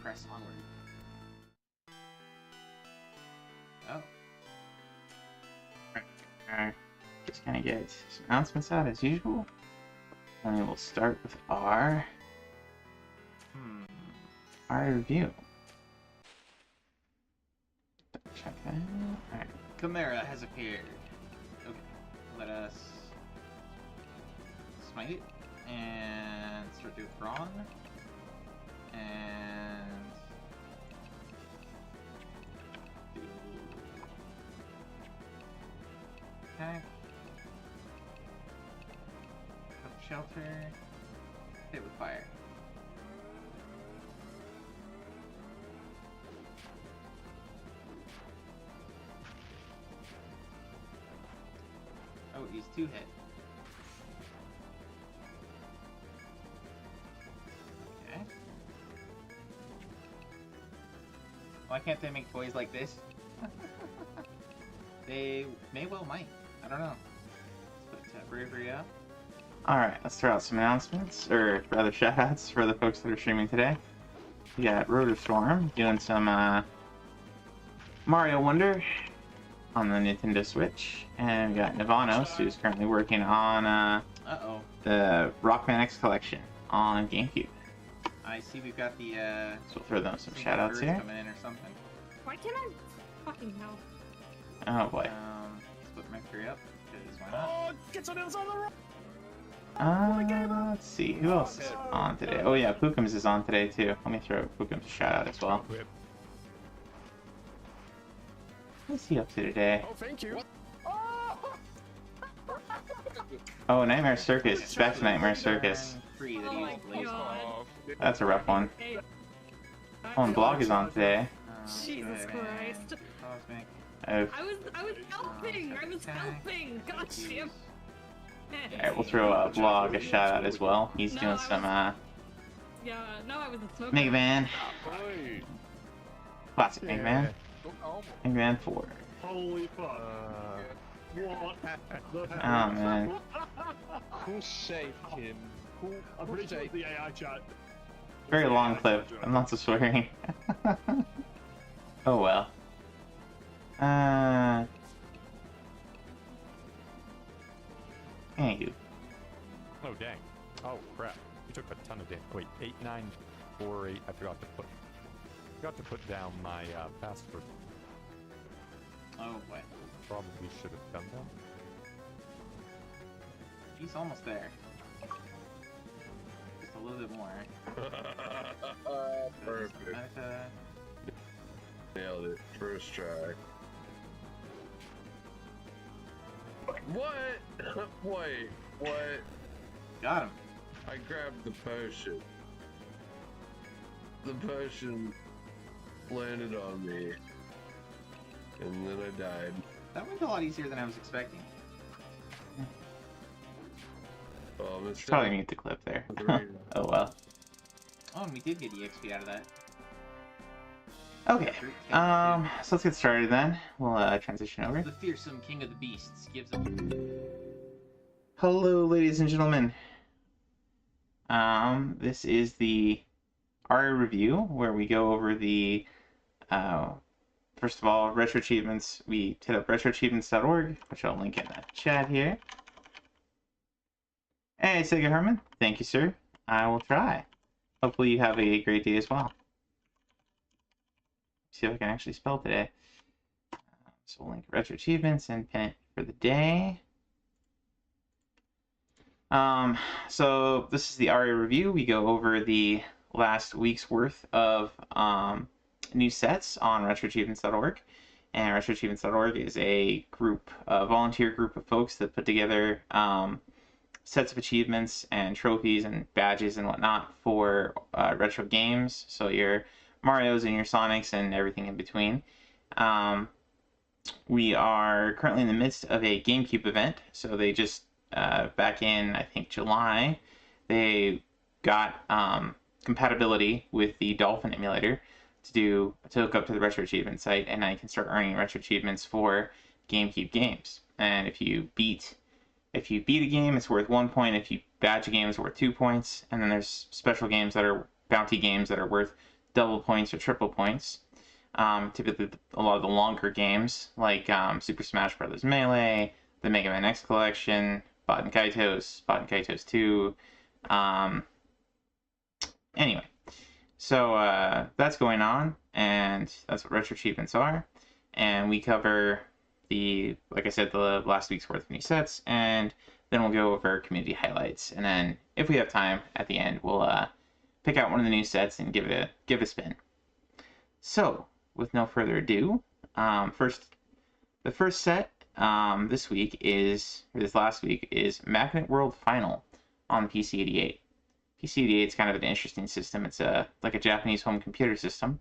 press onward. Oh. Alright, just gonna get some announcements out as usual. And we will start with our review. Check that out. Alright. Chimera has appeared. Okay, let us smite it and start to Brawn. And do attack. Up shelter. Hit with fire. Oh, he's 2 hit. Okay. Why can't they make toys like this? They may well might. I don't know. Let's put bravery up. Alright, let's throw out some announcements, or rather shoutouts for the folks that are streaming today. We got Rotorstorm doing some Mario Wonder on the Nintendo Switch, and we got Navanos, who's currently working on the Rockman X collection on GameCube. I see we've got the So we'll throw them some shoutouts here. coming in or something. Why can't I fucking know? Oh boy. Split Mercury up, because why not? Oh, get on the other side of the road! Let's see, who else is on today? Oh yeah, Pookums is on today too. Let me throw Pookums a shout out as well. What's he up to today? Oh, thank you. Oh, Nightmare Circus. It's back to Nightmare Circus. Free that Oh my he used god. That's a rough one. Oh, and Blog is on today. Jesus Christ. Cosmic. Oh. I was helping! I was helping! God damn. Alright, we'll throw Blog a shout out as well. He's doing some Yeah, no, I was a smoker. Mega Man. Classic Mega Man. Mega Man 4. Holy fuck. What? Oh man. Who saved him? I'm pretty sure it's the AI chat. Very long clip. I'm not so swearing. Oh well. Thank you. Oh dang. Oh crap. You took a ton of damage. Wait, 8948. I forgot to put down my password. Oh boy. Probably should have done that. He's almost there. Just a little bit more. Perfect. Nailed it. First try. What? Wait, what? Got him. I grabbed the potion. The potion landed on me. And then I died. That went a lot easier than I was expecting. It's probably mute the clip there. Oh well. Oh, and we did get EXP out of that. Okay. So let's get started then. We'll transition over. The fearsome king of the beasts gives them. Hello, ladies and gentlemen. This is the ARIA review where we go over the first of all, retro achievements. We hit up retroachievements.org, which I'll link in the chat here. Hey, Sega Herman. Thank you, sir. I will try. Hopefully you have a great day as well. See if I can actually spell today. So we'll link retro achievements and pin it for the day. So this is the ARIA review. We go over the last week's worth of new sets on retroachievements.org. And retroachievements.org is a group, a volunteer group of folks that put together sets of achievements and trophies and badges and whatnot for retro games. So your Marios and your Sonics and everything in between. We are currently in the midst of a GameCube event. So they just, back in, I think, July, they got compatibility with the Dolphin emulator to hook up to the Retro Achievement site, and I can start earning Retro Achievements for GameCube games. And if you beat a game, it's worth 1 point. If you badge a game, it's worth 2 points. And then there's special games that are bounty games that are worth double points or triple points. Typically, a lot of the longer games, like Super Smash Bros. Melee, the Mega Man X Collection, Baten Kaitos 2. Anyway, so that's going on, and that's what Retro Achievements are. And we cover like I said, the last week's worth of new sets, and then we'll go over community highlights. And then, if we have time at the end, we'll pick out one of the new sets and give it a spin. So, with no further ado, the first set this last week is Magnet World Final on PC-88. PC-88 is kind of an interesting system. It's like a Japanese home computer system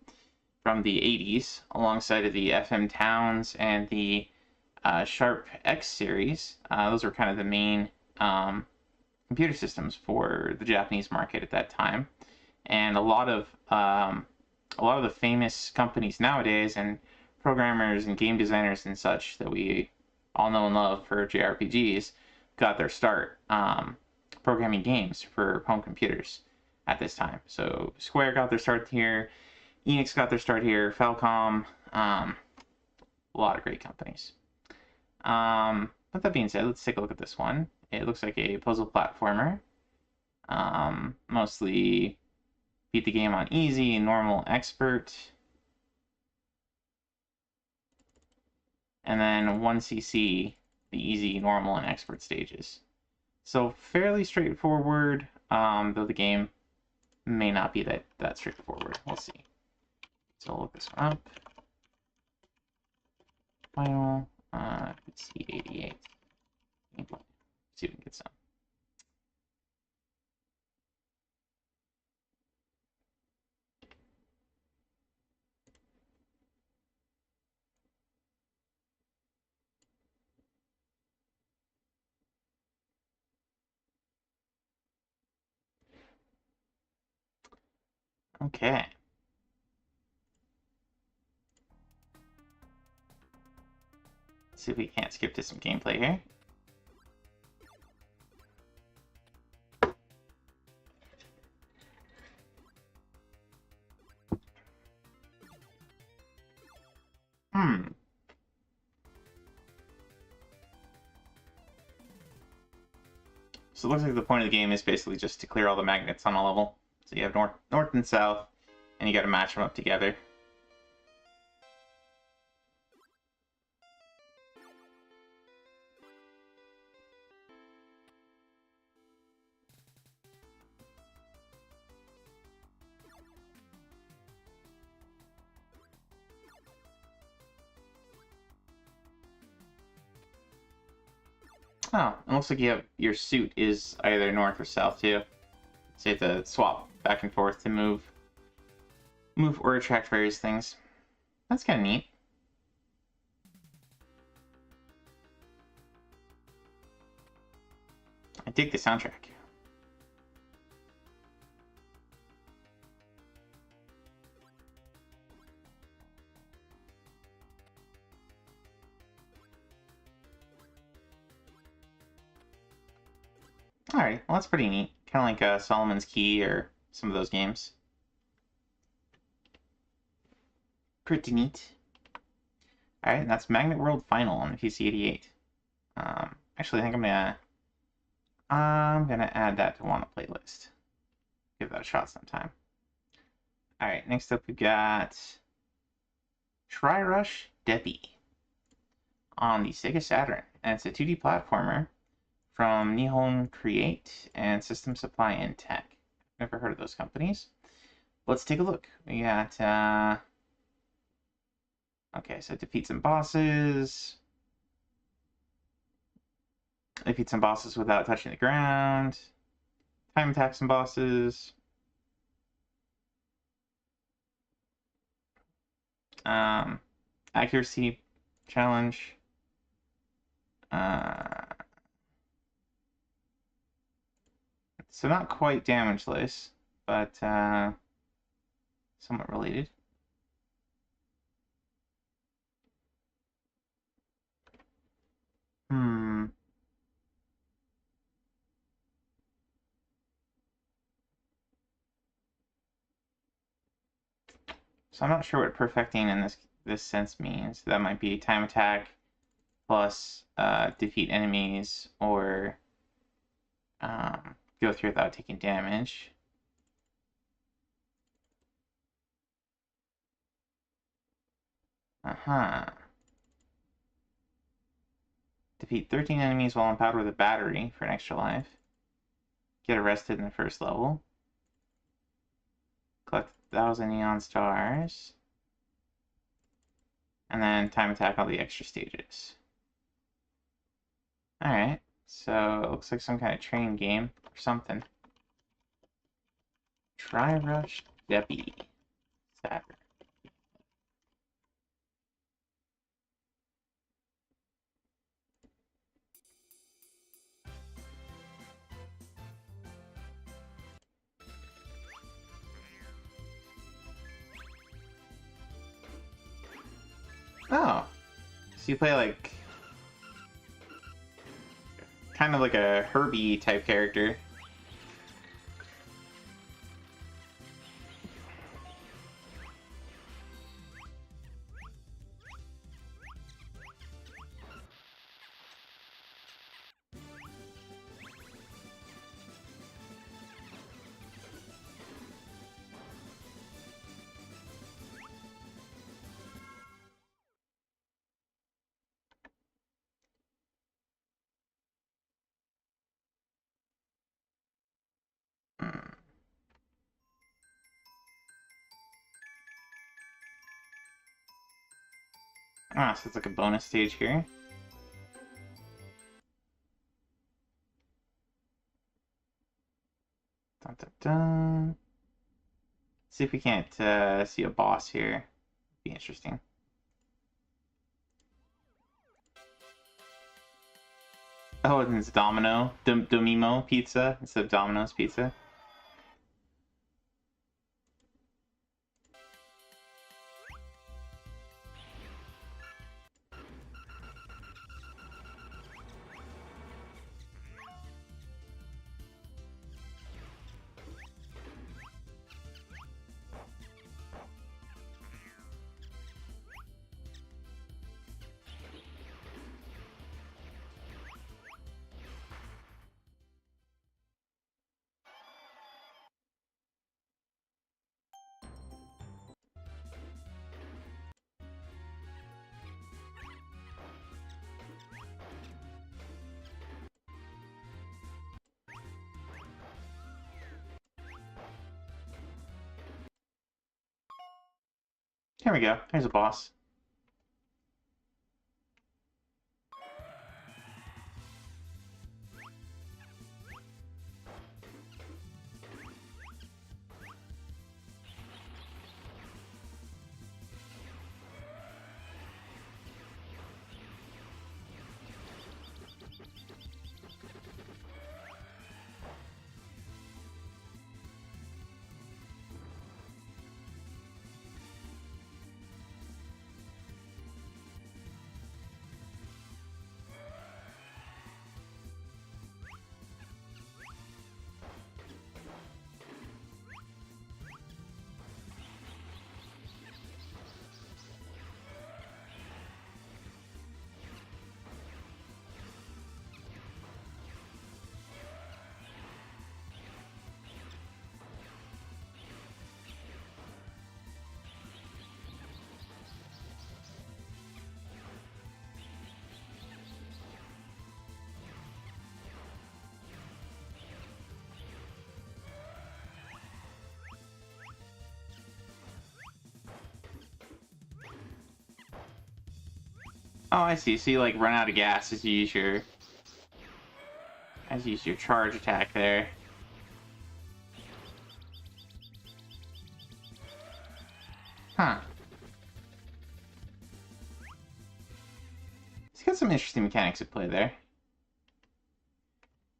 from the 80s, alongside of the FM Towns and the Sharp X series. Those were kind of the main computer systems for the Japanese market at that time. And a lot of the famous companies nowadays, and programmers and game designers and such that we all know and love for JRPGs, got their start programming games for home computers at this time. So Square got their start here, Enix got their start here, Falcom, a lot of great companies. With that being said, let's take a look at this one. It looks like a puzzle platformer. Mostly beat the game on easy, normal, expert. And then 1cc, the easy, normal, and expert stages. So fairly straightforward, though the game may not be that straightforward. We'll see. So I'll look this one up. Final, PC-88. See if we can get some. Okay. Let's see if we can't skip to some gameplay here. So it looks like the point of the game is basically just to clear all the magnets on a level. So you have north and south, and you got to match them up together. Oh, it looks like your suit is either north or south too. So you have to swap back and forth to move or attract various things. That's kind of neat. I dig the soundtrack. Alright, well that's pretty neat. Kind of like Solomon's Key or some of those games. Pretty neat. Alright, that's Magnet World Final on the PC-88. Actually, I think I'm gonna add that to one playlist. Give that a shot sometime. Alright, next up we've got Tri-Rush Debbie on the Sega Saturn. And it's a 2D platformer from Nihon Create and System Supply and Tech. Never heard of those companies. Let's take a look. We got, okay, so defeat some bosses. Defeat some bosses without touching the ground. Time attack some bosses. Accuracy challenge. So not quite damageless, but somewhat related. So I'm not sure what perfecting in this sense means. That might be time attack plus defeat enemies, or go through without taking damage. Defeat 13 enemies while empowered with a battery for an extra life. Get arrested in the first level. Collect 1,000 neon stars. And then time attack all the extra stages. Alright, so it looks like some kind of training game or something. Tri-Rush Deputy. Saturn. Oh, so you play like kind of like a Herbie type character. Ah, so it's like a bonus stage here. Dun, dun, dun. See if we can't see a boss here. Be interesting. Oh, and it's Domimo pizza instead of Domino's pizza. Here we go. Here's a boss. Oh, I see. So you like run out of gas as you use your charge attack there. Huh. It's got some interesting mechanics at play there.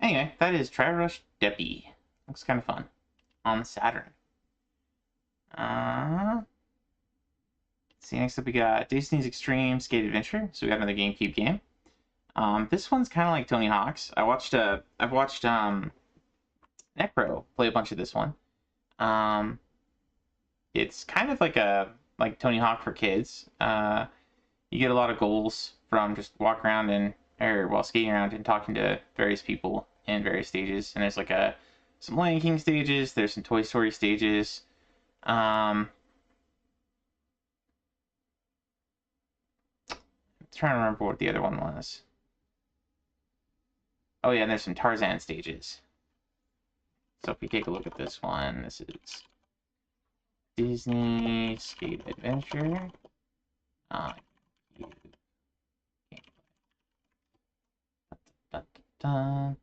Anyway, that is Tri-Rush Deputy. Looks kind of fun. On the Saturn. See, next up we got Disney's Extreme Skate Adventure. So we got another GameCube game. This one's kind of like Tony Hawk's. I've watched Necro play a bunch of this one. It's kind of like a like Tony Hawk for kids. You get a lot of goals from just walking around or while skating around and talking to various people in various stages. And there's like some Lion King stages. There's some Toy Story stages. I'm trying to remember what the other one was. Oh yeah, and there's some Tarzan stages. So if we take a look at this one, this is Disney Skate Adventure. Da.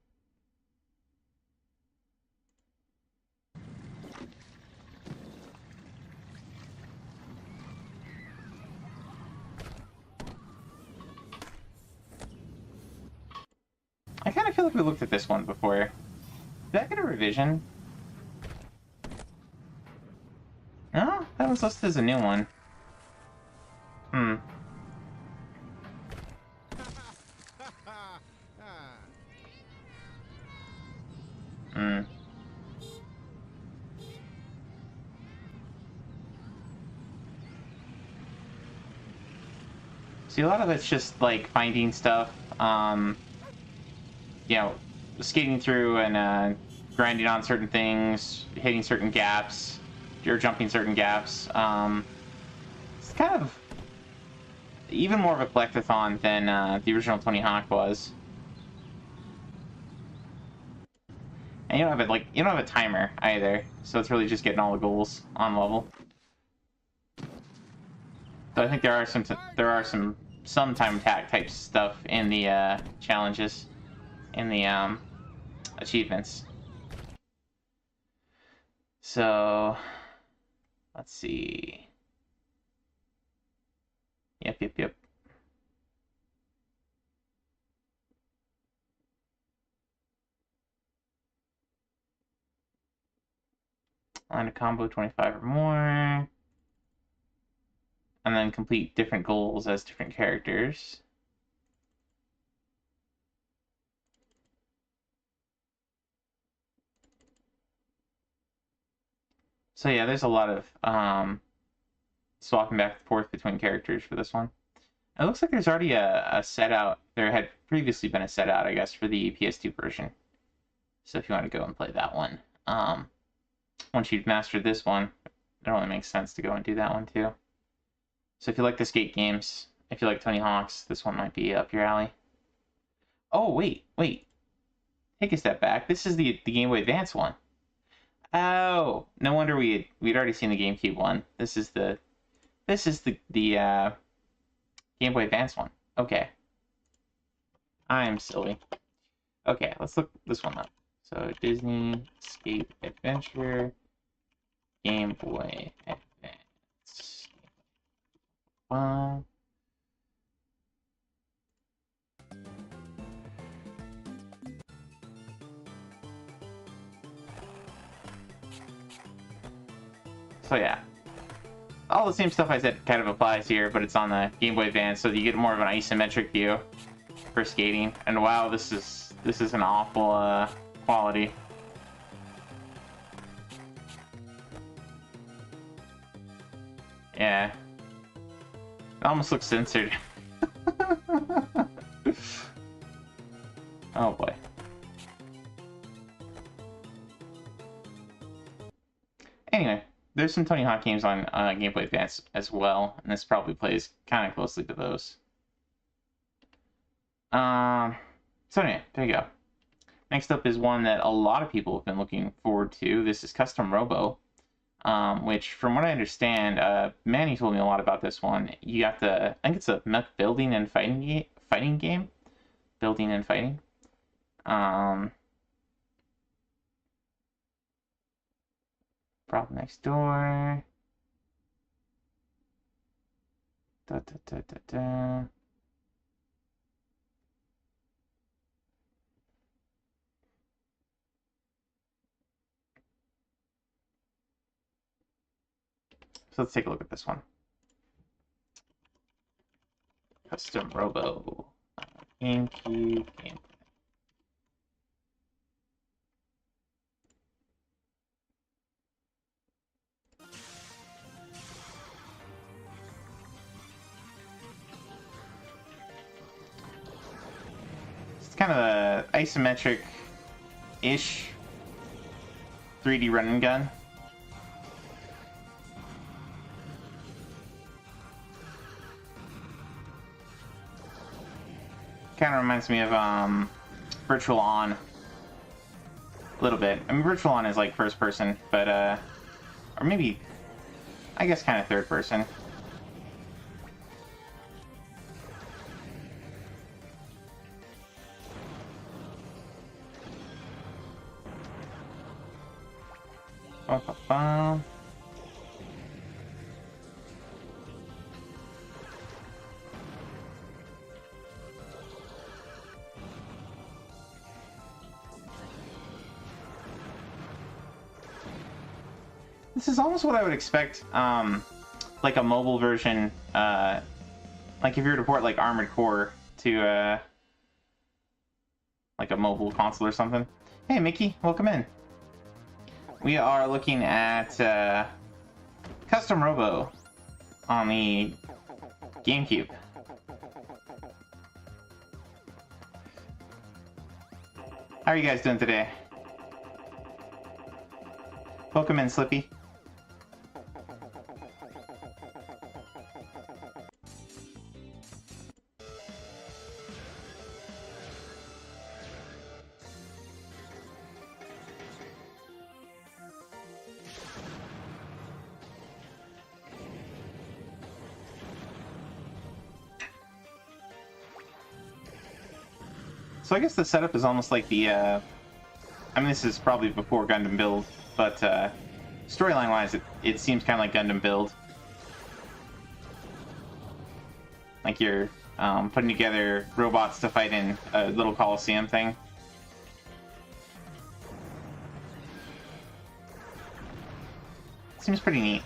I kind of feel like we looked at this one before. Did I get a revision? No, that was listed as a new one. Hmm. Hmm. See, a lot of it's just like finding stuff, you know, skating through and grinding on certain things, hitting certain gaps, or jumping certain gaps. It's kind of even more of a collectathon than the original Tony Hawk was. And you don't have a timer either, so it's really just getting all the goals on level. So I think there are some time attack type stuff in the challenges, in the achievements. So let's see. Yep. Line a combo 25 or more. And then complete different goals as different characters. So yeah, there's a lot of swapping back and forth between characters for this one. It looks like there's already a set out. There had previously been a set out, I guess, for the PS2 version. So if you want to go and play that one, once you've mastered this one, it only makes sense to go and do that one too. So if you like the skate games, if you like Tony Hawk's, this one might be up your alley. Oh, wait. Take a step back. This is the Game Boy Advance one. Oh, no wonder we'd already seen the GameCube one. This is the Game Boy Advance one. Okay. I'm silly. Okay, let's look this one up. So Disney Skate Adventure Game Boy Advance. Wow. So yeah, all the same stuff I said kind of applies here, but it's on the Game Boy Advance, so you get more of an isometric view for skating. And wow, this is an awful quality. Yeah, it almost looks censored. Oh boy. Anyway, there's some Tony Hawk games on Game Boy Advance as well, and this probably plays kind of closely to those. So anyway, there you go. Next up is one that a lot of people have been looking forward to. This is Custom Robo, which, from what I understand, Manny told me a lot about this one. You have to, I think it's a mech building and fighting game. Building and fighting. Problem next door. Da. So let's take a look at this one. Custom Robo. GameCube game. kind of a isometric-ish 3D run and gun. Kind of reminds me of Virtual On a little bit. I mean, Virtual On is like first person, but or maybe I guess kind of third person. Ba-ba-bum. This is almost what I would expect, like a mobile version, like if you were to port like Armored Core to, like a mobile console or something. Hey Mickey, welcome in. We are looking at, Custom Robo on the GameCube. How are you guys doing today? Welcome in, Slippy. So I guess the setup is almost like the, I mean, this is probably before Gundam Build, but storyline-wise, it seems kind of like Gundam Build. Like you're putting together robots to fight in a little Coliseum thing. Seems pretty neat.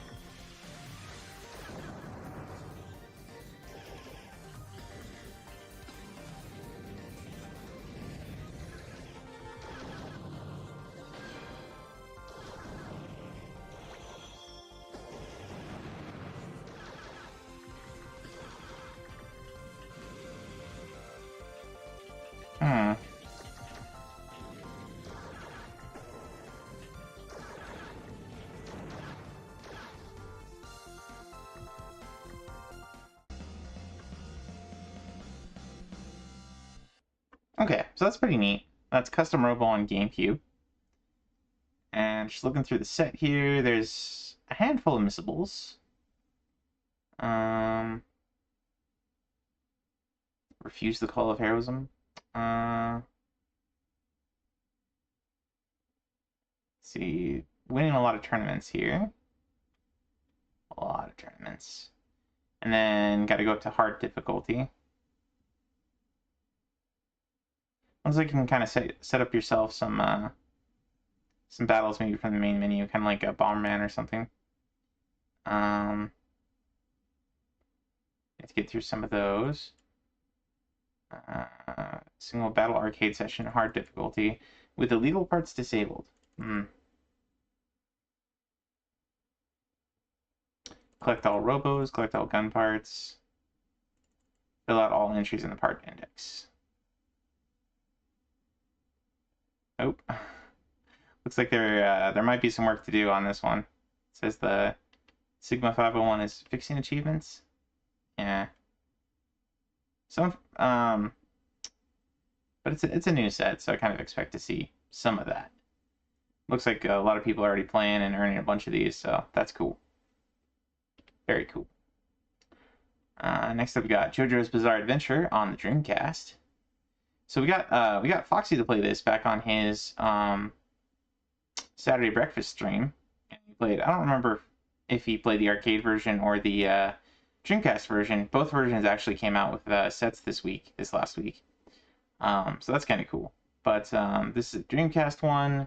Okay, so that's pretty neat. That's Custom Robo on GameCube. And just looking through the set here, there's a handful of missables. Refuse the Call of Heroism. Let's see, winning a lot of tournaments here. A lot of tournaments. And then got to go up to hard difficulty. Looks like you can kind of set up yourself some battles maybe from the main menu, kind of like a Bomberman or something. You have to get through some of those. Single battle arcade session, hard difficulty, with illegal parts disabled. Collect all robos, collect all gun parts. Fill out all entries in the part index. Oh, looks like there might be some work to do on this one. It says the Sigma 501 is fixing achievements. Yeah. Some but it's a new set, so I kind of expect to see some of that. Looks like a lot of people are already playing and earning a bunch of these, so that's cool. Very cool. Next up, we got JoJo's Bizarre Adventure on the Dreamcast. So we got Foxy to play this back on his Saturday breakfast stream. And he played. I don't remember if he played the arcade version or the Dreamcast version. Both versions actually came out with sets this last week. So that's kind of cool. But this is a Dreamcast one.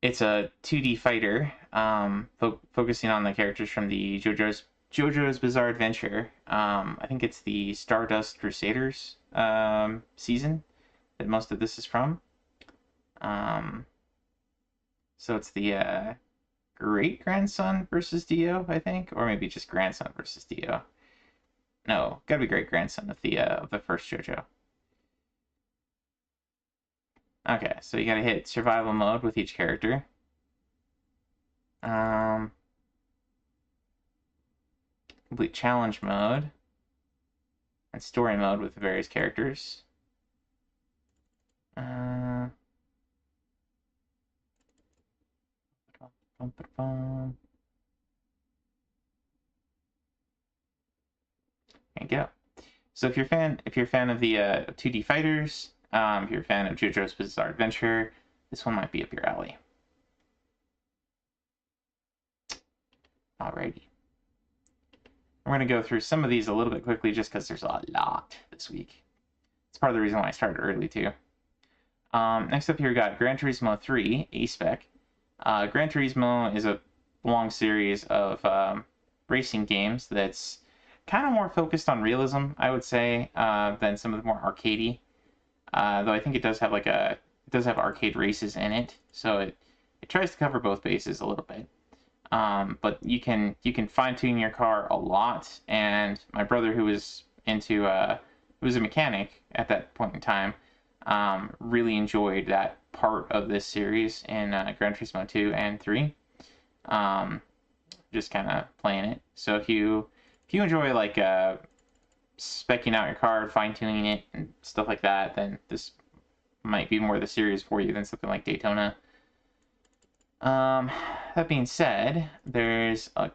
It's a 2D fighter, focusing on the characters from the JoJo's Bizarre Adventure. I think it's the Stardust Crusaders season that most of this is from. So it's the great grandson versus Dio, I think, or maybe just grandson versus Dio. No, gotta be great grandson of the first JoJo. Okay, so you gotta hit survival mode with each character. Complete challenge mode. And story mode with the various characters. Bum, bum, bum. There you go. So if you're a fan of the 2D fighters, if you're a fan of JoJo's Bizarre Adventure, this one might be up your alley. Alrighty. We're going to go through some of these a little bit quickly just because there's a lot this week. It's part of the reason why I started early too. Next up here we got Gran Turismo 3 A-Spec. Gran Turismo is a long series of racing games that's kind of more focused on realism, I would say, than some of the more arcadey. Though I think it does have arcade races in it, so it tries to cover both bases a little bit. But you can fine tune your car a lot, and my brother, who was a mechanic at that point in time, really enjoyed that part of this series in Gran Turismo 2 and 3. Just kind of playing it. So if you enjoy like speccing out your car, fine tuning it, and stuff like that, then this might be more the series for you than something like Daytona. That being said, there's a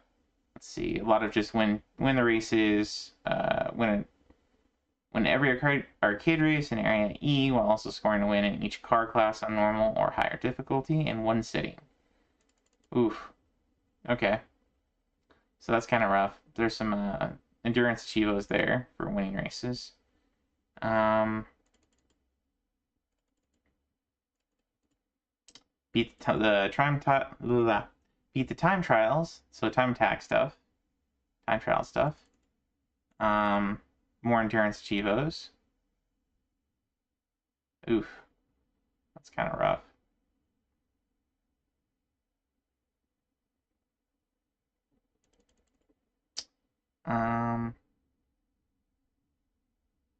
lot of just win the races, win every arcade race in Area E while also scoring a win in each car class on normal or higher difficulty in one sitting. Oof. Okay. So that's kind of rough. There's some endurance achievos there for winning races. Beat the time trials, so time attack stuff, time trial stuff. More endurance achievos. Oof, that's kind of rough.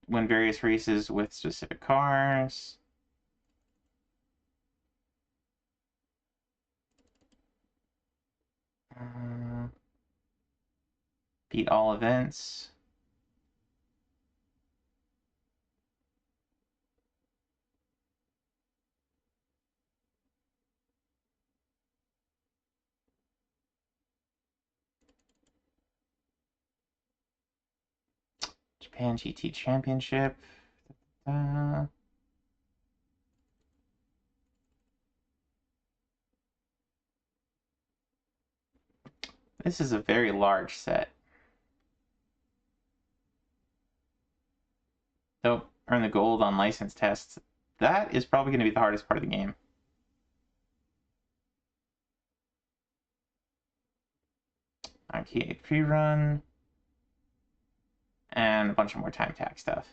Win various races with specific cars. Beat all events. Japan GT Championship. This is a very large set. Though, earn the gold on license tests. That is probably going to be the hardest part of the game. Arcade pre-run. And a bunch of more time attack stuff.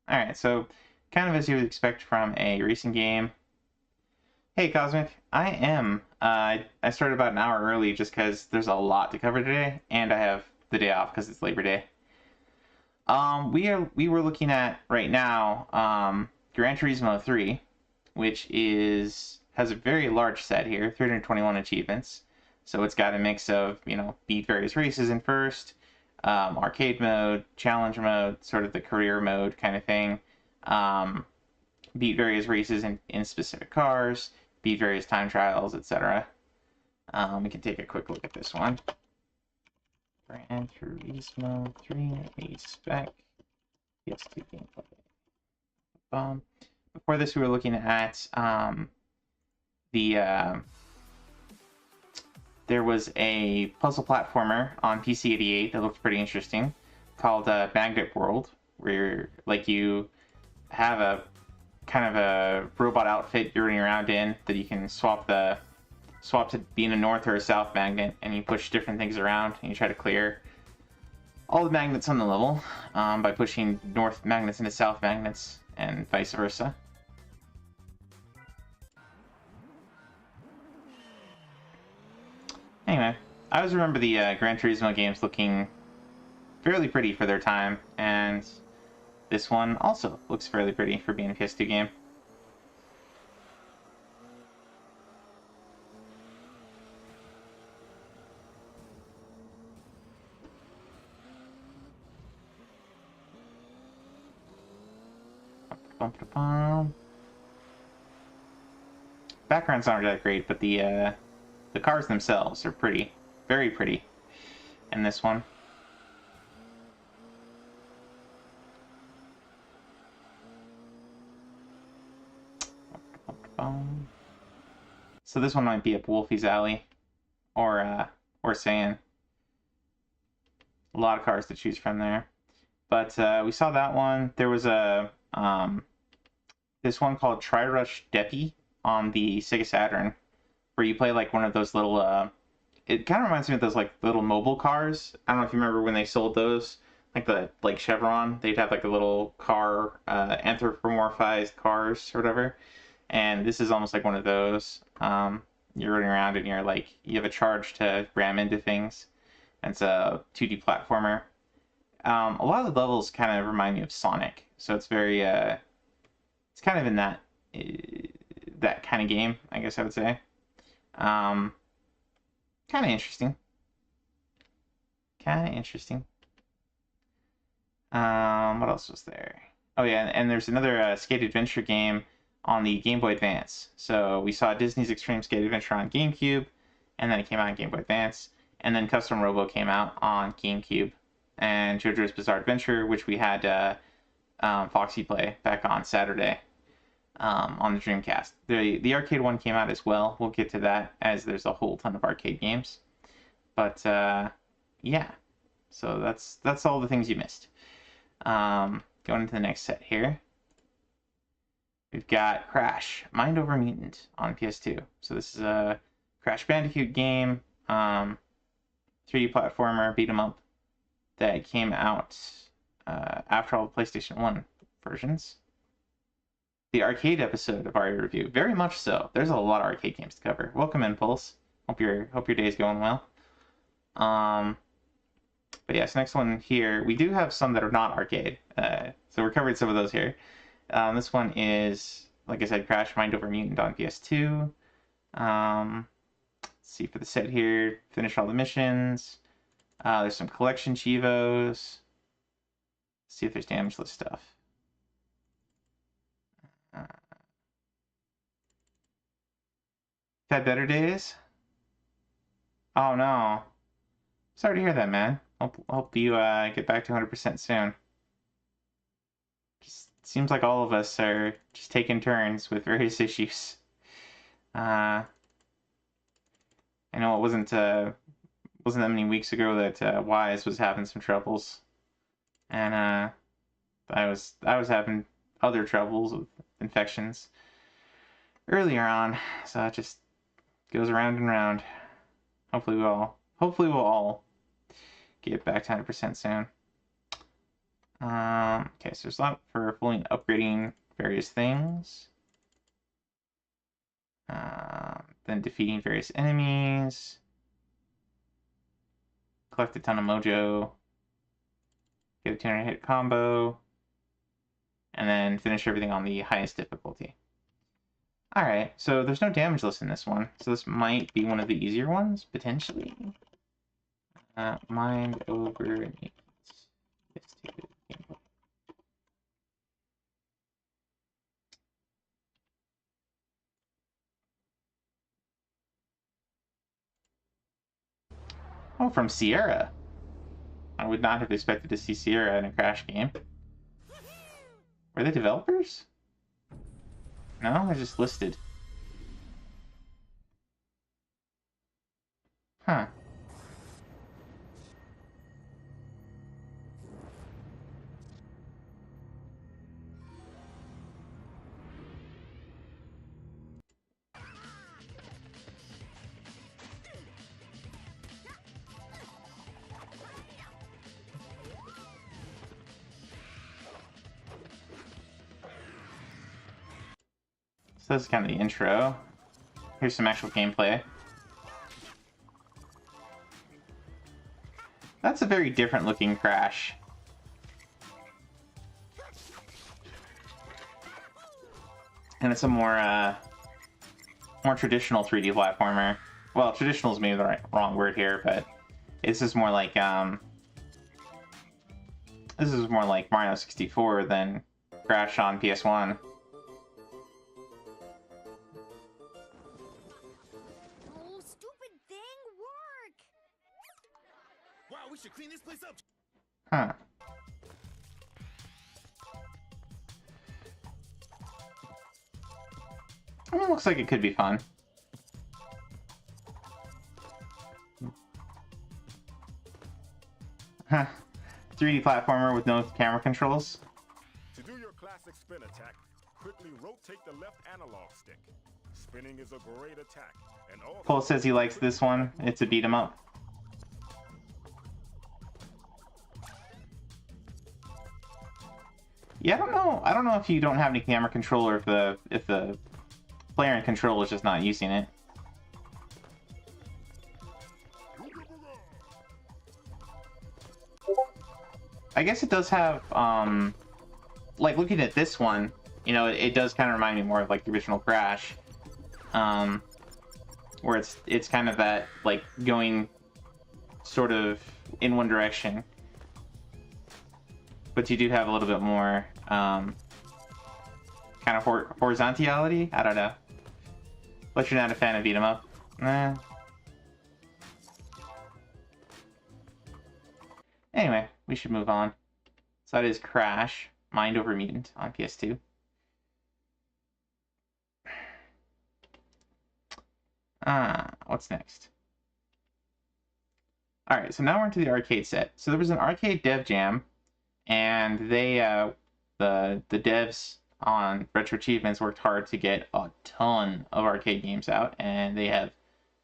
Alright, so kind of as you would expect from a racing game. Hey Cosmic, I am. I started about an hour early just because there's a lot to cover today, and I have the day off because it's Labor Day. We were looking at right now Gran Turismo 3, which has a very large set here, 321 achievements. So it's got a mix of, beat various races in first, arcade mode, challenge mode, sort of the career mode kind of thing. Beat various races in specific cars, beat various time trials, etc. We can take a quick look at this one. Gran Turismo 3 A-Spec PS2 gameplay. Before this, we were looking at there was a puzzle platformer on PC-88 that looked pretty interesting called Magnet World, where you have a kind of a robot outfit you're running around in that you can swap to being a north or a south magnet, and you push different things around and you try to clear all the magnets on the level by pushing north magnets into south magnets and vice versa. Anyway, I always remember the Gran Turismo games looking fairly pretty for their time, and this one also looks fairly pretty for being a PS2 game. Bum-ba-bum. Backgrounds aren't that great, but the cars themselves are pretty, very pretty in this one. So this one might be up Wolfie's alley, or Saiyan. A lot of cars to choose from there, but we saw that one. There was a this one called Tri-Rush Deppy on the Sega Saturn, where you play like one of those little it kind of reminds me of those like little mobile cars. I don't know if you remember when they sold those, like Chevron, they'd have like a little car, anthropomorphized cars or whatever. And this is almost like one of those. You're running around and you have a charge to ram into things. And it's a 2D platformer. A lot of the levels kind of remind me of Sonic, so it's very it's kind of in that kind of game, I guess I would say. Kind of interesting. What else was there? Oh yeah, and there's another skate adventure game on the Game Boy Advance. So we saw Disney's Extreme Skate Adventure on GameCube, and then it came out on Game Boy Advance, and then Custom Robo came out on GameCube, and JoJo's Bizarre Adventure, which we had Foxy play back on Saturday on the Dreamcast. The arcade one came out as well. We'll get to that, as there's a whole ton of arcade games. But yeah, so that's all the things you missed. Going into the next set here. We've got Crash, Mind Over Mutant on PS2. So this is a Crash Bandicoot game, 3D platformer, beat 'em up, that came out after all the PlayStation 1 versions. The arcade episode of our review, very much so. There's a lot of arcade games to cover. Welcome, Impulse. Hope your day's going well. But yes, next one here. We do have some that are not arcade, so we're covering some of those here. This one is, like I said, Crash Mind Over Mutant on PS2. Let's see for the set here. Finish all the missions. There's some collection Chivos. Let's see if there's damage list stuff. Had better days? Oh no. Sorry to hear that, man. Hope you get back to 100% soon. Just seems like all of us are just taking turns with various issues. I know it wasn't that many weeks ago that Wise was having some troubles, and I was having other troubles with infections earlier on, so it just goes around and round. Hopefully we'll all get back to 100% soon. Okay, so there's a lot for fully upgrading various things. Then defeating various enemies. Collect a ton of mojo. Get a 200 hit combo. And then finish everything on the highest difficulty. Alright, so there's no damage list in this one. So this might be one of the easier ones, potentially. Mind Over Mutant. Oh, from Sierra. I would not have expected to see Sierra in a Crash game. Were they developers? No, they're just listed. Huh. So this is kind of the intro. Here's some actual gameplay. That's a very different looking Crash. And it's a more traditional 3D platformer. Well, traditional is maybe the wrong word here, but this is more like Mario 64 than Crash on PS1. Oh, stupid thing, work! Wow, we should clean this place up. Huh. I mean, it looks like it could be fun. Huh. 3D platformer with no camera controls. To do your classic spin attack, quickly rotate the left analog stick. Spinning is a great attack, and also Cole says he likes this one. It's a beat 'em up. Yeah, I don't know. I don't know if you don't have any camera control or if the player in control is just not using it. I guess it does have like looking at this one, you know, it does kind of remind me more of like the original Crash. Where it's kind of that like going sort of in one direction. But you do have a little bit more kind of horizontality. I don't know. But you're not a fan of beat 'em up. Nah. Anyway, we should move on. So that is Crash, Mind Over Mutant on PS2. What's next? Alright, so now we're into the arcade set. So there was an arcade dev jam, and they, the devs on Retro Achievements worked hard to get a ton of arcade games out, and they have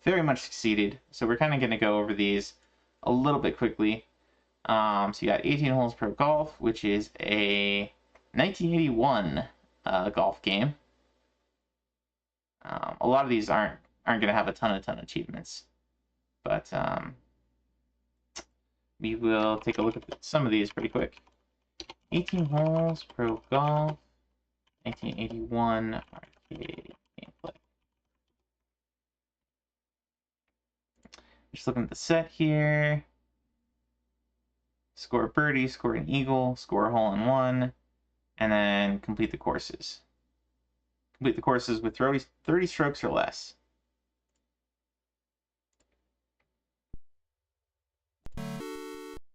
very much succeeded. So we're kind of going to go over these a little bit quickly. So you got 18 Holes Pro Golf, which is a 1981 golf game. A lot of these aren't going to have a ton of achievements, but we will take a look at some of these pretty quick. 18 Holes Pro Golf, 1981 arcade gameplay. Just looking at the set here. Score a birdie, score an eagle, score a hole-in-one, and then complete the courses. Complete the courses with 30 strokes or less.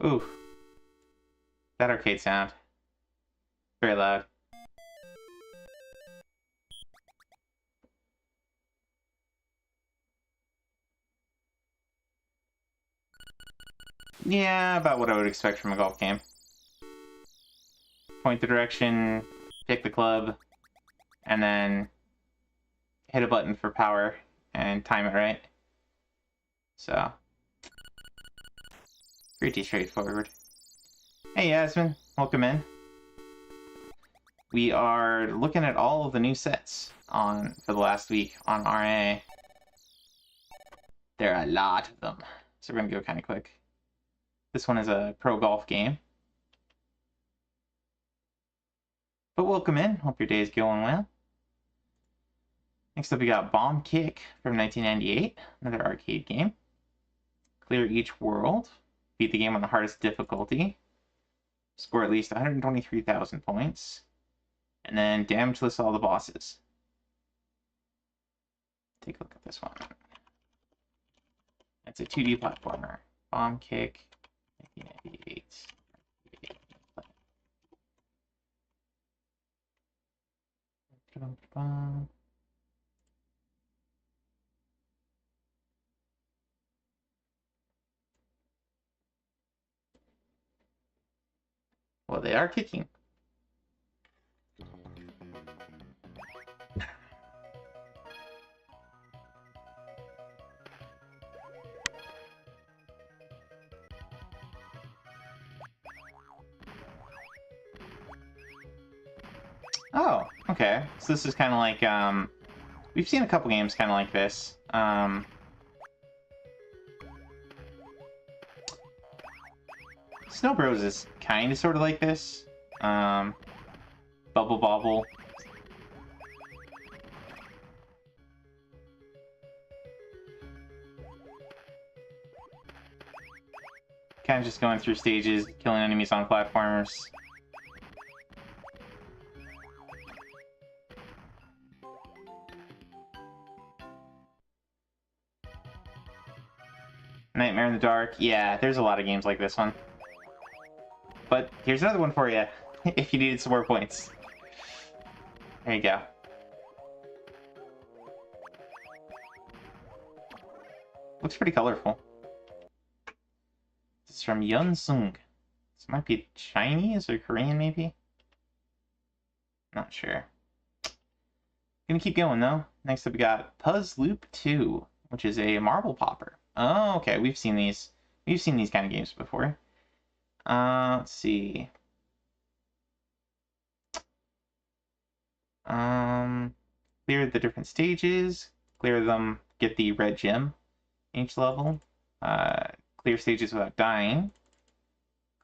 Ooh. That arcade sound. Very loud. Yeah, about what I would expect from a golf game. Point the direction, pick the club, and then hit a button for power and time it right. So, pretty straightforward. Hey Yasmin, welcome in. We are looking at all of the new sets for the last week on RA. There are a lot of them, so we're gonna go kind of quick. This one is a pro golf game. But welcome in. Hope your day is going well. Next up, we got Bomb Kick from 1998, another arcade game. Clear each world. Beat the game on the hardest difficulty. Score at least 123,000 points. And then damage list all the bosses. Take a look at this one. It's a 2D platformer. Bomb Kick. 1998. Well, they are kicking. Oh, okay. So this is kind of like, we've seen a couple games kind of like this. Snow Bros is kind of sort of like this. Bubble Bobble. Kind of just going through stages, killing enemies on platforms. Nightmare in the Dark. Yeah, there's a lot of games like this one. But here's another one for you, if you needed some more points. There you go. Looks pretty colorful. This is from Yunsung. This might be Chinese or Korean, maybe? Not sure. Gonna keep going, though. Next up, we got Puzz Loop 2, which is a marble popper. Oh, okay. We've seen these. We've seen these kind of games before. Let's see. Clear the different stages. Clear them. Get the red gem each level. Clear stages without dying.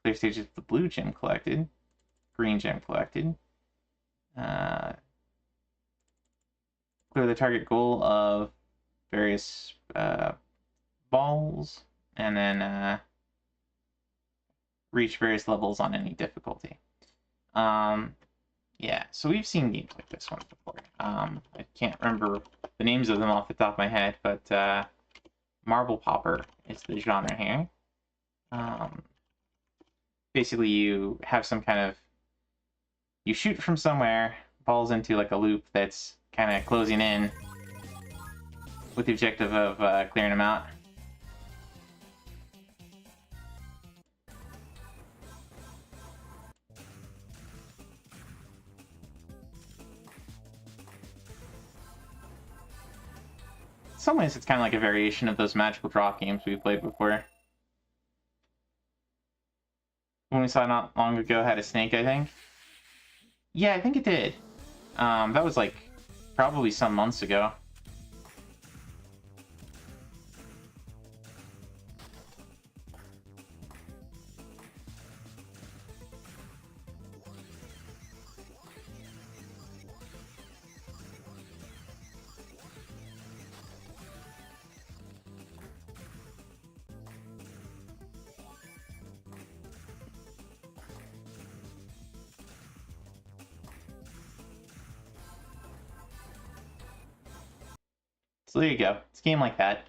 Clear stages with the blue gem collected. Green gem collected. Clear the target goal of various balls. And then reach various levels on any difficulty. Yeah, so we've seen games like this one before. I can't remember the names of them off the top of my head, but Marble Popper is the genre here. Basically, you have some kind of... You shoot from somewhere, balls into like a loop that's kind of closing in with the objective of clearing them out. In some ways, it's kind of like a variation of those magical drop games we played before. When we saw not long ago had a snake, I think. Yeah, I think it did. That was like probably some months ago. So there you go. It's a game like that.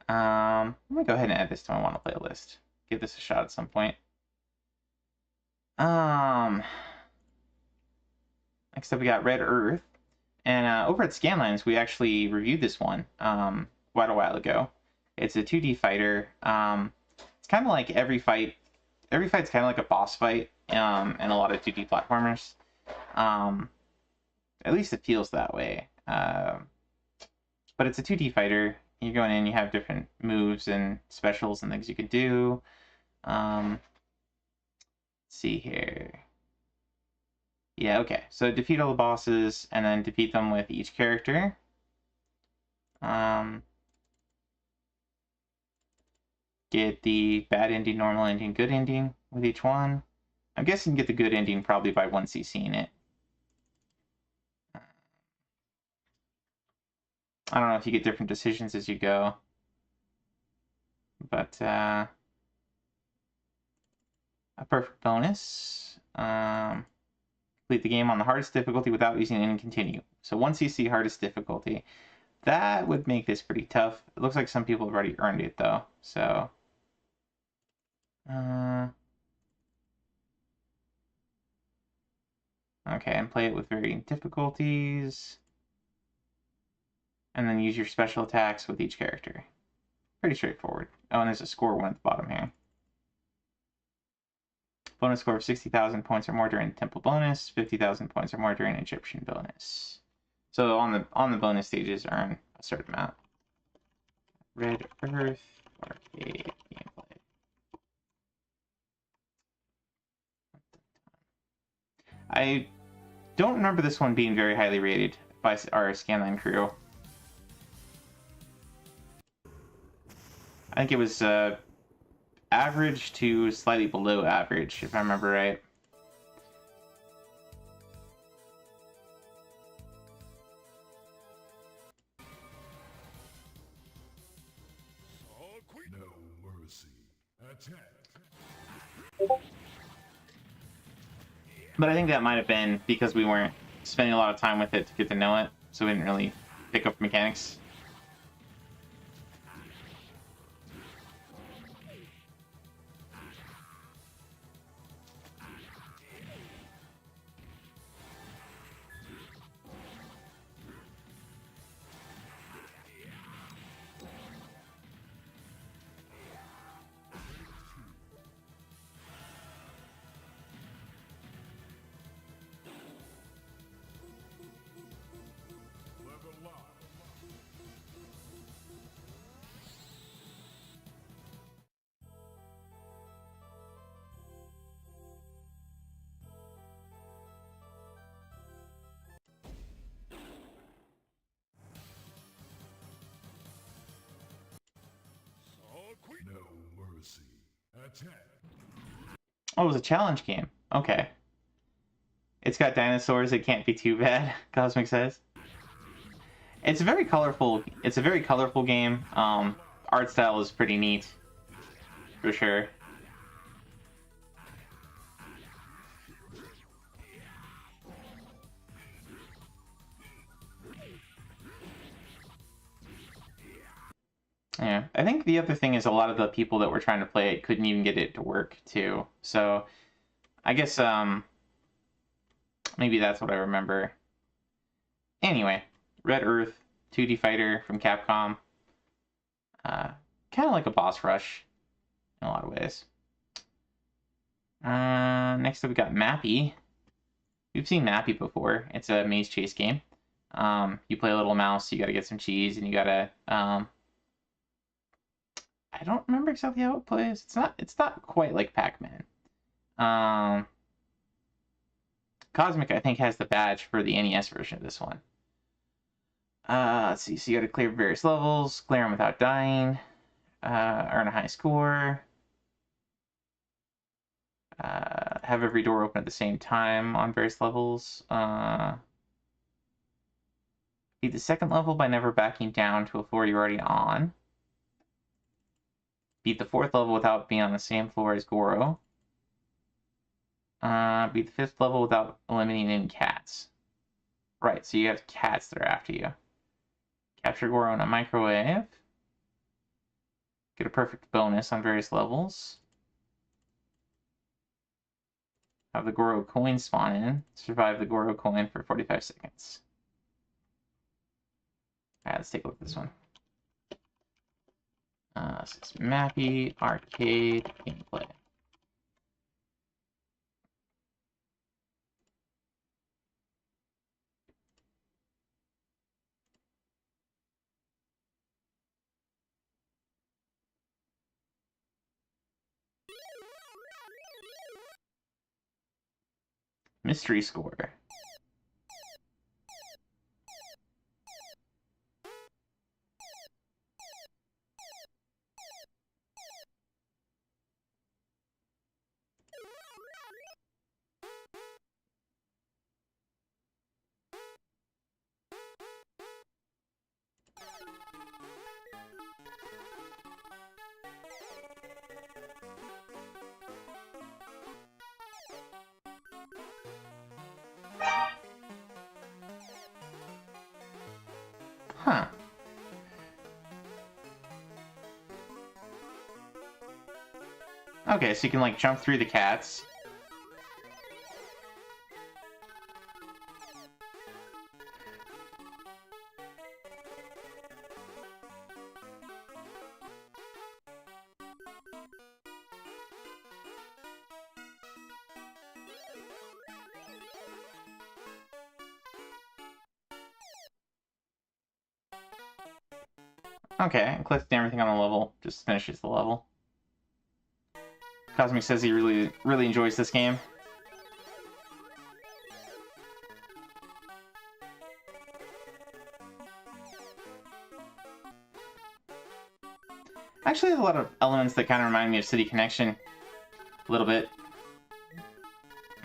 I'm gonna go ahead and add this to my want to play list. Give this a shot at some point. Next up we got Red Earth. And over at Scanlines we actually reviewed this one quite a while ago. It's a 2D fighter. It's kind of like every fight's kind of like a boss fight in a lot of 2D platformers. At least it feels that way. But it's a 2D fighter. You're going in, you have different moves and specials and things you can do. Let's see here. Yeah, okay. So defeat all the bosses and then defeat them with each character. Get the bad ending, normal ending, good ending with each one. I'm guessing you can get the good ending probably by once you've seen it. I don't know if you get different decisions as you go. But, a perfect bonus. Complete the game on the hardest difficulty without using any continue. So once you see hardest difficulty, that would make this pretty tough. It looks like some people have already earned it, though. So, okay, and play it with varying difficulties. And then use your special attacks with each character. Pretty straightforward. Oh, and there's a score one at the bottom here. Bonus score of 60,000 points or more during the temple bonus, 50,000 points or more during Egyptian bonus. So on the bonus stages, earn a certain amount. Red Earth arcade gameplay. I don't remember this one being very highly rated by our Scanline crew. I think it was average to slightly below average, if I remember right. No mercy. Attack. But I think that might have been because we weren't spending a lot of time with it to get to know it, so we didn't really pick up mechanics. Oh, it was a challenge game. Okay. It's got dinosaurs. It can't be too bad. Cosmic says. It's a very colorful. It's a very colorful game. Art style is pretty neat, for sure. Yeah, I think the other thing is a lot of the people that were trying to play it couldn't even get it to work too. So, I guess maybe that's what I remember. Anyway, Red Earth 2D fighter from Capcom. Kind of like a boss rush in a lot of ways. Next up we got Mappy. We've seen Mappy before. It's a maze chase game. You play a little mouse, you gotta get some cheese, and you gotta I don't remember exactly how it plays. It's not quite like Pac-Man. Cosmic, I think, has the badge for the NES version of this one. Let's see. So you got to clear various levels, clear them without dying, earn a high score, have every door open at the same time on various levels. Beat the second level by never backing down to a floor you're already on. Beat the fourth level without being on the same floor as Goro. Beat the fifth level without eliminating any cats. Right, so you have cats that are after you. Capture Goro in a microwave. Get a perfect bonus on various levels. Have the Goro coin spawn in. Survive the Goro coin for 45 seconds. Alright, let's take a look at this one. So it's Mappy, arcade, gameplay. Mystery score. Huh. Okay, so you can like jump through the cats. Okay, and collecting everything on the level just finishes the level. Cosmic says he really enjoys this game. Actually, there's a lot of elements that kind of remind me of City Connection a little bit.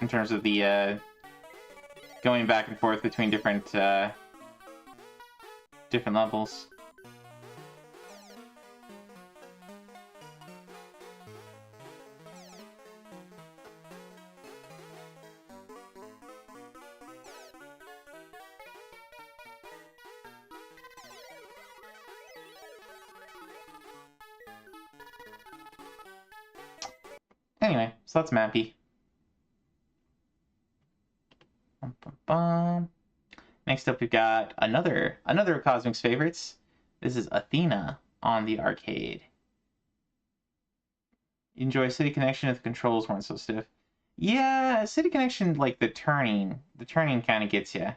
In terms of the going back and forth between different levels. Anyway, so that's Mappy. Next up, we've got another of Cosmic's favorites. This is Athena on the arcade. You enjoy City Connection if the controls weren't so stiff. Yeah, City Connection, like the turning kind of gets you.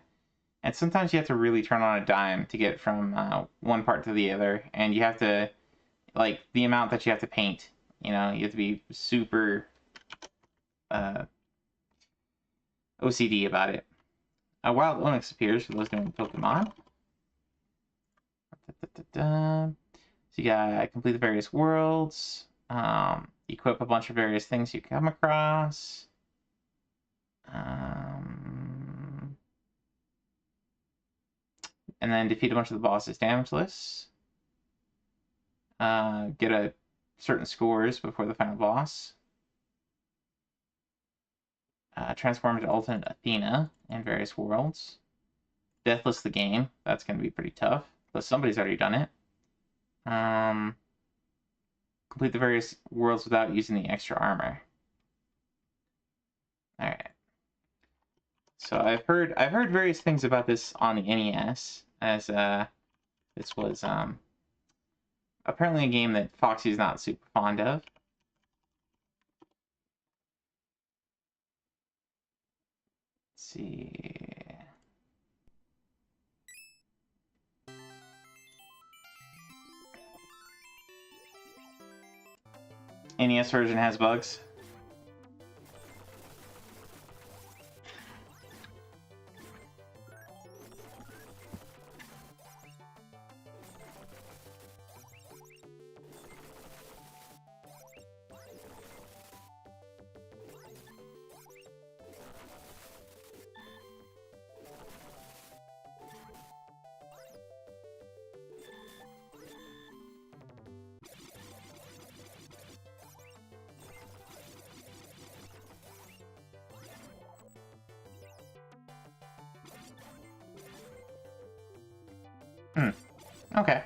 And sometimes you have to really turn on a dime to get from one part to the other. And you have to, like, the amount that you have to paint. You know, you have to be super OCD about it. A Wild Onyx appears for those doing Pokemon. So you gotta complete the various worlds. Equip a bunch of various things you come across. And then defeat a bunch of the bosses damageless. Get a certain scores before the final boss. Transform into Ultimate Athena in various worlds. Deathless the game. That's going to be pretty tough, but somebody's already done it. Complete the various worlds without using the extra armor. All right. So I've heard various things about this on the NES, as this was apparently a game that Foxy's not super fond of. Let's see. NES version has bugs. Okay.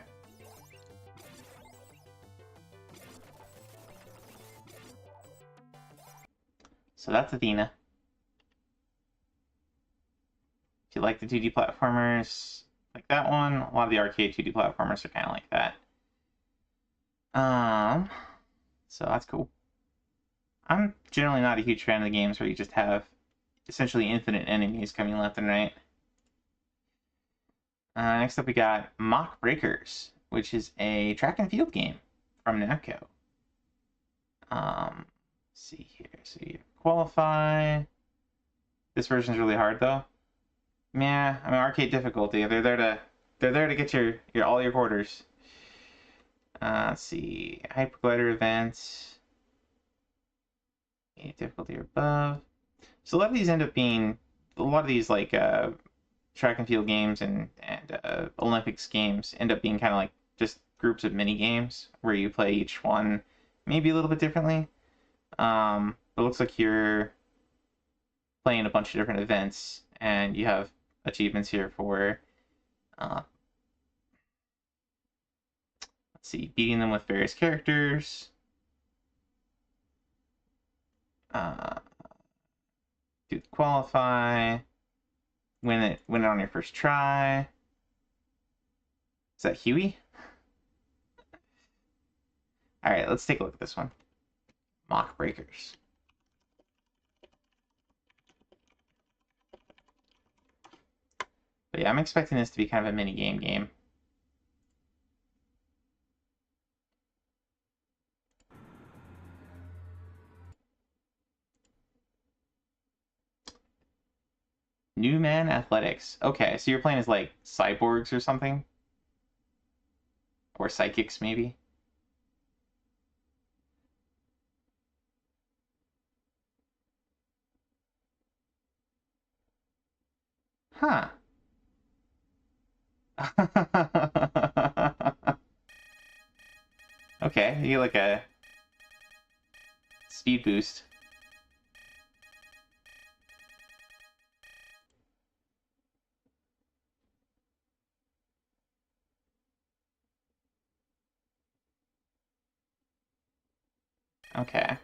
So that's Athena. If you like the 2D platformers, like that one, a lot of the arcade 2D platformers are kind of like that. So that's cool. I'm generally not a huge fan of the games where you just have essentially infinite enemies coming left and right. Next up, we got Mock Breakers, which is a track and field game from Namco. Let's see here. So you qualify. This version's really hard though. Yeah, I mean arcade difficulty. They're there to get your all your quarters. Let's see. Hyperglider events. Difficulty or above. So a lot of these end up being like track and field games and Olympics games end up being kind of like just groups of mini games where you play each one maybe a little bit differently. But it looks like you're playing a bunch of different events and you have achievements here for let's see, beating them with various characters. Do the qualify. Win it on your first try. Is that Huey? Alright, let's take a look at this one. Mock Breakers. But yeah, I'm expecting this to be kind of a mini game. New Man Athletics. Okay, so you're playing as like cyborgs or something? Or psychics, maybe? Huh. Okay, you get like a speed boost. Okay.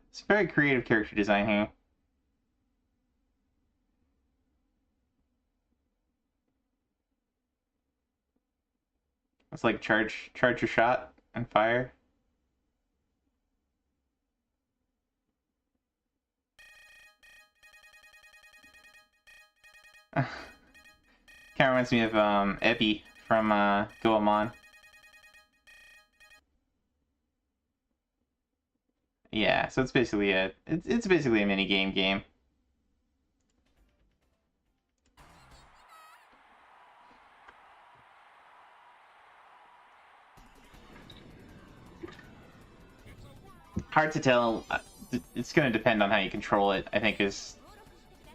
It's very creative character design here. It's like charge your shot and fire. Kind of reminds me of Epi from Goemon. Yeah, so it's basically it's basically a mini game. Hard to tell. It's going to depend on how you control it, I think, is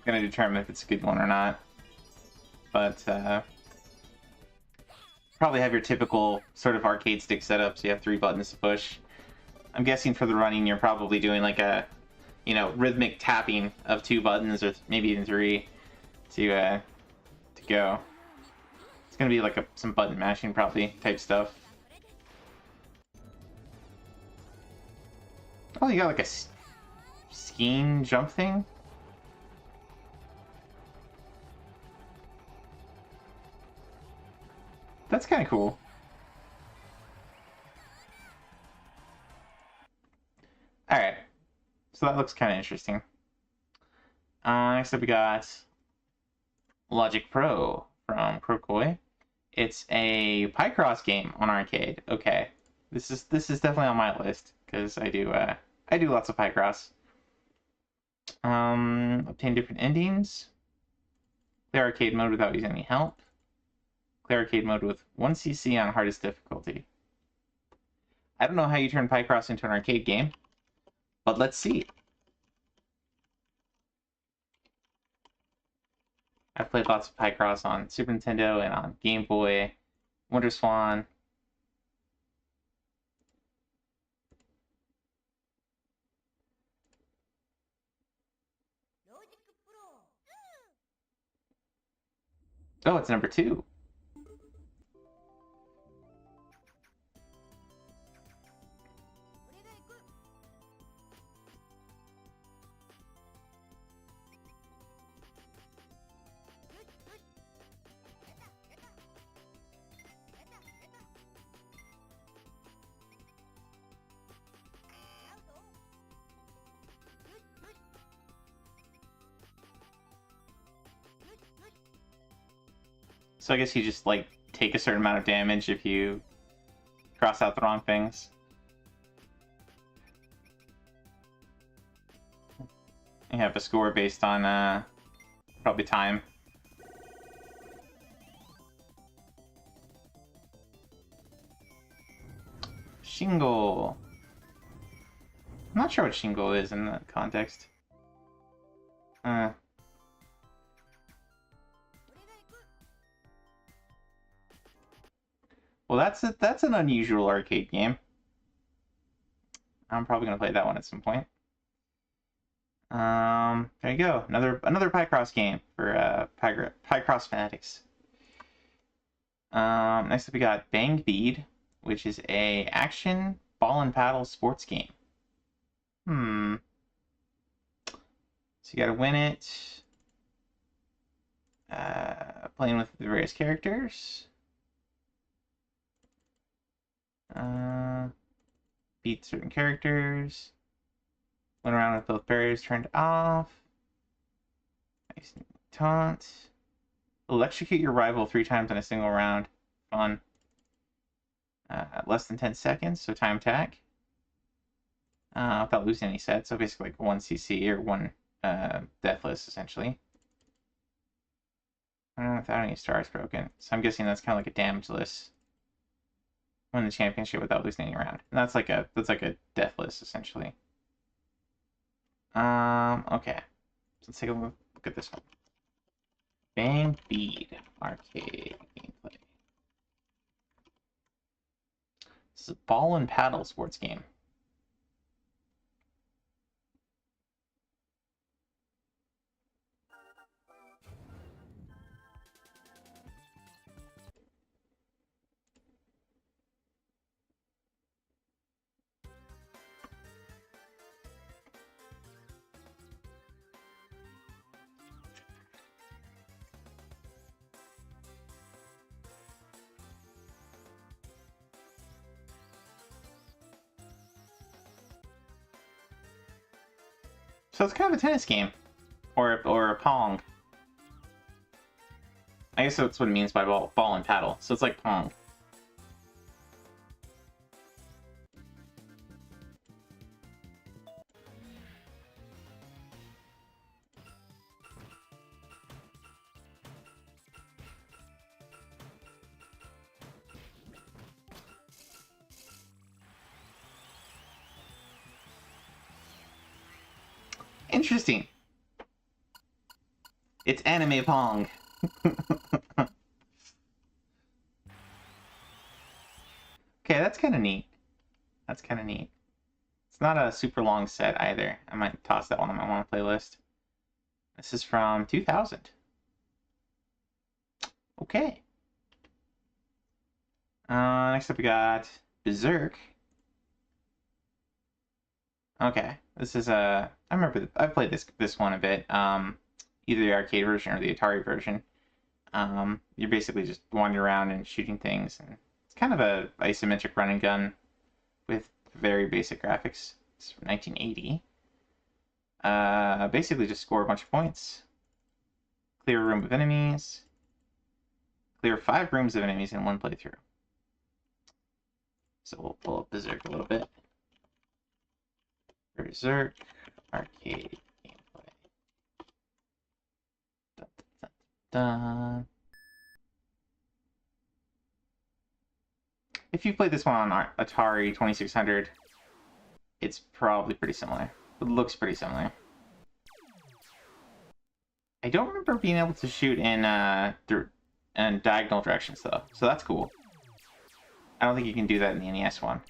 going to determine if it's a good one or not. But probably have your typical sort of arcade stick setup, so you have 3 buttons to push. I'm guessing for the running, you're probably doing like a, rhythmic tapping of 2 buttons, or maybe even 3, to go. It's going to be like some button mashing, probably, type stuff. Oh, you got like a skiing jump thing? That's kind of cool. Alright. So that looks kind of interesting. Next up we got Logic Pro from Krokoi. It's a Picross game on arcade. Okay. This is definitely on my list, because I do lots of Picross. Obtain different endings. Play arcade mode without using any help. Play arcade mode with 1cc on hardest difficulty. I don't know how you turn Picross into an arcade game, but let's see. I've played lots of Picross on Super Nintendo and on Game Boy, WonderSwan. Oh, it's number 2. So I guess you just, like, take a certain amount of damage if you cross out the wrong things. You have a score based on, probably time. Shingle. I'm not sure what Shingle is in that context. Well, that's an unusual arcade game. I'm probably gonna play that one at some point. There you go. Another Picross game for Picross fanatics. Next up we got Bang Bead, which is a action ball and paddle sports game. So you gotta win it. Playing with the various characters. Beat certain characters. Went around with both barriers turned off. Nice taunt. Electrocute your rival 3 times in a single round. Fun. Less than 10 seconds, so time attack. Without losing any sets, so basically like 1cc or 1 deathless, essentially. Without any stars broken. So I'm guessing that's kind of like a damageless. Win the championship without losing any round. And that's like a deathless, essentially. Okay. So let's take a look at this one. Bang Bead arcade gameplay. This is a ball and paddle sports game. So it's kind of a tennis game, or a Pong. I guess that's what it means by ball and paddle. So it's like Pong. Interesting. It's anime Pong. Okay, that's kind of neat. That's kind of neat. It's not a super long set either. I might toss that one on my one playlist. This is from 2000. Okay. Next up we got Berserk. Okay, this is a. I remember I've played this one a bit. Either the arcade version or the Atari version. You're basically just wandering around and shooting things, and it's kind of a isometric run and gun with very basic graphics. It's from 1980. Basically just score a bunch of points, clear a room of enemies, clear 5 rooms of enemies in one playthrough. So we'll pull up Berserk a little bit. Berserk arcade gameplay. Dun, dun, dun. If you played this one on Atari 2600, it's probably pretty similar. It looks pretty similar. I don't remember being able to shoot in diagonal directions though, so that's cool. I don't think you can do that in the NES one.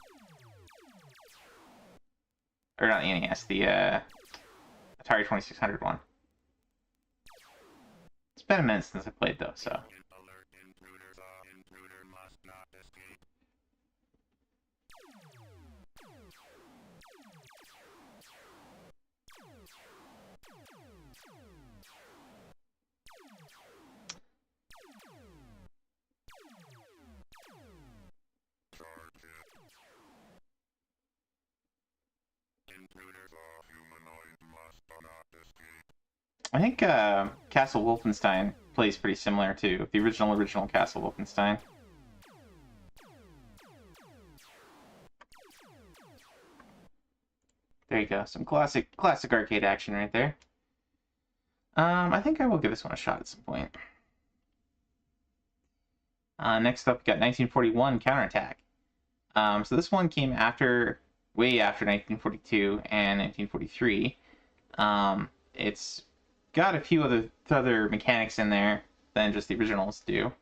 Or not the NES, the Atari 2600 one. It's been a minute since I played though, so. I think Castle Wolfenstein plays pretty similar to the original Castle Wolfenstein. There you go, some classic arcade action right there. I think I will give this one a shot at some point. Next up, we got 1941 Counterattack. So this one came way after 1942 and 1943. It's got a few other mechanics in there than just the originals do,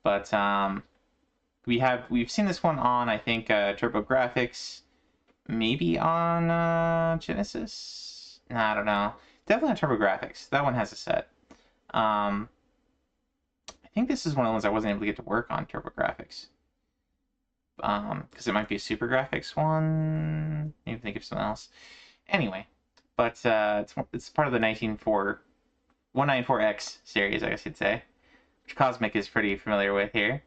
but we've seen this one on, I think, TurboGrafx, maybe on Genesis. Nah, I don't know. Definitely on TurboGrafx. That one has a set. I think this is one of the ones I wasn't able to get to work on TurboGrafx. Because it might be a Super Graphics one. Maybe think of something else. Anyway, but it's part of the 194X series, I guess you'd say, which Cosmic is pretty familiar with here.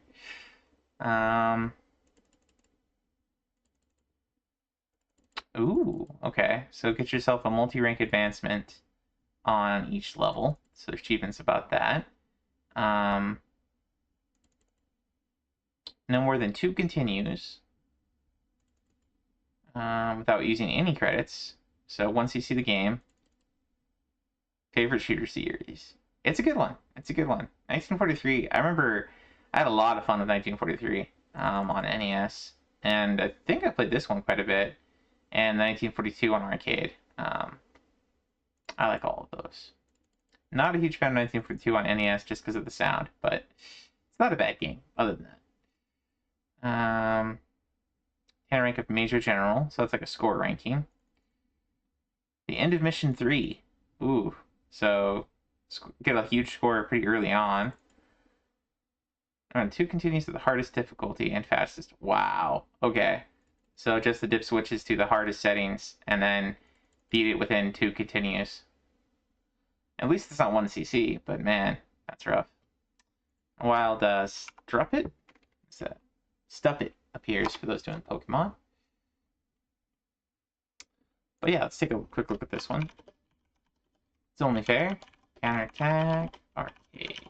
Ooh, okay. So get yourself a multi-rank advancement on each level. So there's achievements about that. No more than 2 continues without using any credits. So once you see the game, favorite shooter series. It's a good one. It's a good one. 1943. I remember I had a lot of fun with 1943 on NES, and I think I played this one quite a bit. And 1942 on arcade. I like all of those. Not a huge fan of 1942 on NES just because of the sound, but it's not a bad game other than that. Can rank of Major General, so that's like a score ranking. The end of Mission 3. Ooh, so get a huge score pretty early on. And 2 continues to the hardest difficulty and fastest. Wow. Okay. So just the dip switches to the hardest settings and then beat it within 2 continues. At least it's not 1cc, but man, that's rough. Wild Stuff It appears for those doing Pokemon. But yeah, let's take a quick look at this one. It's only fair. Counterattack. Arcade.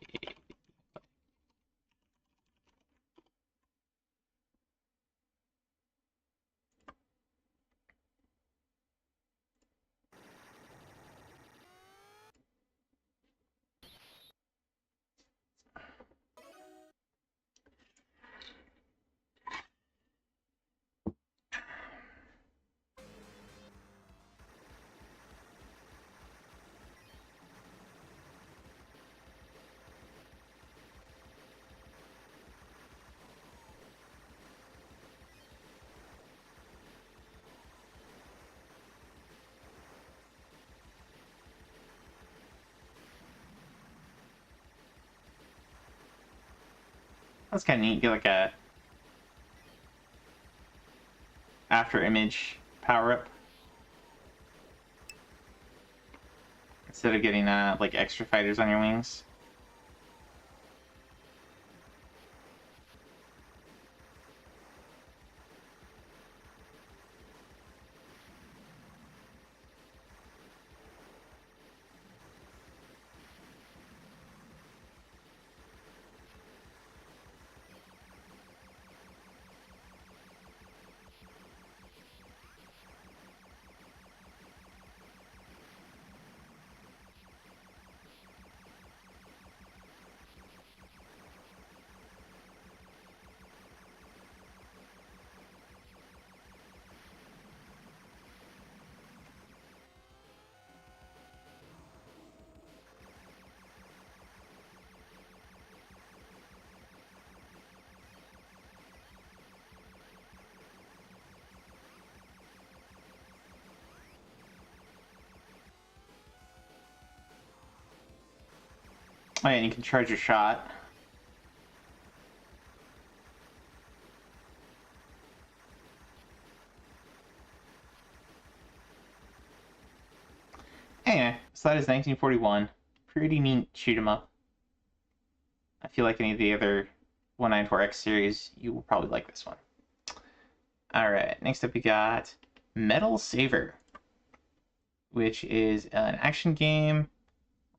That's kind of neat. Get like a after image power up instead of getting like extra fighters on your wings. Oh, yeah, and you can charge your shot. Anyway, so that is 1941. Pretty neat shoot 'em up. I feel like any of the other 194X series, you will probably like this one. Alright, next up we got Metal Saver, which is an action game.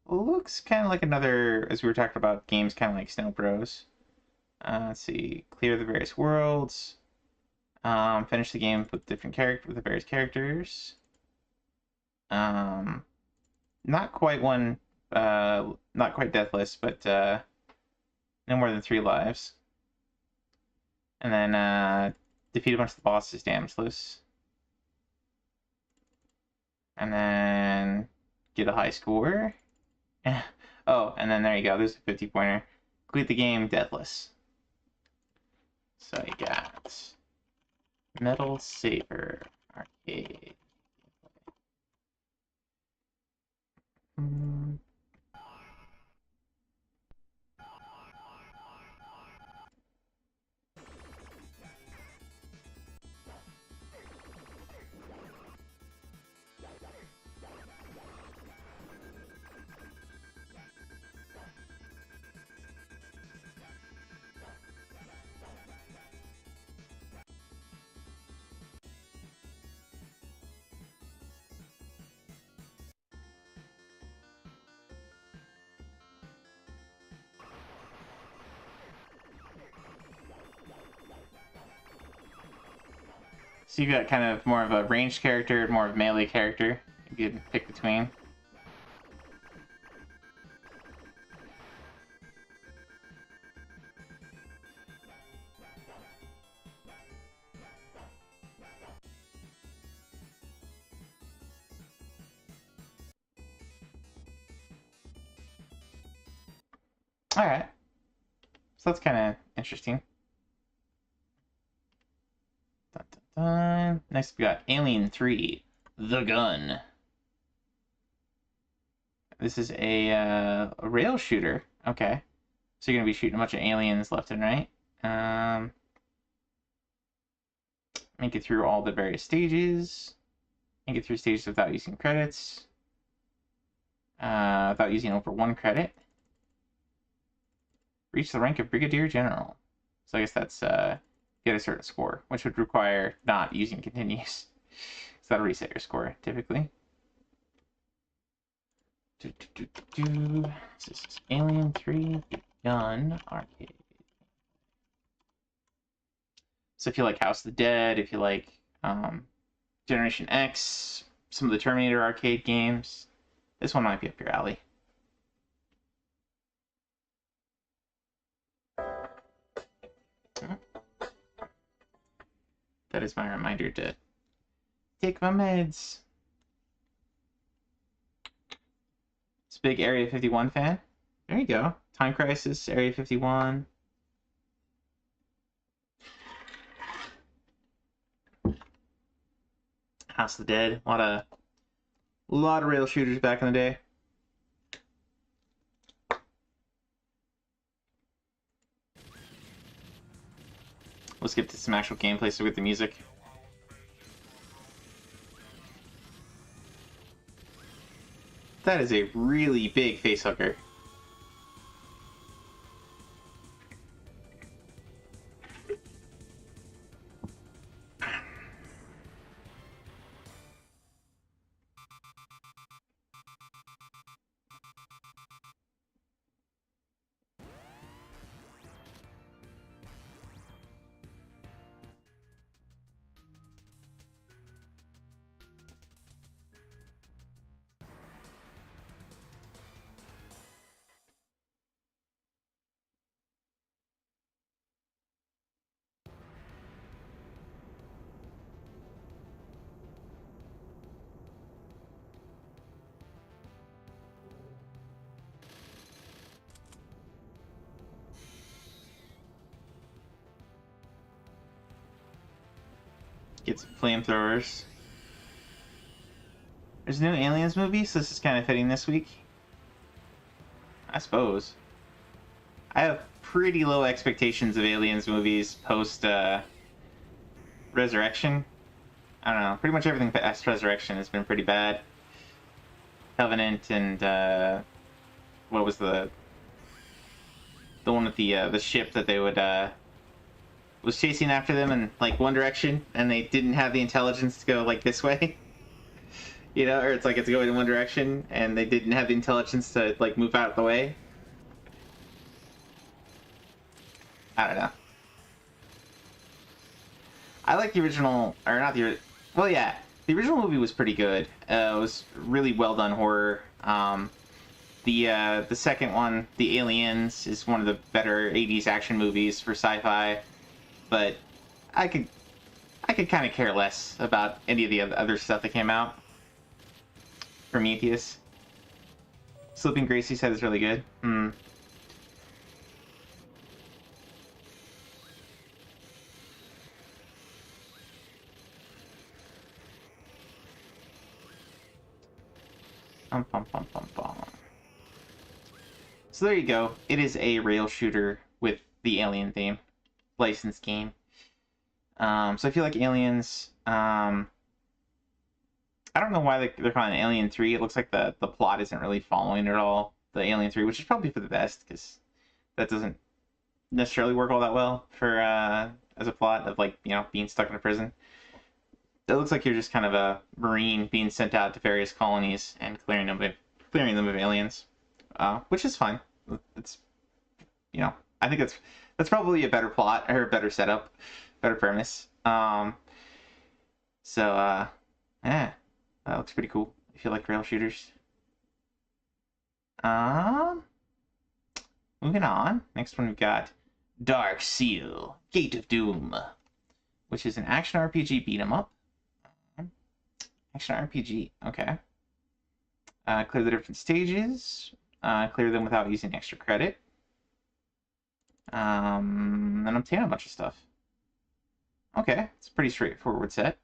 Looks kind of like another, as we were talking about, games kind of like Snow Bros. Let's see, clear the various worlds. Finish the game with different with the various characters. Not quite not quite deathless, but no more than 3 lives. And then defeat a bunch of the bosses damageless. And then get a high score. Oh, and then there you go. There's a 50-pointer. Complete the game deathless. So you got Metal Saver Arcade. So you've got kind of more of a ranged character, more of a melee character you can pick between. Alright. So that's kind of interesting. Dun, dun, dun. Next we got Alien 3, The Gun. This is a rail shooter. Okay. So you're going to be shooting a bunch of aliens left and right. Make it through all the various stages. Make it through stages without using credits. Without using over 1 credit. Reach the rank of Brigadier General. So I guess that's get a certain score, which would require not using continues. So that'll reset your score, typically. This is Alien 3 The Gun Arcade. So if you like House of the Dead, if you like Generation X, some of the Terminator arcade games, this one might be up your alley. That is my reminder to take my meds. It's a big Area 51 fan. There you go. Time Crisis, Area 51. House of the Dead. A lot of rail shooters back in the day. Let's get to some actual gameplay so with the music. That is a really big facehugger. Get some flamethrowers. There's no Aliens movie, so this is kind of fitting this week. I suppose. I have pretty low expectations of Aliens movies post Resurrection. I don't know. Pretty much everything past Resurrection has been pretty bad. Covenant and what was the one with the ship that they would was chasing after them in like one direction, and they didn't have the intelligence to go like this way. You know, or it's like it's going in one direction, and they didn't have the intelligence to like move out of the way. I don't know. I like the original, or not the. Well, yeah, the original movie was pretty good. It was really well done horror. The second one, The Aliens, is one of the better '80s action movies for sci-fi. But I could kind of care less about any of the other stuff that came out. Prometheus. Sleeping Gracie said it's really good. So there you go. It is a rail shooter with the Alien theme. Licensed game. So if you like Aliens, I don't know why they're calling it Alien 3. It looks like the plot isn't really following at all the Alien 3, which is probably for the best, because that doesn't necessarily work all that well for as a plot of, like, you know, being stuck in a prison. It looks like you're just kind of a Marine being sent out to various colonies and clearing them of aliens, which is fine. It's, you know, I think that's probably a better plot, or a better setup, better premise. Yeah, that looks pretty cool if you like rail shooters. Moving on. Next one we've got Dark Seal, Gate of Doom, which is an action RPG beat 'em up. Action RPG, okay. Clear the different stages. Clear them without using extra credit. Then obtain a bunch of stuff. Okay, it's a pretty straightforward set.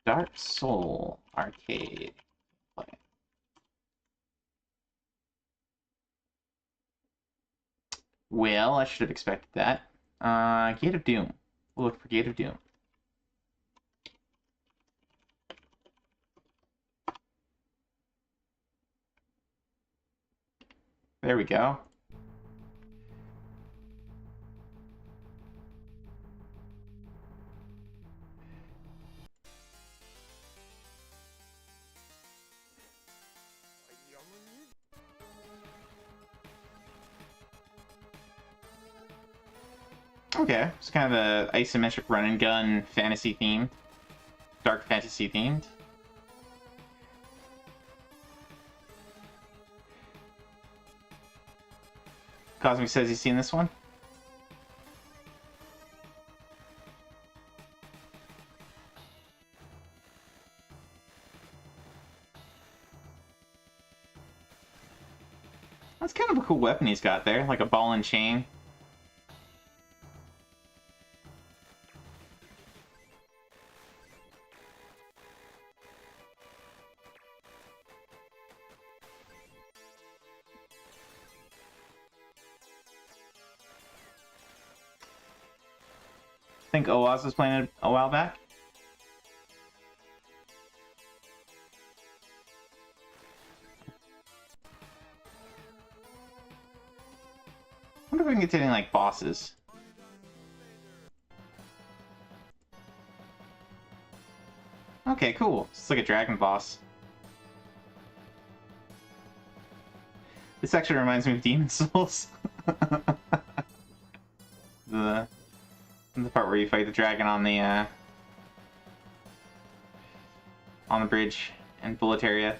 Dark Soul Arcade. Play. Well, I should have expected that. Gate of Doom. We'll look for Gate of Doom. There we go. Okay, it's kind of a isometric run and gun fantasy themed, dark fantasy themed. Cosmic says he's seen this one. That's kind of a cool weapon he's got there, like a ball and chain. think Oaz was playing it a while back. I wonder if we can get to any, like, bosses. Okay, cool. It's like a dragon boss. This actually reminds me of Demon Souls. the part where you fight the dragon on the bridge in Bulletaria.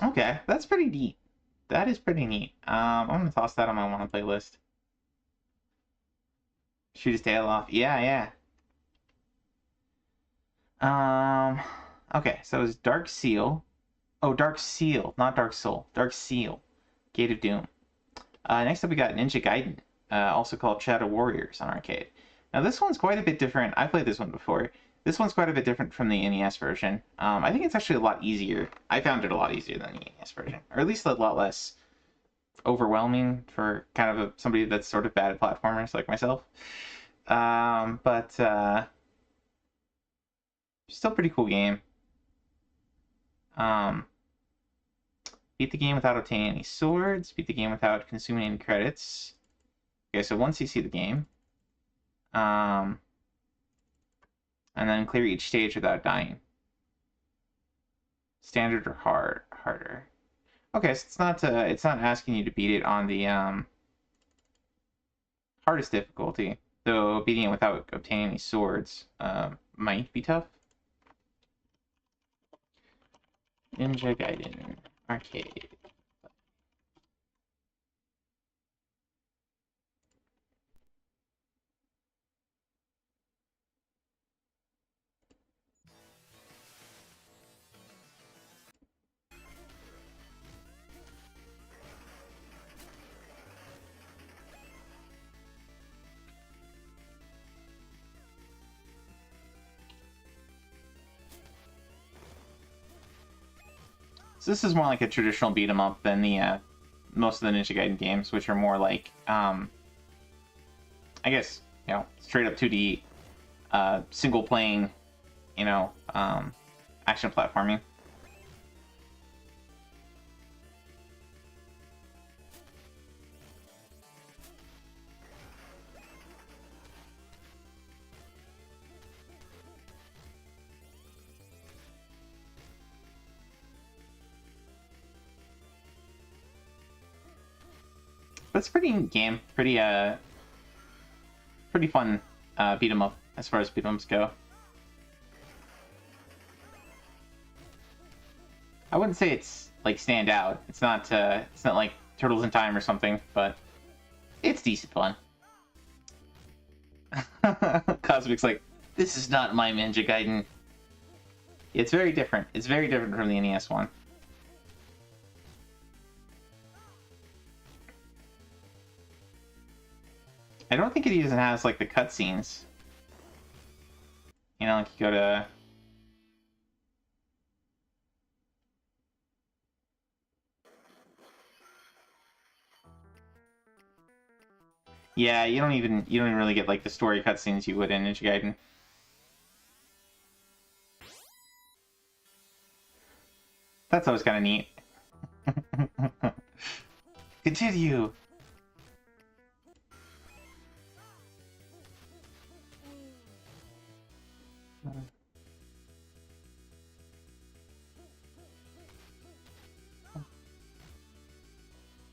Okay, that's pretty neat. That is pretty neat. I'm gonna toss that on my wanna play list. Shoot his tail off. Yeah, yeah. Okay, so it's Dark Seal. Oh, Dark Seal, not Dark Soul. Dark Seal. Gate of Doom. Next up we got Ninja Gaiden, also called Shadow Warriors on arcade. Now this one's quite a bit different. I played this one before. This one's quite a bit different from the NES version. I think it's actually a lot easier. I found it a lot easier than the NES version. Or at least a lot less overwhelming for kind of somebody that's sort of bad at platformers like myself. But still pretty cool game. Beat the game without obtaining any swords. Beat the game without consuming any credits. Okay, so once you see the game. And then clear each stage without dying. Standard or harder. Okay, so it's not asking you to beat it on the hardest difficulty, though beating it without obtaining any swords might be tough. Ninja Gaiden arcade. So this is more like a traditional beat 'em up than the most of the Ninja Gaiden games, which are more like I guess, you know, straight up 2D single playing, you know, action platforming. That's a pretty neat game. Pretty fun beat 'em up as far as beat 'em ups go. I wouldn't say it's like stand out. It's not like Turtles in Time or something, but it's decent fun. Cosmic's like, this is not my Ninja Gaiden. It's very different. It's very different from the NES one. I don't think it even has, like, the cutscenes. You know, like, you go to... Yeah, you don't even really get, like, the story cutscenes you would in Ninja Gaiden. That's always kind of neat. Continue!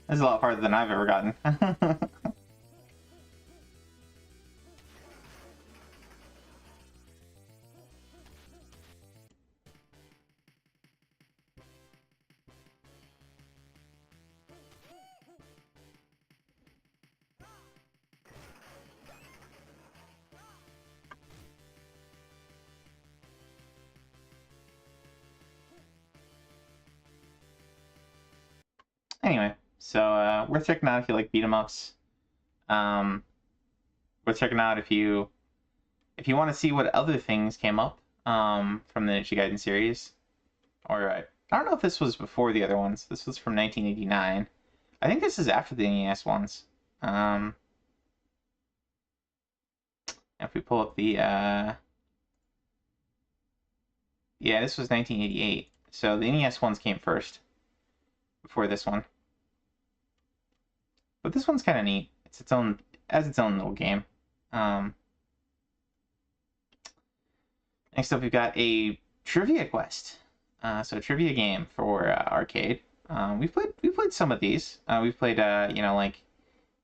This is a lot farther than I've ever gotten. Anyway, so worth checking out if you like beat 'em ups. Worth checking out if you want to see what other things came up from the Ninja Gaiden series. Or I don't know if this was before the other ones. This was from 1989. I think this is after the NES ones. If we pull up the yeah, this was 1988. So the NES ones came first before this one. But this one's kind of neat. It's its own little game. Next up, we've got a trivia quest. So a trivia game for arcade. We've played some of these. We've played you know, like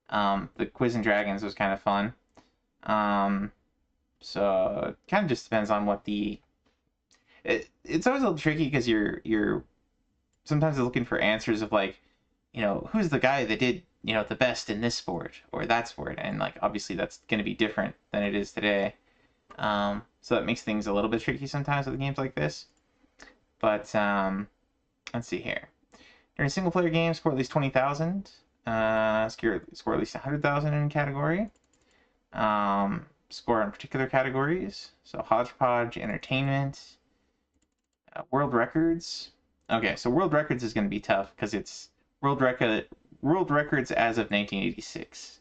the Quiz and Dragons was kind of fun. So it kind of just depends on what it's always a little tricky because you're sometimes looking for answers of, like, you know, who's the guy that did, you know, the best in this sport or that sport, and like obviously that's going to be different than it is today. So that makes things a little bit tricky sometimes with games like this. But let's see here. During a single player game, score at least 20,000. Score at least 100,000 in category. Score on particular categories. So Hodgepodge, Entertainment, World Records. Okay, so World Records is going to be tough because it's World Records as of 1986.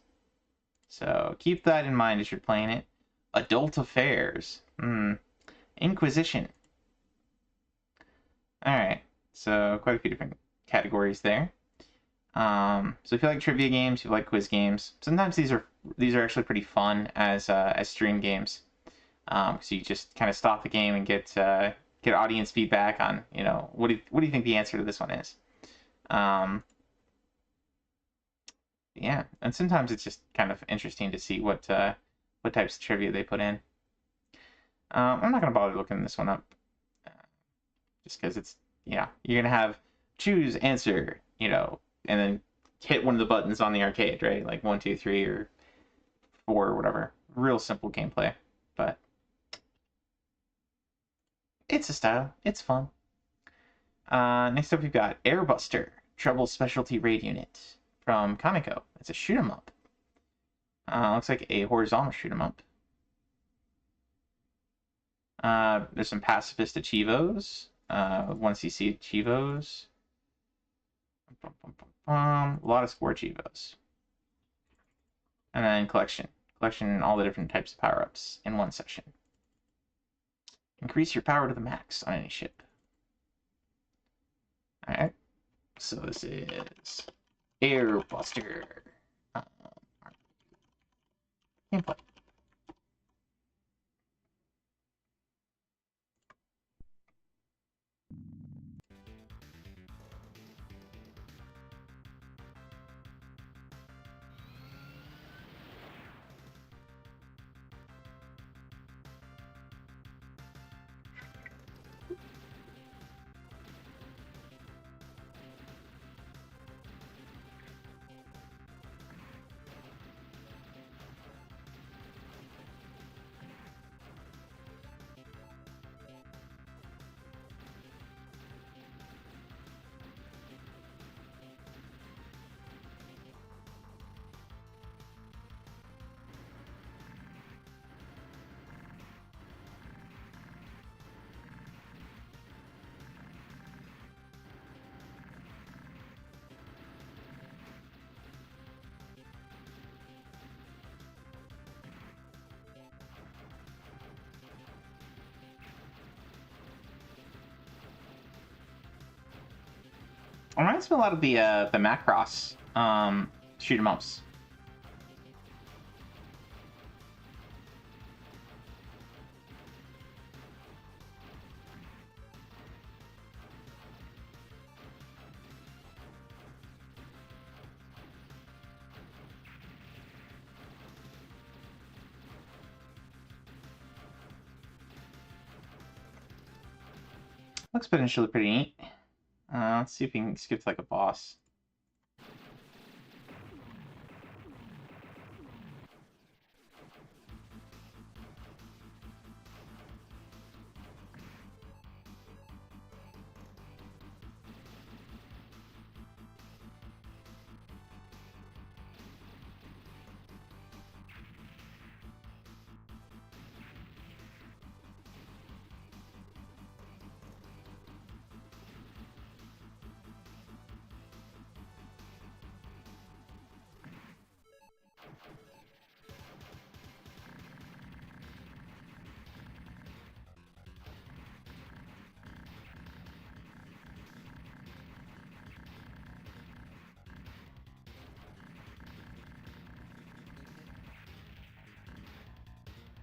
So keep that in mind as you're playing it. Adult Affairs. Inquisition. Alright, so quite a few different categories there. So if you like trivia games, you like quiz games, sometimes these are actually pretty fun as stream games. So you just kind of stop the game and get audience feedback on, you know, what do you think the answer to this one is. Yeah, and sometimes it's just kind of interesting to see what types of trivia they put in. I'm not gonna bother looking this one up, just because it's, yeah, you're gonna have choose answer, you know, and then hit one of the buttons on the arcade, right? Like 1, 2, 3, or 4, or whatever. Real simple gameplay, but it's a style. It's fun. Next up, we've got Airbuster, Trouble Specialty Raid Unit from Comico. It's a shoot 'em up. Looks like a horizontal shoot 'em up. There's some pacifist achievos, 1cc achievos, a lot of score achievos, and then collection all the different types of power-ups in one session. Increase your power to the max on any ship. Alright, so this is Airbuster. Gameplay. Reminds me a lot of the Macross shoot 'em ups. Looks potentially pretty neat. Let's see if we can skip to, like, a boss.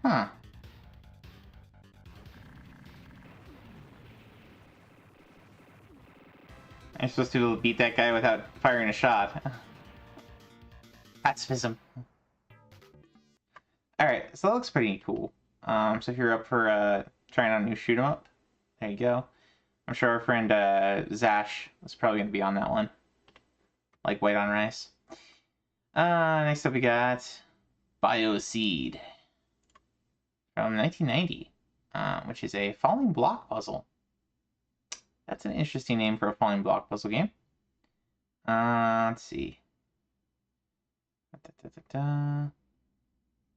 Huh. I'm supposed to be able to beat that guy without firing a shot. Pacifism. Alright, so that looks pretty cool. So if you're up for trying out a new shoot 'em up, there you go. I'm sure our friend Zash is probably going to be on that one. Like white on rice. Next up we got Bioseed from 1990, which is a falling block puzzle. That's an interesting name for a falling block puzzle game. Let's see.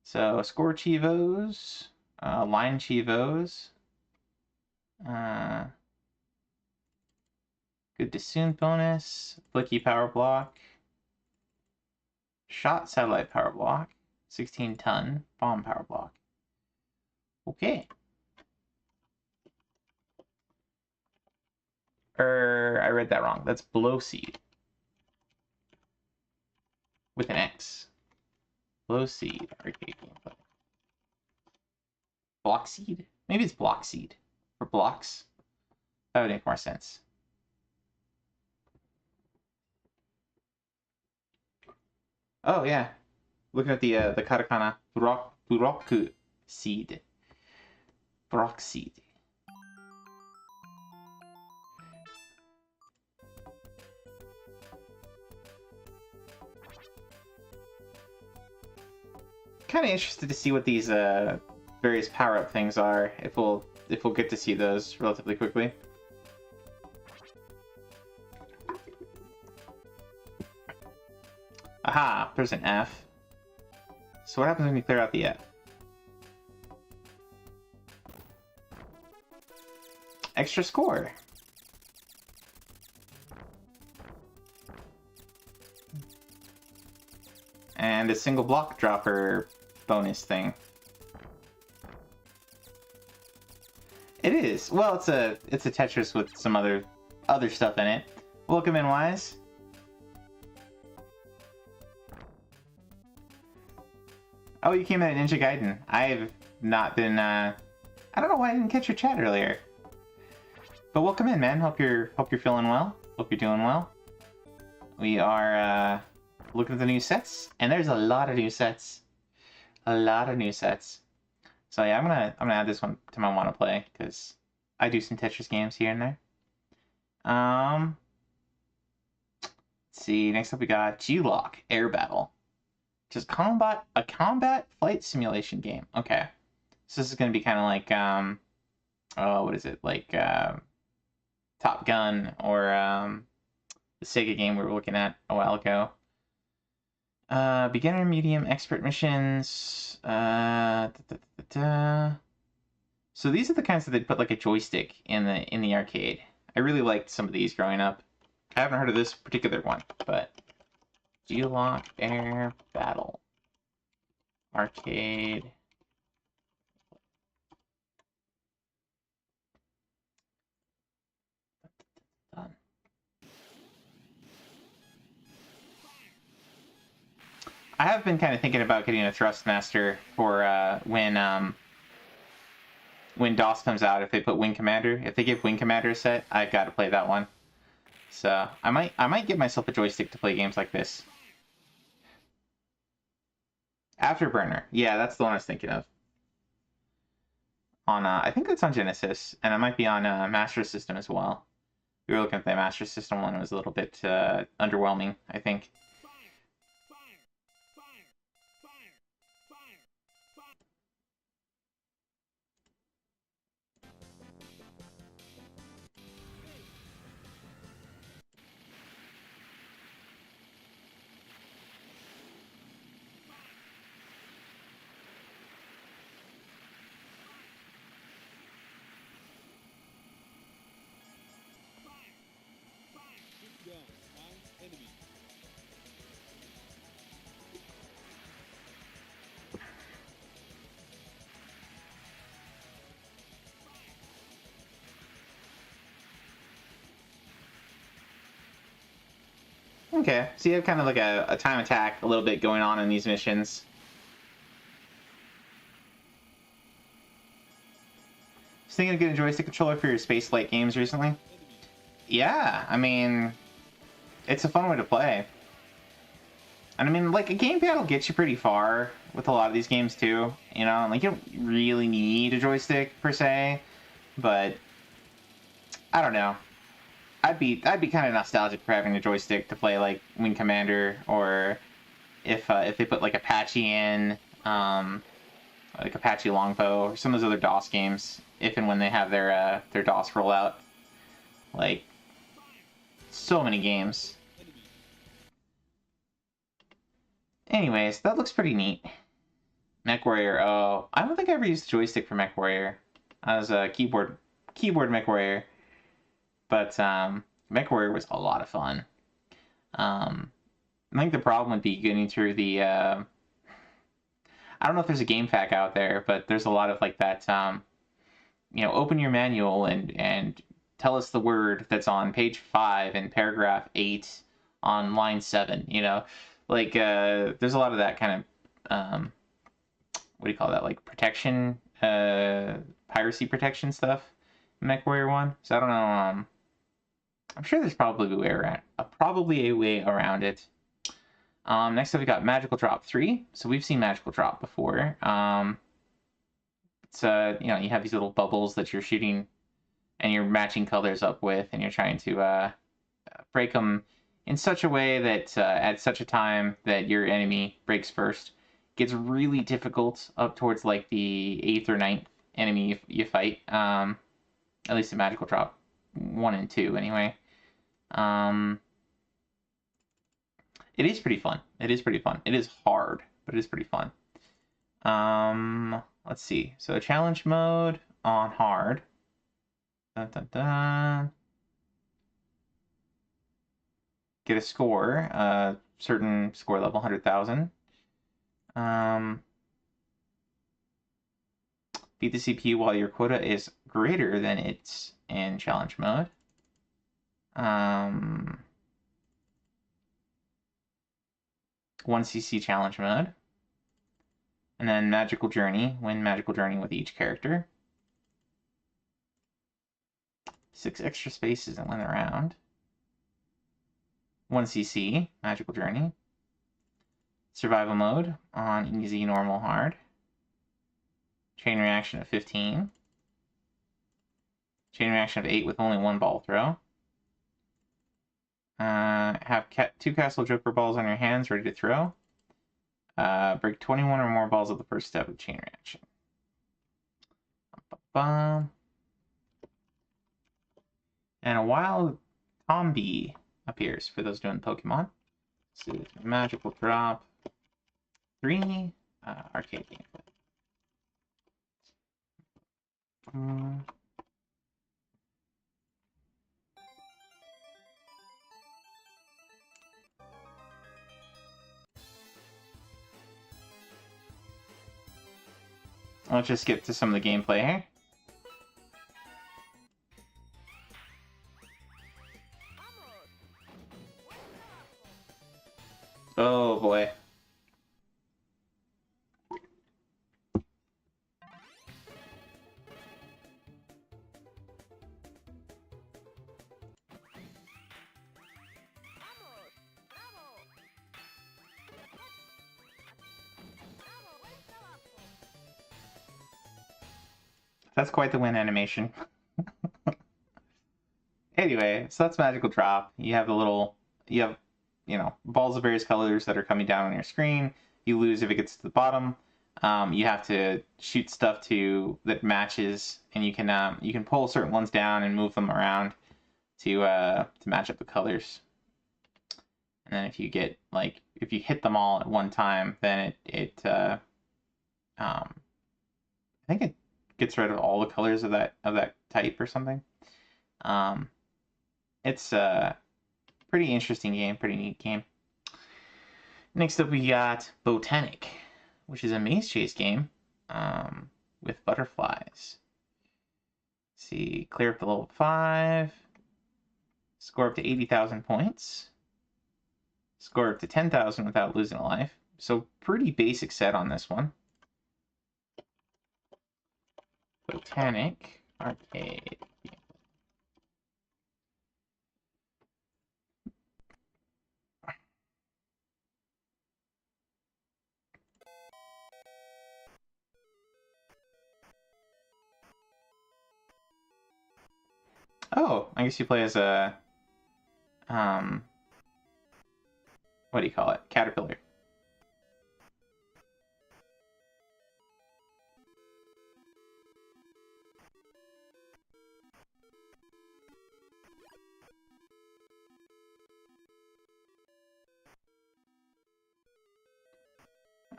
So, score Chivos, line Chivos, good to soon bonus, flicky power block, shot satellite power block, 16-ton bomb power block. Okay. I read that wrong. That's Blowseed. With an X. Blowseed arcade gameplay. Blockseed? Maybe it's Blockseed. For blocks? That would make more sense. Oh, yeah. Looking at the katakana. Buroku seed. Brockseed. Kind of interested to see what these various power-up things are. If we'll get to see those relatively quickly. Aha! There's an F. So what happens when you clear out the F? Extra score. And a single block dropper bonus thing. It is. Well, it's a Tetris with some other stuff in it. Welcome in, Wise. Oh, you came in at Ninja Gaiden. I've not been. I don't know why I didn't catch your chat earlier. But welcome in, man. Hope you're feeling well. Hope you're doing well. We are looking at the new sets, and there's a lot of new sets. A lot of new sets. So yeah, I'm gonna add this one to my wanna play because I do some Tetris games here and there. Let's see. Next up, we got G-Lock Air Battle, which is a combat flight simulation game. Okay, so this is gonna be kind of like oh, what is it, like Top Gun or the Sega game we were looking at a while ago. Beginner, medium, expert missions. So these are the kinds that they put like a joystick in the arcade. I really liked some of these growing up. I haven't heard of this particular one, but G-Lock Air Battle arcade. Done. I have been kind of thinking about getting a Thrustmaster for when DOS comes out. If they put Wing Commander, if they give Wing Commander a set, I've got to play that one. So I might get myself a joystick to play games like this. Afterburner, yeah, that's the one I was thinking of. On I think that's on Genesis, and it might be on Master System as well. We were looking at the Master System one; it was a little bit underwhelming, I think. Okay, so you have kind of like a time attack a little bit going on in these missions. was thinking of getting a joystick controller for your space flight games recently. Yeah, I mean, it's a fun way to play. And I mean, like, a gamepad will get you pretty far with a lot of these games too. You know, like, you don't really need a joystick per se, but I don't know. I'd be kind of nostalgic for having a joystick to play like Wing Commander, or if they put like Apache in, like Apache Longbow, or some of those other DOS games, if and when they have their DOS rollout. Like, so many games. Anyways, that looks pretty neat. MechWarrior. Oh, I don't think I ever used a joystick for MechWarrior. I was a keyboard MechWarrior. But MechWarrior was a lot of fun. I think the problem would be getting through the... I don't know if there's a game pack out there, but there's a lot of like that, you know, open your manual and tell us the word that's on page 5 and paragraph 8 on line 7, you know? Like, there's a lot of that kind of, what do you call that? Like protection, piracy protection stuff in MechWarrior 1. So I don't know, I'm sure there's probably a way around it. Next up, we got Magical Drop 3. So we've seen Magical Drop before. It's you know, you have these little bubbles that you're shooting, and you're matching colors up with, and you're trying to break them in such a way that at such a time that your enemy breaks first. It gets really difficult up towards like the 8th or 9th enemy you fight. At least in Magical Drop 1 and 2, anyway. It is pretty fun. It is pretty fun. It is hard, but it is pretty fun. Let's see. So challenge mode on hard. Dun, dun, dun. Get a score, certain score level, 100,000. Beat the CPU while your quota is greater than its in challenge mode. 1cc challenge mode. And then Magical Journey. Win Magical Journey with each character. 6 extra spaces and win the round. 1cc Magical Journey. Survival mode on easy, normal, hard. Chain reaction of 15. Chain reaction of 8 with only 1 ball throw. Have 2 Castle Joker balls on your hands ready to throw. Break 21 or more balls at the first step of chain reaction. And a wild Tombi appears for those doing Pokemon. So Magical Drop 3, arcade game. Let's just skip to some of the gameplay here. Oh boy. That's quite the win animation. Anyway, so that's Magical Drop. You have you know, balls of various colors that are coming down on your screen. You lose if it gets to the bottom. You have to shoot stuff that matches, and you can pull certain ones down and move them around to match up the colors. And then if you hit them all at one time, then I think it gets rid of all the colors of that type or something. It's a pretty interesting game, pretty neat game. Next up, we got Botanic, which is a maze chase game with butterflies. Let's see, clear up to level 5, score up to 80,000 points, score up to 10,000 without losing a life. So pretty basic set on this one. Botanic. Arcade. Oh, I guess you play as a what do you call it? Caterpillar.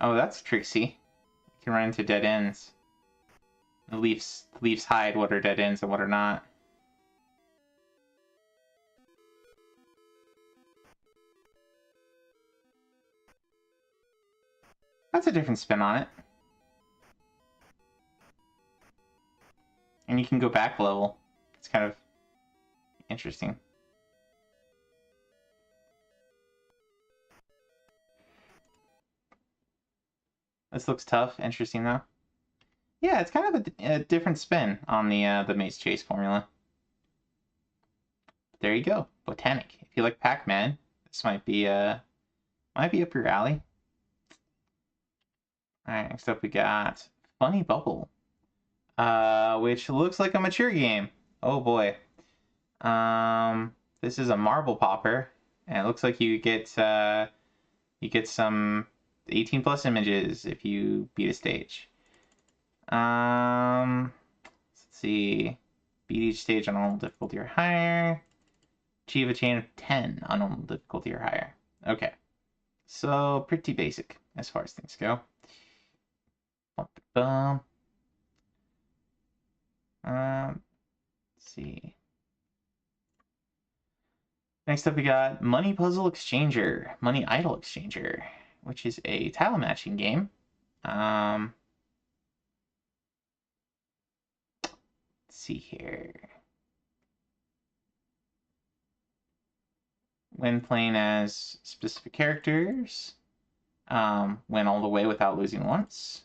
Oh, that's tricksy. You can run into dead ends. The Leafs hide what are dead ends and what are not. That's a different spin on it. And you can go back level. It's kind of interesting. This looks tough. Interesting, though. Yeah, it's kind of a different spin on the Maze Chase formula. There you go. Botanic. If you like Pac-Man, this might be up your alley. Alright, next up we got Funny Bubble. Which looks like a mature game. Oh boy. This is a marble popper, and it looks like you get some 18 plus images if you beat a stage. Let's see. Beat each stage on normal difficulty or higher. Achieve a chain of 10 on normal difficulty or higher. Okay. So pretty basic as far as things go. Let's see. Next up we got Money Puzzle Exchanger, Money Idol Exchanger, which is a tile matching game. Let's see here. When playing as specific characters, win all the way without losing once.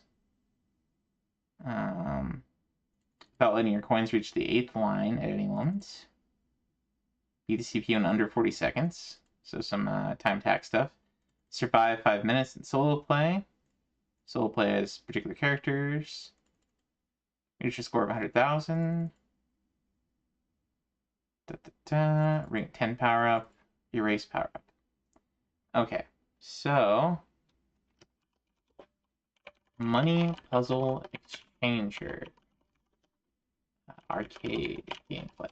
Without letting your coins reach the 8th line at any moment. Beat the CPU in under 40 seconds. So some time tax stuff. Survive 5 minutes in solo play. Solo play as particular characters. Reach a score of 100,000. Rank 10 power up. Erase power up. Okay, so Money Puzzle Exchanger. Arcade gameplay.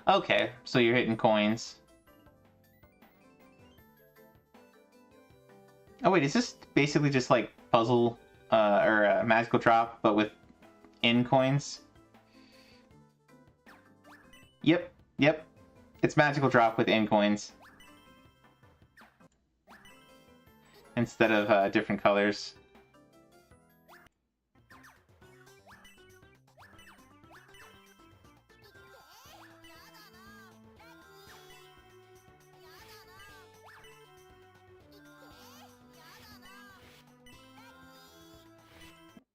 Okay, so you're hitting coins. Oh wait, is this basically just like puzzle or magical drop, but with in coins? Yep. It's magical drop with in coins. Instead of different colors.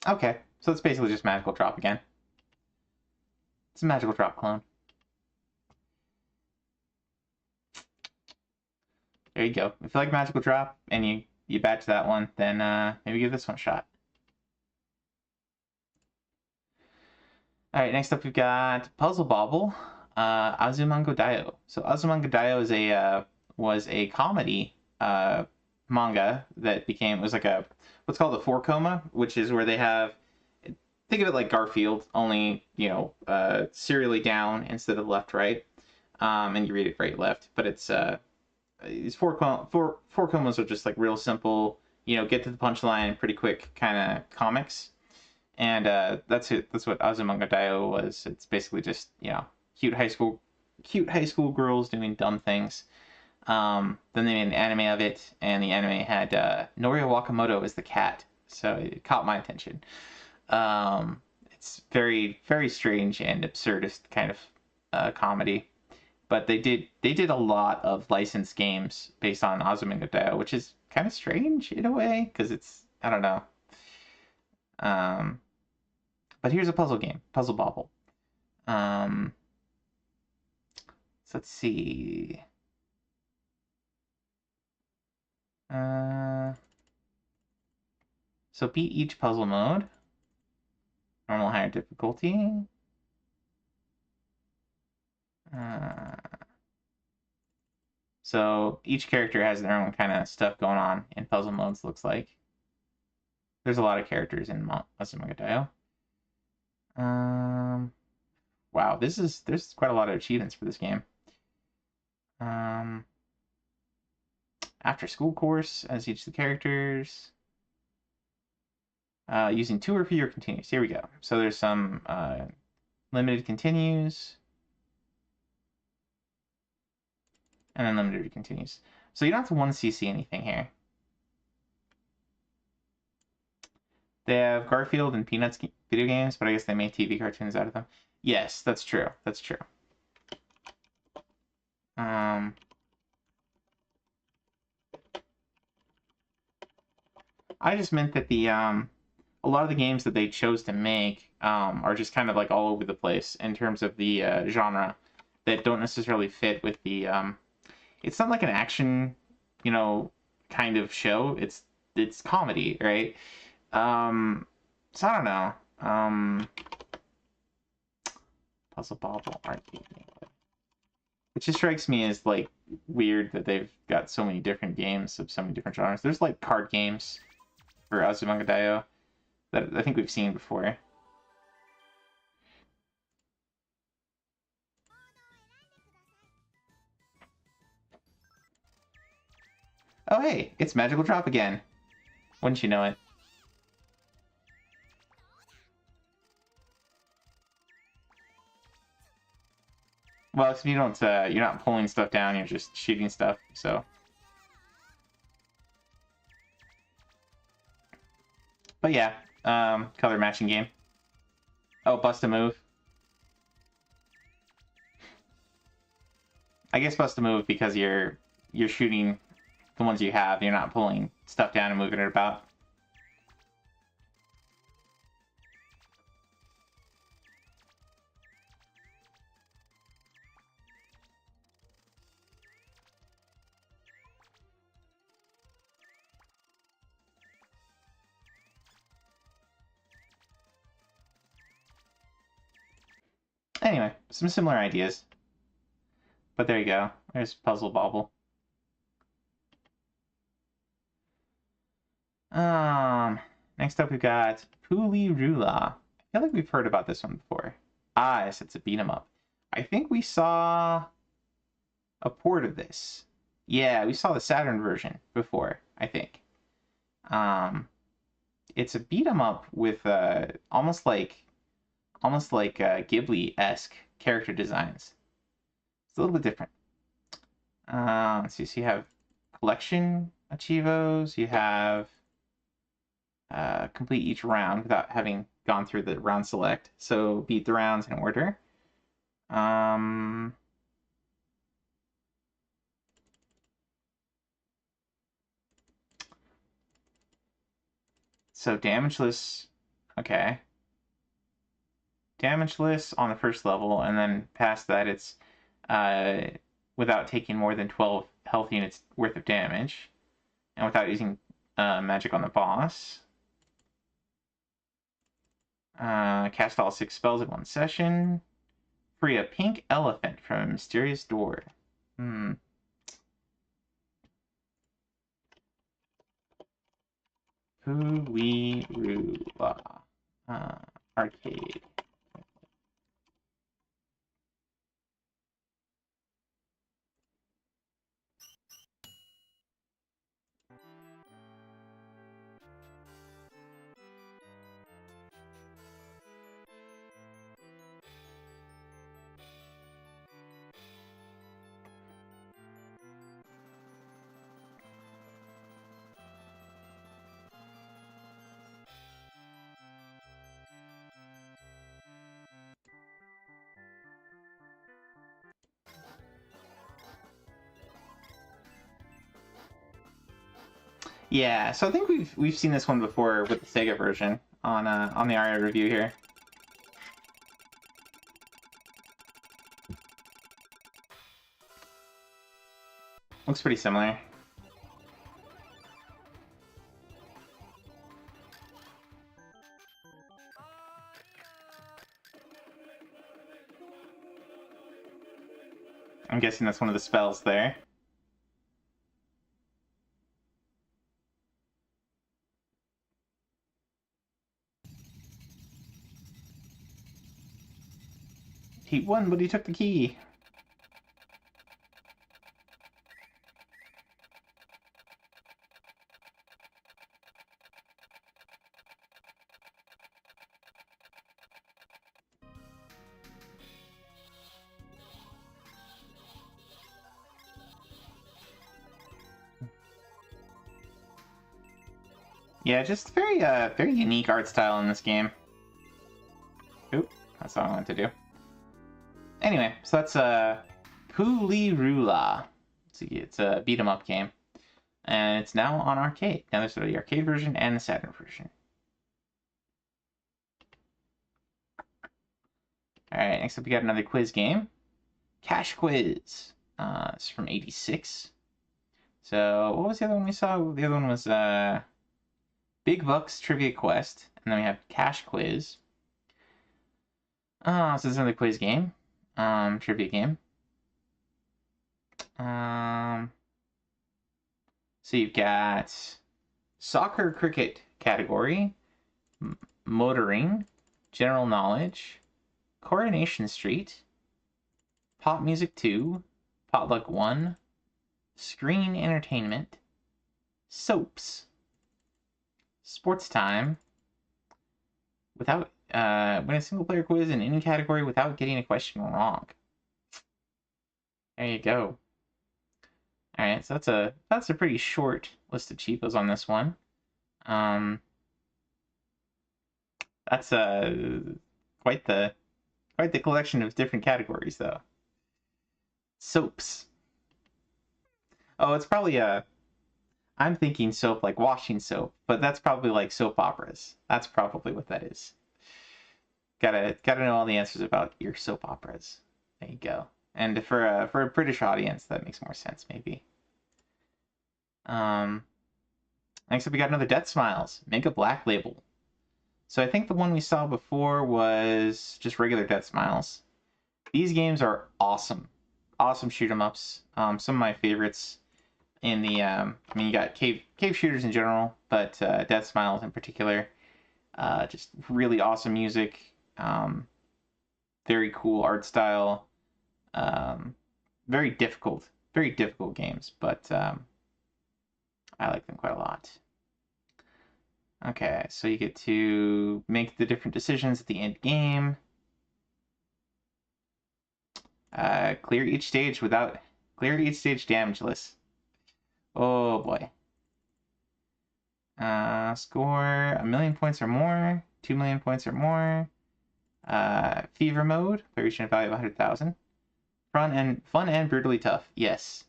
Okay, so it's basically just magical drop again. It's a magical drop clone. There you go. If you like magical drop and you batch that one, then maybe give this one a shot. Alright, next up we've got Puzzle Bobble, Azumanga Daioh. So Azumanga Daioh was a comedy manga that was like what's called a 4-koma, which is where they have, think of it like Garfield, only, serially down instead of left right, and you read it right left. But it's these four komas are just like real simple, get to the punchline pretty quick kind of comics, and that's what Azumanga Daioh was. It's basically just cute high school girls doing dumb things. Then they made an anime of it, and the anime had Norio Wakamoto as the cat, so it caught my attention. It's very, very strange and absurdist kind of comedy, but they did a lot of licensed games based on Azumanga Daioh, which is kind of strange in a way because it's, I don't know. But here's a puzzle game, Puzzle Bobble. So let's see. So beat each puzzle mode. Normal, higher difficulty. So each character has their own kind of stuff going on in puzzle modes, looks like. There's a lot of characters in Azumanga Daioh. Wow, there's quite a lot of achievements for this game. After school course, as each of the characters. Using 2 or fewer continues. Here we go. So there's some limited continues. And then limited continues. So you don't have to 1cc anything here. They have Garfield and Peanuts video games, but I guess they made TV cartoons out of them. Yes, that's true. That's true. I just meant that the a lot of the games that they chose to make are just kind of like all over the place in terms of the genre that don't necessarily fit with the it's not like an action, you know, kind of show. It's comedy, right? So I don't know. Puzzle Bobble arcade. It just strikes me as like weird that they've got so many different games of so many different genres. There's like card games for Azumanga Daioh that I think we've seen before. Oh hey, it's Magical Drop again. Wouldn't you know it? Well, if you don't, you're not pulling stuff down, you're just shooting stuff, so. But yeah, color matching game. Oh, bust a move. I guess bust a move because you're shooting the ones you have. You're not pulling stuff down and moving it about. Anyway, some similar ideas. But there you go. There's Puzzle Bobble. Next up we've got Puli-Rula. I feel like we've heard about this one before. Ah, yes, it's a beat 'em up. I think we saw a port of this. Yeah, we saw the Saturn version before, I think. It's a beat 'em up with almost like Ghibli-esque character designs. It's a little bit different. Let's see, so you have collection achievos, you have complete each round without having gone through the round select, so beat the rounds in order. So damageless, okay. Damageless on the first level, and then past that it's without taking more than 12 health units worth of damage, and without using magic on the boss. Cast all 6 spells in one session. Free a pink elephant from a mysterious door. Puli-Rula. Arcade. Yeah, so I think we've seen this one before with the Sega version on the ARIA review here. Looks pretty similar. I'm guessing that's one of the spells there. He won, but he took the key. Yeah, just very very unique art style in this game. Oop, that's not what I wanted to do. Anyway, so that's Pulirula. It's a beat 'em up game, and it's now on arcade. Now there's the arcade version and the Saturn version. All right, next up we got another quiz game, Cash Quiz. It's from '86. So what was the other one we saw? The other one was Big Bucks Trivia Quest, and then we have Cash Quiz. So this is another quiz game, trivia game. So you've got soccer, cricket category, motoring, general knowledge, Coronation Street, pop music 2, potluck 1, screen entertainment, soaps, sports time, without win a single player quiz in any category without getting a question wrong. There you go. All right, so that's a pretty short list of cheapos on this one. That's quite the collection of different categories though. Soaps. Oh, it's probably I'm thinking soap like washing soap, but that's probably like soap operas. That's probably what that is. Gotta know all the answers about your soap operas. There you go. And for a British audience, that makes more sense maybe. Next up, we got another Death Smiles, Mega Black Label. So I think the one we saw before was just regular Death Smiles. These games are awesome, awesome shoot 'em ups. Some of my favorites. In the I mean, you got cave shooters in general, but Death Smiles in particular, just really awesome music, very cool art style, very difficult games, but I like them quite a lot. Okay, so you get to make the different decisions at the end game. Clear each stage damageless. Oh boy. Score 1 million points or more, 2 million points or more. Fever mode, by reaching a value of 100,000. Fun and brutally tough. Yes.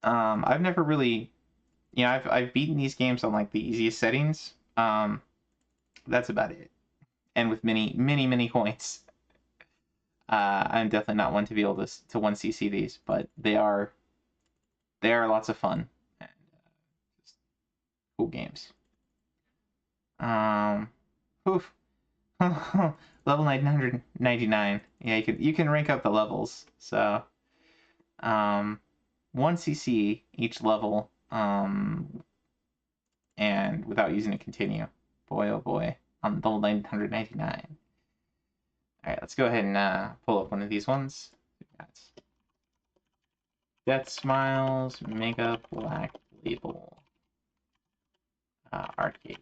I've never really, I've beaten these games on like the easiest settings. That's about it. And with many coins. I'm definitely not one to be able to 1cc these, but they are lots of fun and just cool games. Oof. Level 999. Yeah, you can rank up the levels. So 1cc each level, and without using a continue. Boy, oh boy, on level 999. All right, let's go ahead and pull up one of these ones. That's Death Smiles, Mega Black Label, arcade.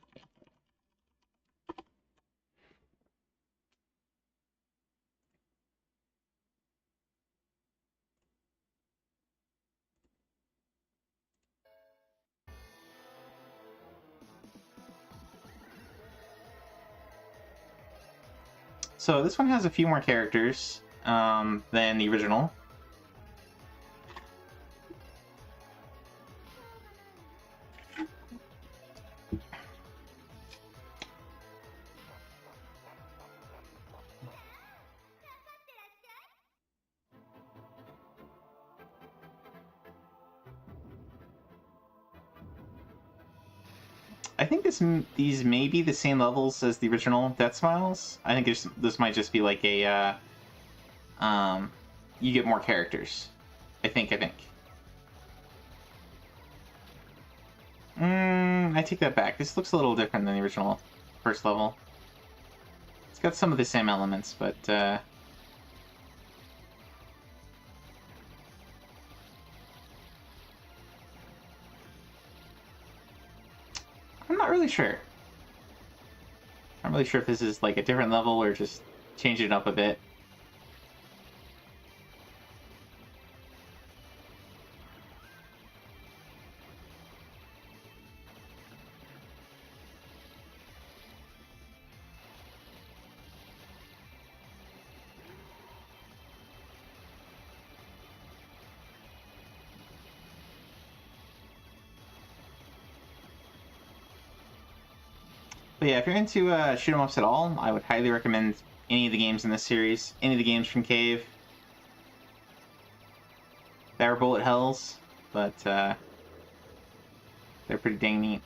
So this one has a few more characters than the original. I think these may be the same levels as the original Death Smiles. I think this might just be like a you get more characters. I think. I take that back. This looks a little different than the original first level. It's got some of the same elements, but I'm not really sure. I'm really sure if this is like a different level or just change it up a bit. But yeah, if you're into shoot 'em ups at all, I would highly recommend any of the games in this series. Any of the games from Cave. They are bullet hells, but they're pretty dang neat.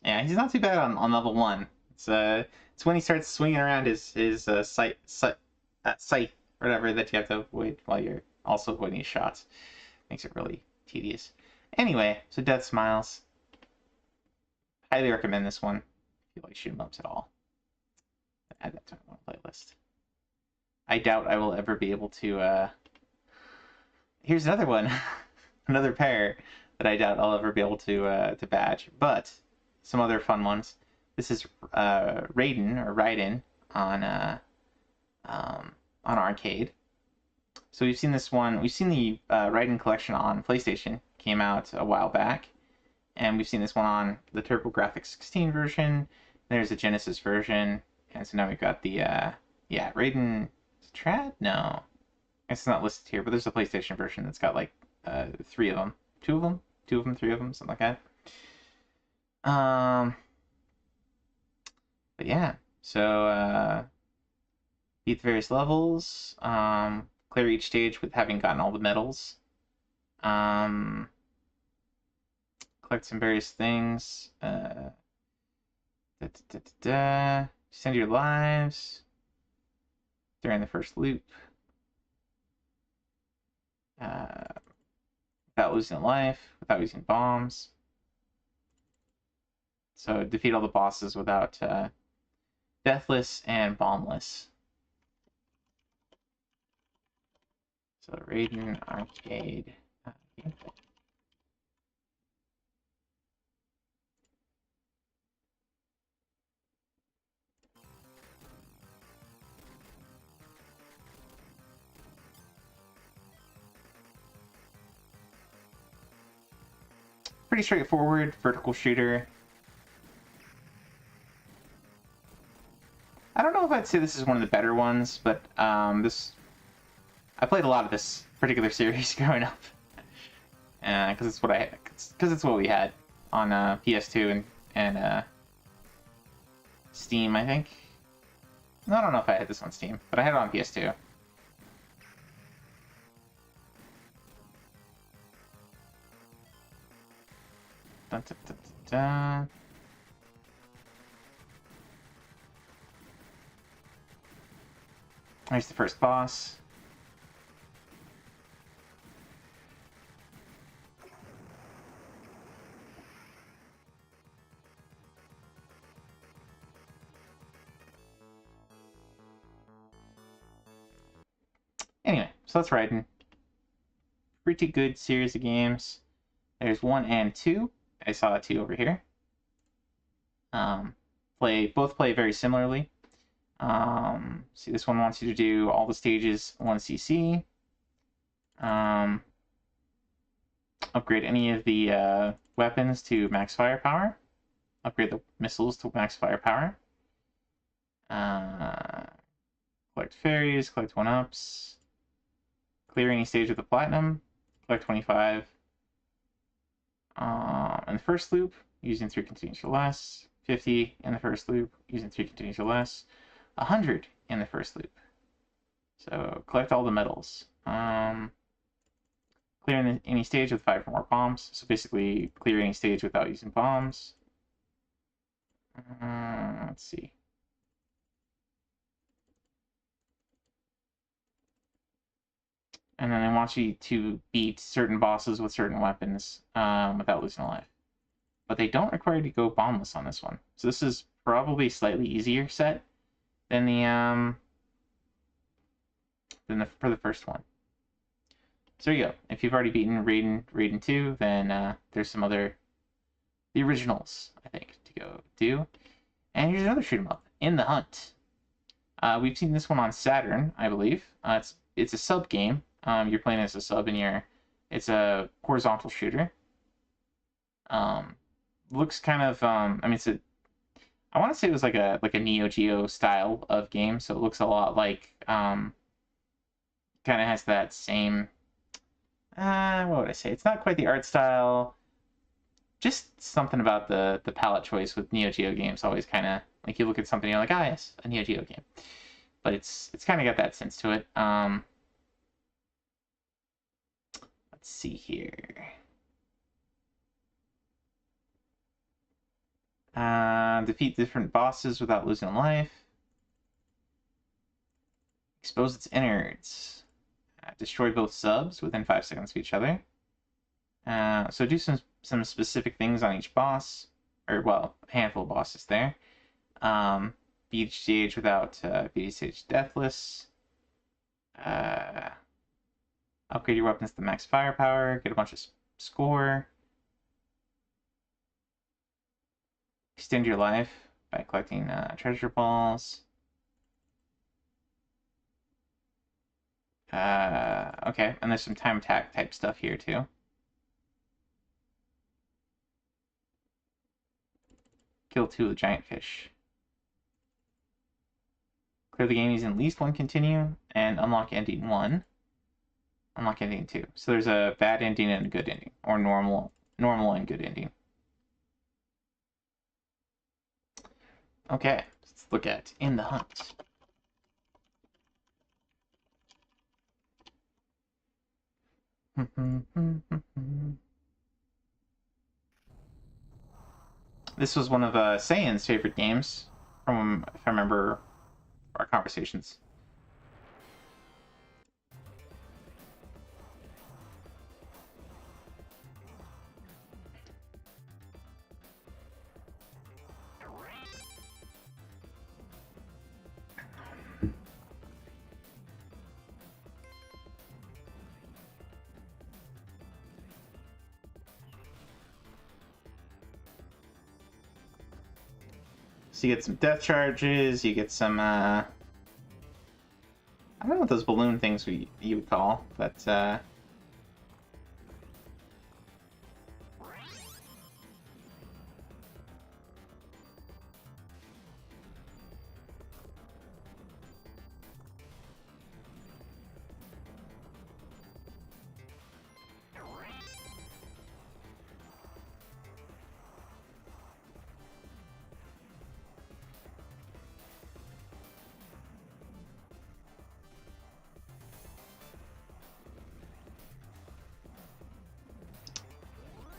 Yeah, he's not too bad on level 1. It's when he starts swinging around his sight, whatever, that you have to avoid while you're also avoiding his shots. Makes it really tedious. Anyway, so Death Smiles. Highly recommend this one if you like shoot 'em ups at all. Add that to my playlist. I doubt I will ever be able to. Here's another one, another pair that I doubt I'll ever be able to badge, but some other fun ones. This is Raiden on arcade. So we've seen this one. We've seen the Raiden collection on PlayStation. Came out a while back, and we've seen this one on the TurboGrafx 16 version. There's a Genesis version, and so now we've got the Raiden Trad. No, it's not listed here, but there's a PlayStation version that's got like 3 of them, 2 of them, 3 of them, something like that. But yeah, so beat the various levels, clear each stage with having gotten all the medals, collect some various things, send your lives during the first loop, without losing a life, without using bombs. So defeat all the bosses without deathless and bombless. So Raiden arcade gameplay. Pretty straightforward vertical shooter. I don't know if I'd say this is one of the better ones, but I played a lot of this particular series growing up, because it's what we had on PS2 and Steam, I think. No, I don't know if I had this on Steam, but I had it on PS2. Dun, dun, dun, dun, dun. There's the first boss. Anyway, so that's Raiden. Pretty good series of games. There's 1 and 2. I saw 2 over here. Both play very similarly. See, this one wants you to do all the stages 1cc. Upgrade any of the weapons to max firepower. Upgrade the missiles to max firepower. Collect fairies, collect 1-ups. Clear any stage with the platinum. Collect 25. In the first loop, using 3 continues or less. 50 in the first loop, using 3 continues or less. 100 in the first loop. So collect all the medals. Clear any stage with 5 or more bombs. So basically, clear any stage without using bombs. Let's see. And then they want you to beat certain bosses with certain weapons without losing a life. But they don't require you to go bombless on this one. So this is probably a slightly easier set than for the first one. So there you go. If you've already beaten Raiden 2, then there's some the originals, I think, to go do. And here's another shoot 'em up, In the Hunt. We've seen this one on Saturn, I believe. It's a sub game. You're playing as a sub, and it's a horizontal shooter. Looks kind of I mean, I want to say it was like a Neo Geo style of game, so it looks a lot like kind of has that same what would I say? It's not quite the art style. Just something about the palette choice with Neo Geo games always kind of like you look at something and you're like, ah, yes, a Neo Geo game. But it's kind of got that sense to it. Let's see here. Defeat different bosses without losing a life. Expose its innards. Destroy both subs within 5 seconds of each other. So do some specific things on each boss, or well, a handful of bosses there. Beat each stage without beat each stage deathless. Upgrade your weapons to max firepower. Get a bunch of score. Extend your life by collecting treasure balls. Okay, and there's some time attack type stuff here too. Kill 2 of the giant fish. Clear the game using at least 1 continue, and unlock ending 1. Unlock ending 2. So there's a bad ending and a good ending, or normal and good ending. Okay, let's look at In the Hunt. This was one of Saiyan's favorite games, from if I remember our conversations. So you get some death charges, you get some, I don't know what those balloon things you would call, but,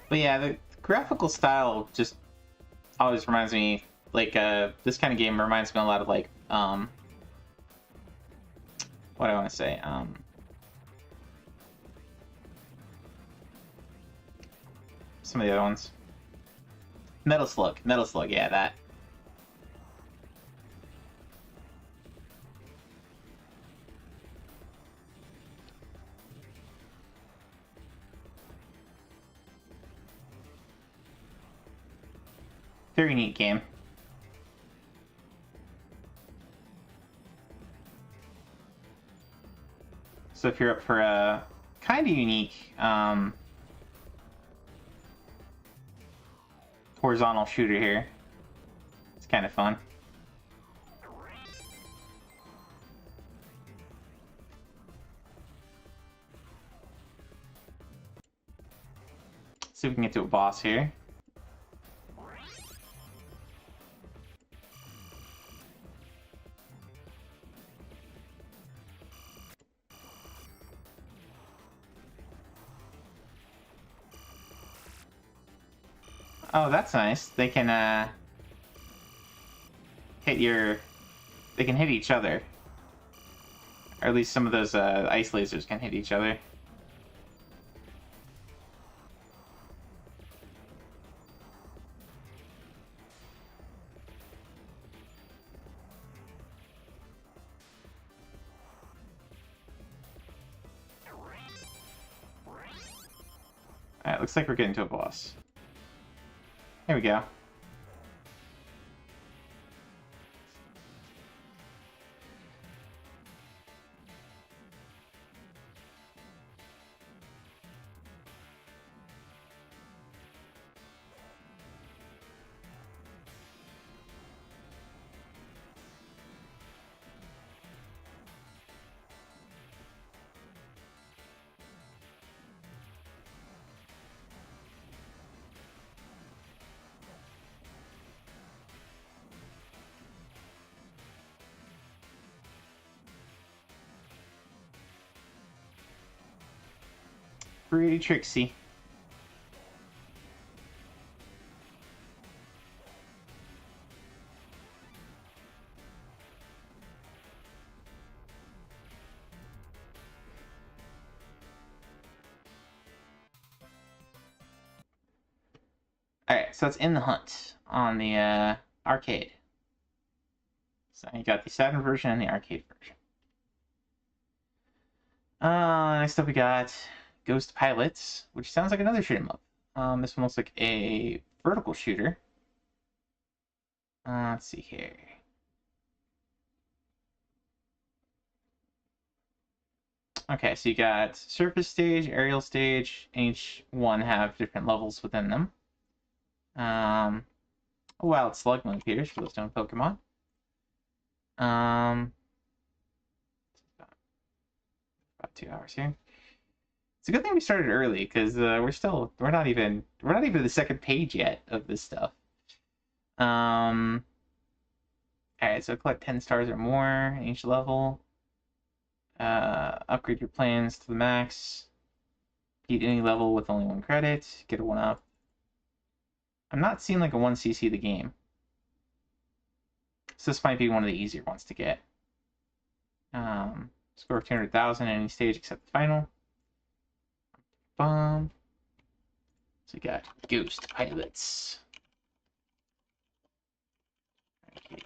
But yeah, the graphical style just always reminds me, like, this kind of game reminds me a lot of, like, what do I want to say? Some of the other ones. Metal Slug, yeah, that. Very neat game. So if you're up for a kind of unique horizontal shooter here, it's kind of fun. See if we can get to a boss here. Oh, that's nice. They can hit your... They can hit each other. Or at least some of those ice lasers can hit each other. Alright, looks like we're getting to a boss. Here we go. Pretty tricksy. Alright, so it's In the Hunt on the arcade. So you got the Saturn version and the arcade version. Next up we got Ghost Pilots, which sounds like another shoot 'em up. This one looks like a vertical shooter. Let's see here. Okay, so you got surface stage, aerial stage, and each one have different levels within them. A wild slug mode appears for those known Pokemon. About 2 hours here. It's a good thing we started early because we're not even the second page yet of this stuff. Alright, so collect 10 stars or more in each level. Upgrade your plans to the max. Beat any level with only 1 credit. Get a 1-up. I'm not seeing like a 1cc the game. So this might be one of the easier ones to get. Score 200,000 in any stage except the final. So we got Ghost Pilots. Okay.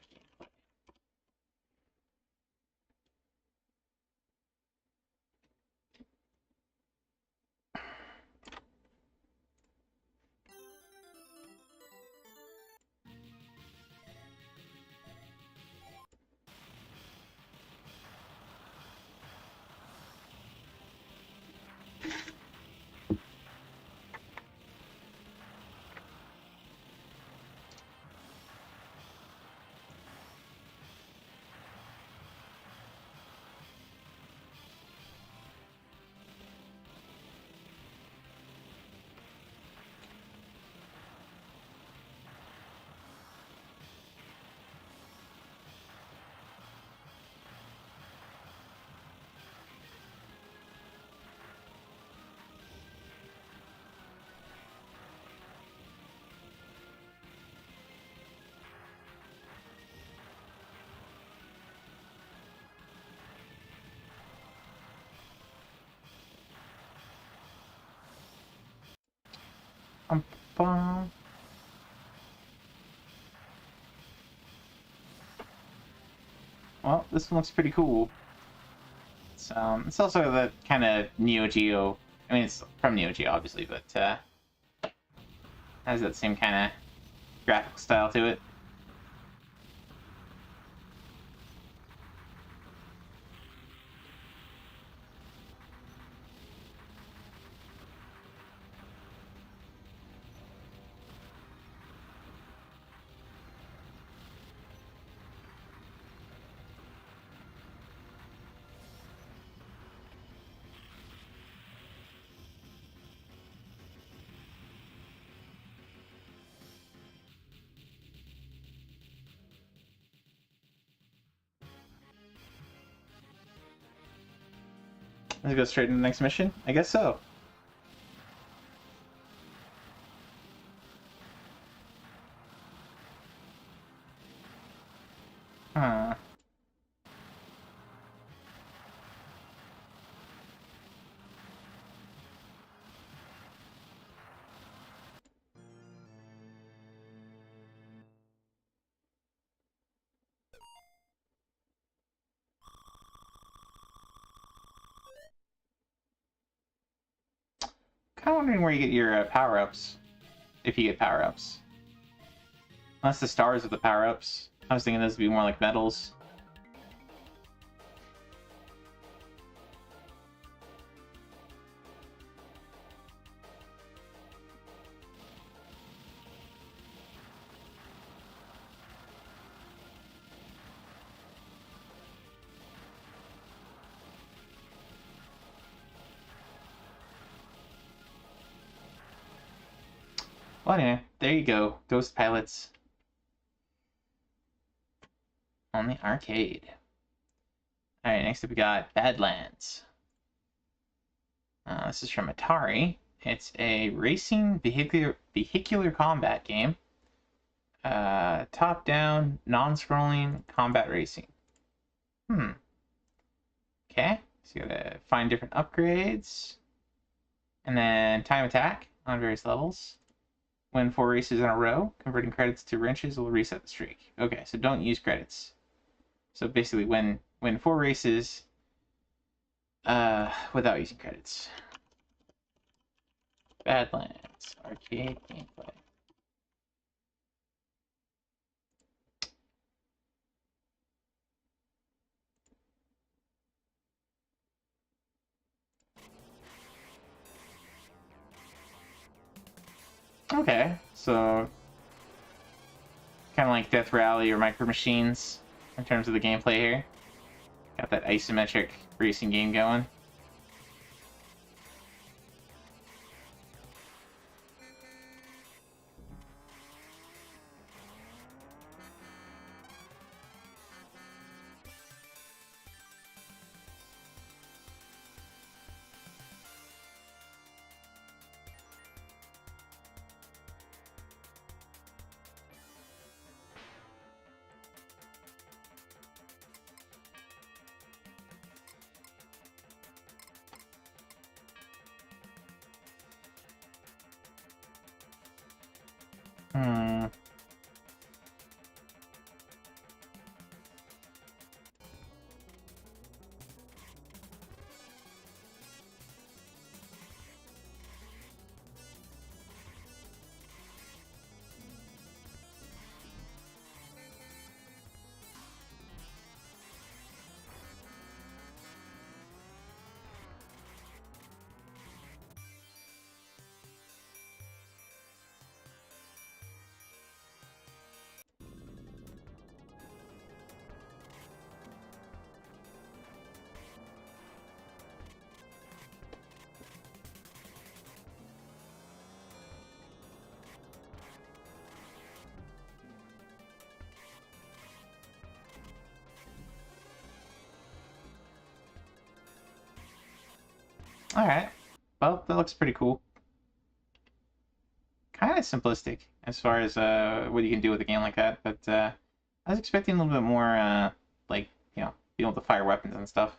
Well, this one looks pretty cool. It's also the kind of Neo Geo. I mean, it's from Neo Geo, obviously, but has that same kind of graphic style to it. Let's go straight into the next mission? I guess so. Huh. Kind of wondering where you get your power-ups, if you get power-ups. Unless the stars are the power-ups. I was thinking those would be more like medals. Well, anyway, there you go. Ghost Pilots. On the arcade. Alright, next up we got Badlands. This is from Atari. It's a racing vehicular combat game. Top-down, non-scrolling combat racing. Okay, so you gotta find different upgrades. And then time attack on various levels. Win 4 races in a row. Converting credits to wrenches will reset the streak. Okay, so don't use credits. So basically win 4 races without using credits. Badlands arcade gameplay. Okay, so kind of like Death Rally or Micro Machines in terms of the gameplay here. Got that isometric racing game going. Alright. Well, that looks pretty cool. Kind of simplistic as far as what you can do with a game like that, but I was expecting a little bit more, like, you know, being able to fire weapons and stuff.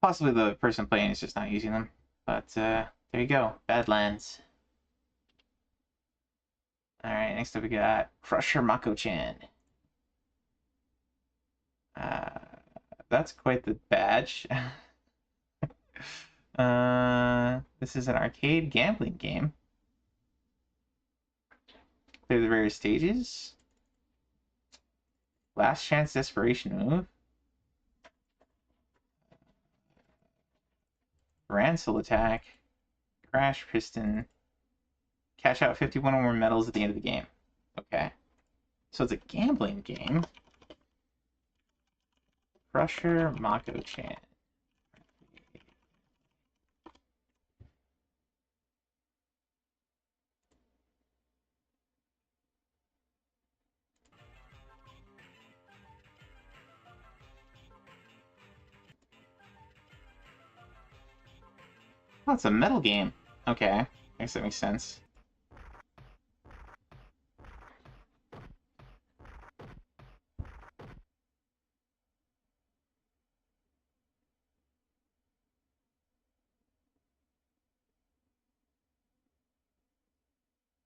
Possibly the person playing is just not using them, but there you go. Badlands. Alright, next up we got Crusher Mako-chan. That's quite the badge. This is an arcade gambling game. Clear the various stages. Last chance desperation move. Ransel attack. Crash piston. Cash out 51 or more medals at the end of the game. Okay. So it's a gambling game. Crusher Mako-chan. Oh, it's a metal game. Okay, I guess that makes sense.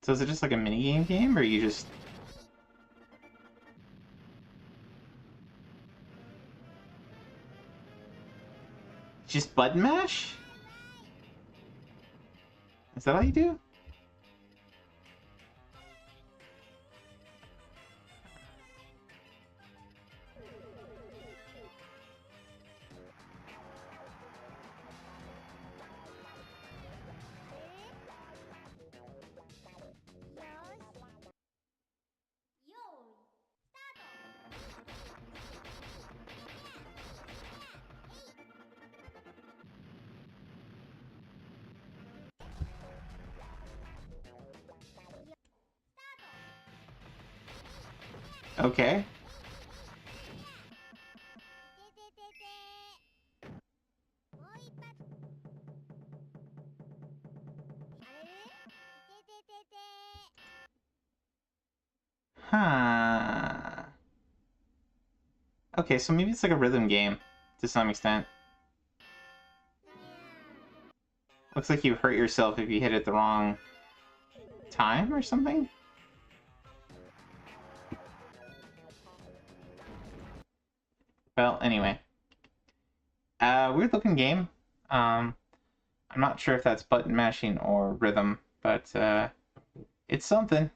So is it just like a mini game, or you just... Just button mash? Is that all you do? Okay. Huh. Okay, so maybe it's like a rhythm game to some extent. Looks like you hurt yourself if you hit it the wrong time or something? Well, anyway. Weird looking game. I'm not sure if that's button mashing or rhythm, but it's something.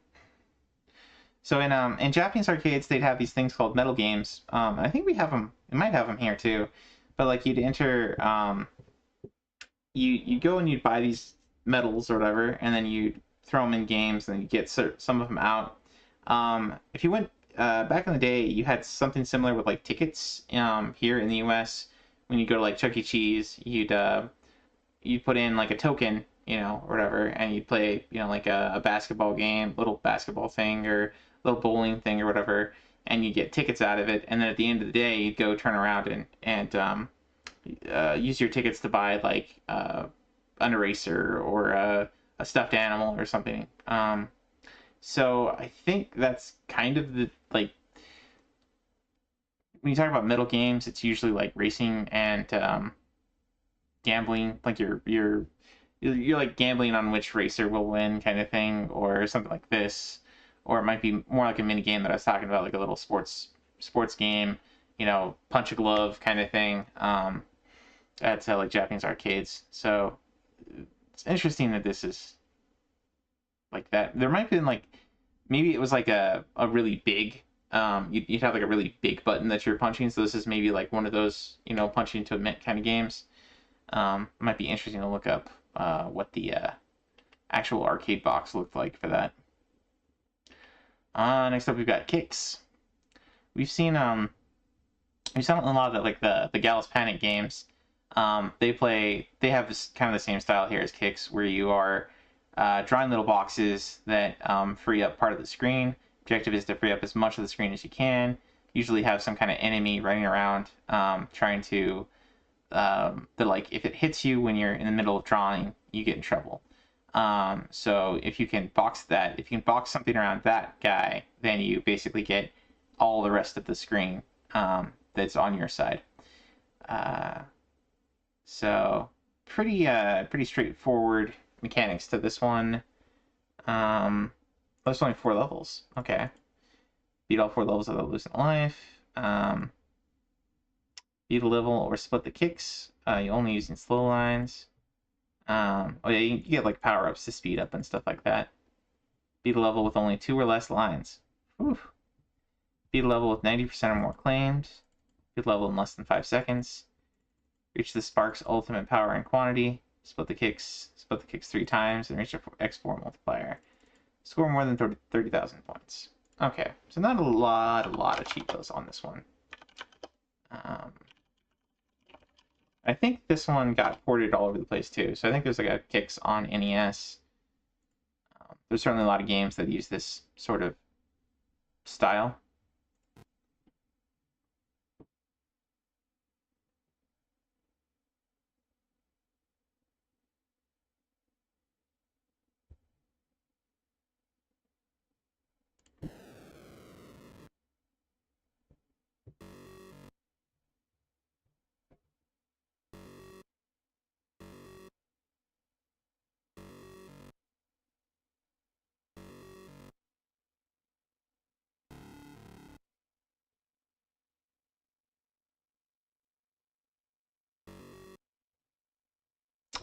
So in Japanese arcades, they'd have these things called metal games. I think we have them. We might have them here too. But like you'd enter, you go and you'd buy these medals or whatever, and then you throw them in games, and you get some of them out. If you went back in the day, you had something similar with like tickets. Here in the U.S., when you go to like Chuck E. Cheese, you'd put in like a token, you know, or whatever, and you'd play, you know, like a basketball game, little basketball thing, or little bowling thing or whatever, and you get tickets out of it, and then at the end of the day, you'd go turn around and use your tickets to buy like an eraser or a stuffed animal or something. So I think that's kind of the, like, when you talk about metal games, it's usually like racing and gambling, like you're like gambling on which racer will win kind of thing, or something like this. Or it might be more like a mini game that I was talking about, like a little sports game, you know, punch a glove kind of thing. At like Japanese arcades. So it's interesting that this is like that. There might have been like, maybe it was like a really big, you'd have like a really big button that you're punching. So this is maybe like one of those, you know, punching to a mitt kind of games. Might be interesting to look up what the actual arcade box looked like for that. Next up, we've got Kicks. We've seen a lot of like the Gallus Panic games. They have this kind of the same style here as Kicks, where you are drawing little boxes that free up part of the screen. Objective is to free up as much of the screen as you can. Usually have some kind of enemy running around trying to like if it hits you when you're in the middle of drawing, you get in trouble. So if you can box something around that guy, then you basically get all the rest of the screen that's on your side. So pretty straightforward mechanics to this one. There's only 4 levels. Okay. Beat all 4 levels without losing life. Beat a level or split the kicks. You're only using slow lines. Oh yeah, you get like power-ups to speed up and stuff like that. Beat a level with only 2 or less lines. Whew. Beat a level with 90% or more claims. Beat a level in less than 5 seconds. Reach the Spark's ultimate power and quantity. Split the kicks 3 times, and reach a X4 multiplier. Score more than 30,000 points. Okay, so not a lot of cheapos on this one. I think this one got ported all over the place too. So I think there's like a Kicks on NES. There's certainly a lot of games that use this sort of style.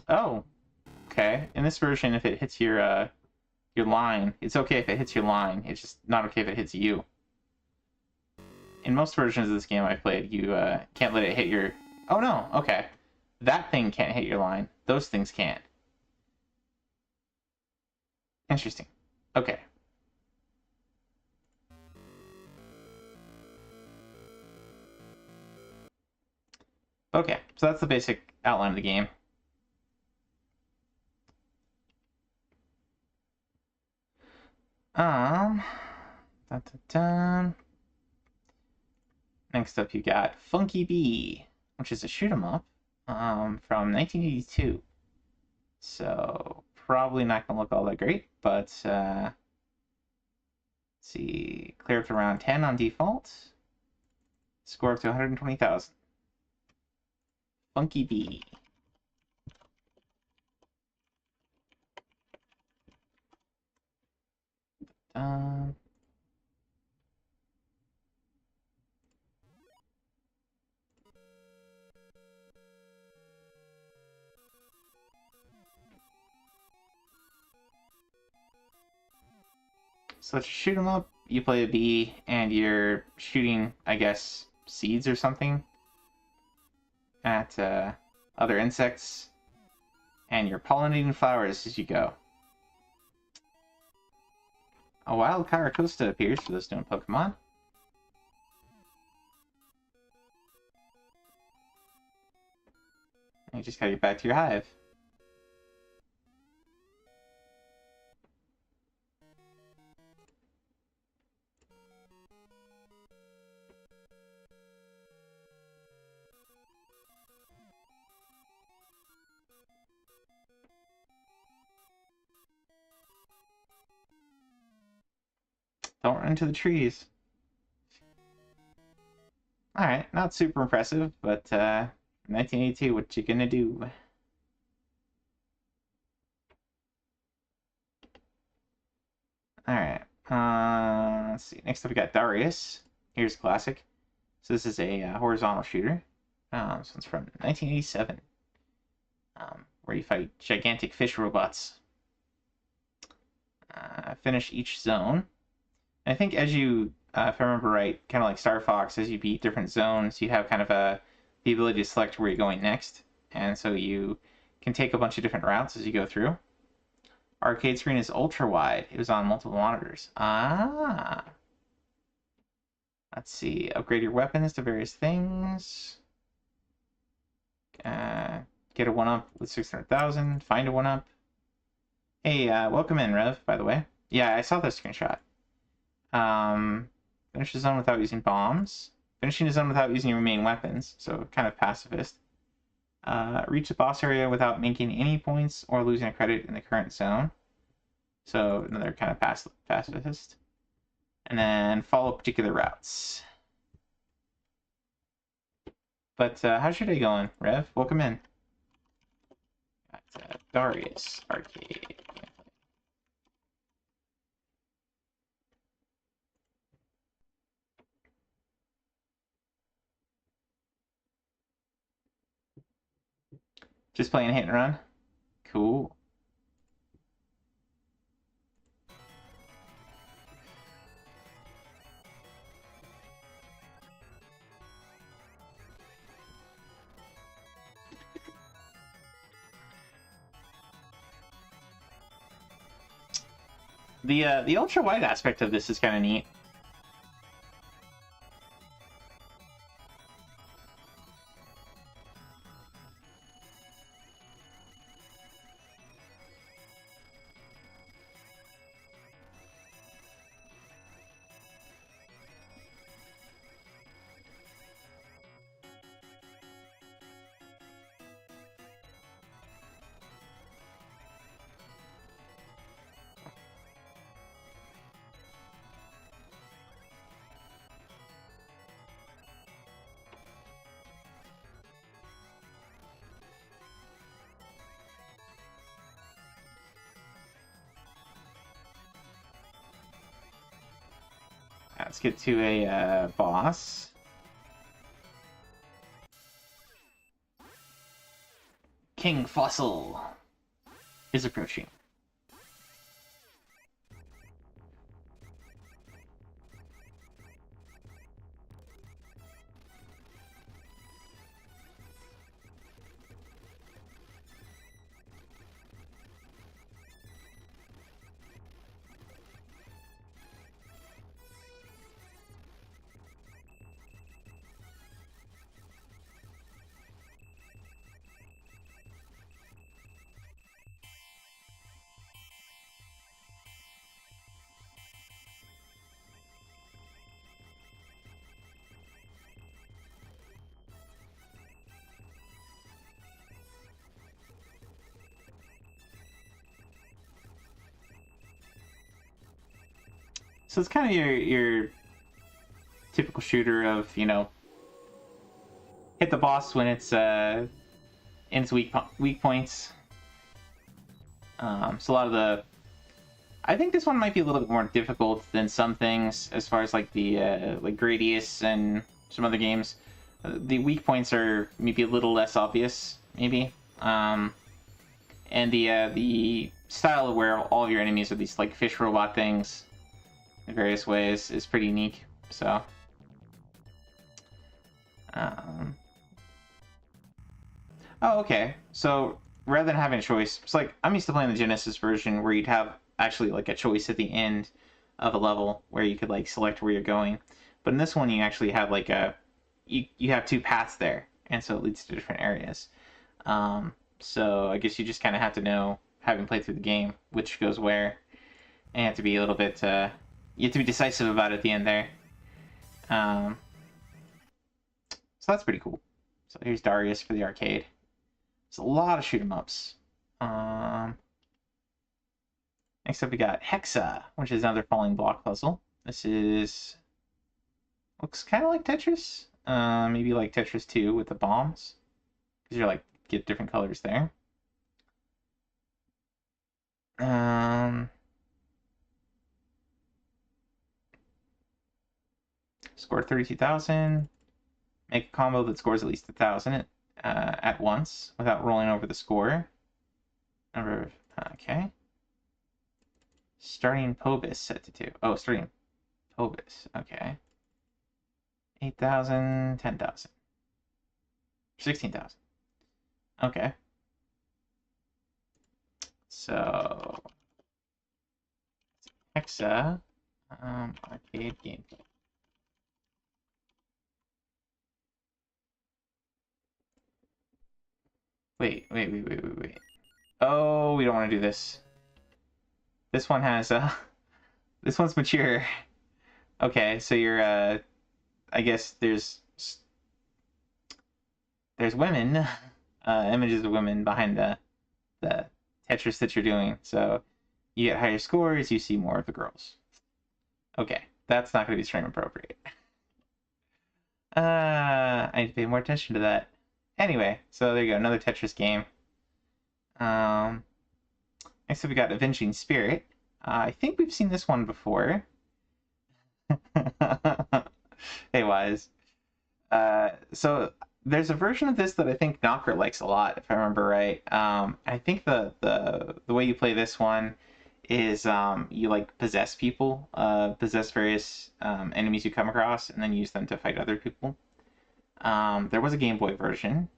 Oh, okay. In this version, if it hits your line, it's okay if it hits your line. It's just not okay if it hits you. In most versions of this game I played, you can't let it hit your... Oh no, okay. That thing can't hit your line. Those things can't. Interesting. Okay. Okay, so that's the basic outline of the game. Dun, dun, dun. Next up, you got Funky Bee, which is a shoot 'em up from 1982. So probably not gonna look all that great, but let's see, clear up to round 10 on default. Score up to 120,000. Funky Bee. So let's shoot 'em up. You play a bee, and you're shooting, I guess, seeds or something at other insects, and you're pollinating flowers as you go. A wild Caracosta appears for those known Pokemon. And you just gotta get back to your hive. Don't run into the trees. Alright, not super impressive, but 1982, what you gonna do? Alright, let's see. Next up we got Darius. Here's classic. So this is a horizontal shooter. This one's from 1987. Where you fight gigantic fish robots. Finish each zone. I think as you, if I remember right, kind of like Star Fox, as you beat different zones, you have kind of the ability to select where you're going next. And so you can take a bunch of different routes as you go through. Arcade screen is ultra wide. It was on multiple monitors. Ah. Let's see. Upgrade your weapons to various things. Get a 1-up with 600,000. Find a 1-up. Hey, welcome in, Rev, by the way. Yeah, I saw this screenshot. Finish the zone without using bombs. Finishing the zone without using your main weapons, so kind of pacifist. Reach the boss area without making any points or losing a credit in the current zone. So another kind of pacifist. And then follow particular routes. But how's your day going, Rev? Welcome in. Got Darius Arcade. Just playing hit and run? Cool. The ultra wide aspect of this is kind of neat. Let's get to a boss. King Fossil is approaching. So it's kind of your typical shooter of, you know, hit the boss when it's in its weak points. So a lot of the, I think this one might be a little bit more difficult than some things as far as like the like Gradius and some other games. The weak points are maybe a little less obvious, maybe. And the style of where all of your enemies are these like fish robot things in various ways is pretty unique. So oh, okay. So rather than having a choice, it's like I'm used to playing the Genesis version where you'd have actually like a choice at the end of a level where you could like select where you're going. But in this one, you actually have like you have two paths there, and so it leads to different areas. So I guess you just kind of have to know, having played through the game, which goes where, and you have to be a little bit you have to be decisive about it at the end there. So that's pretty cool. So here's Darius for the arcade. There's a lot of shoot 'em ups. Next up we got Hexa, which is another falling block puzzle. This looks kind of like Tetris. Maybe like Tetris 2 with the bombs, because you're like get different colors there. Score 32,000. Make a combo that scores at least 1,000 at once without rolling over the score. Okay. Starting Pobis set to 2. Oh, starting Pobis. Okay. 8,000, 10,000. 16,000. Okay. So Hexa arcade gameplay. Wait. Oh, we don't want to do this. This one has this one's mature. Okay, so you're I guess there's women, images of women behind the Tetris that you're doing. So you get higher scores, you see more of the girls. Okay, that's not going to be stream appropriate. I need to pay more attention to that. Anyway, so there you go, another Tetris game. Next up we got Avenging Spirit. I think we've seen this one before. Hey, Wise. So there's a version of this that I think Knocker likes a lot, if I remember right. I think the way you play this one is you like possess people, possess various enemies you come across, and then use them to fight other people. There was a Game Boy version.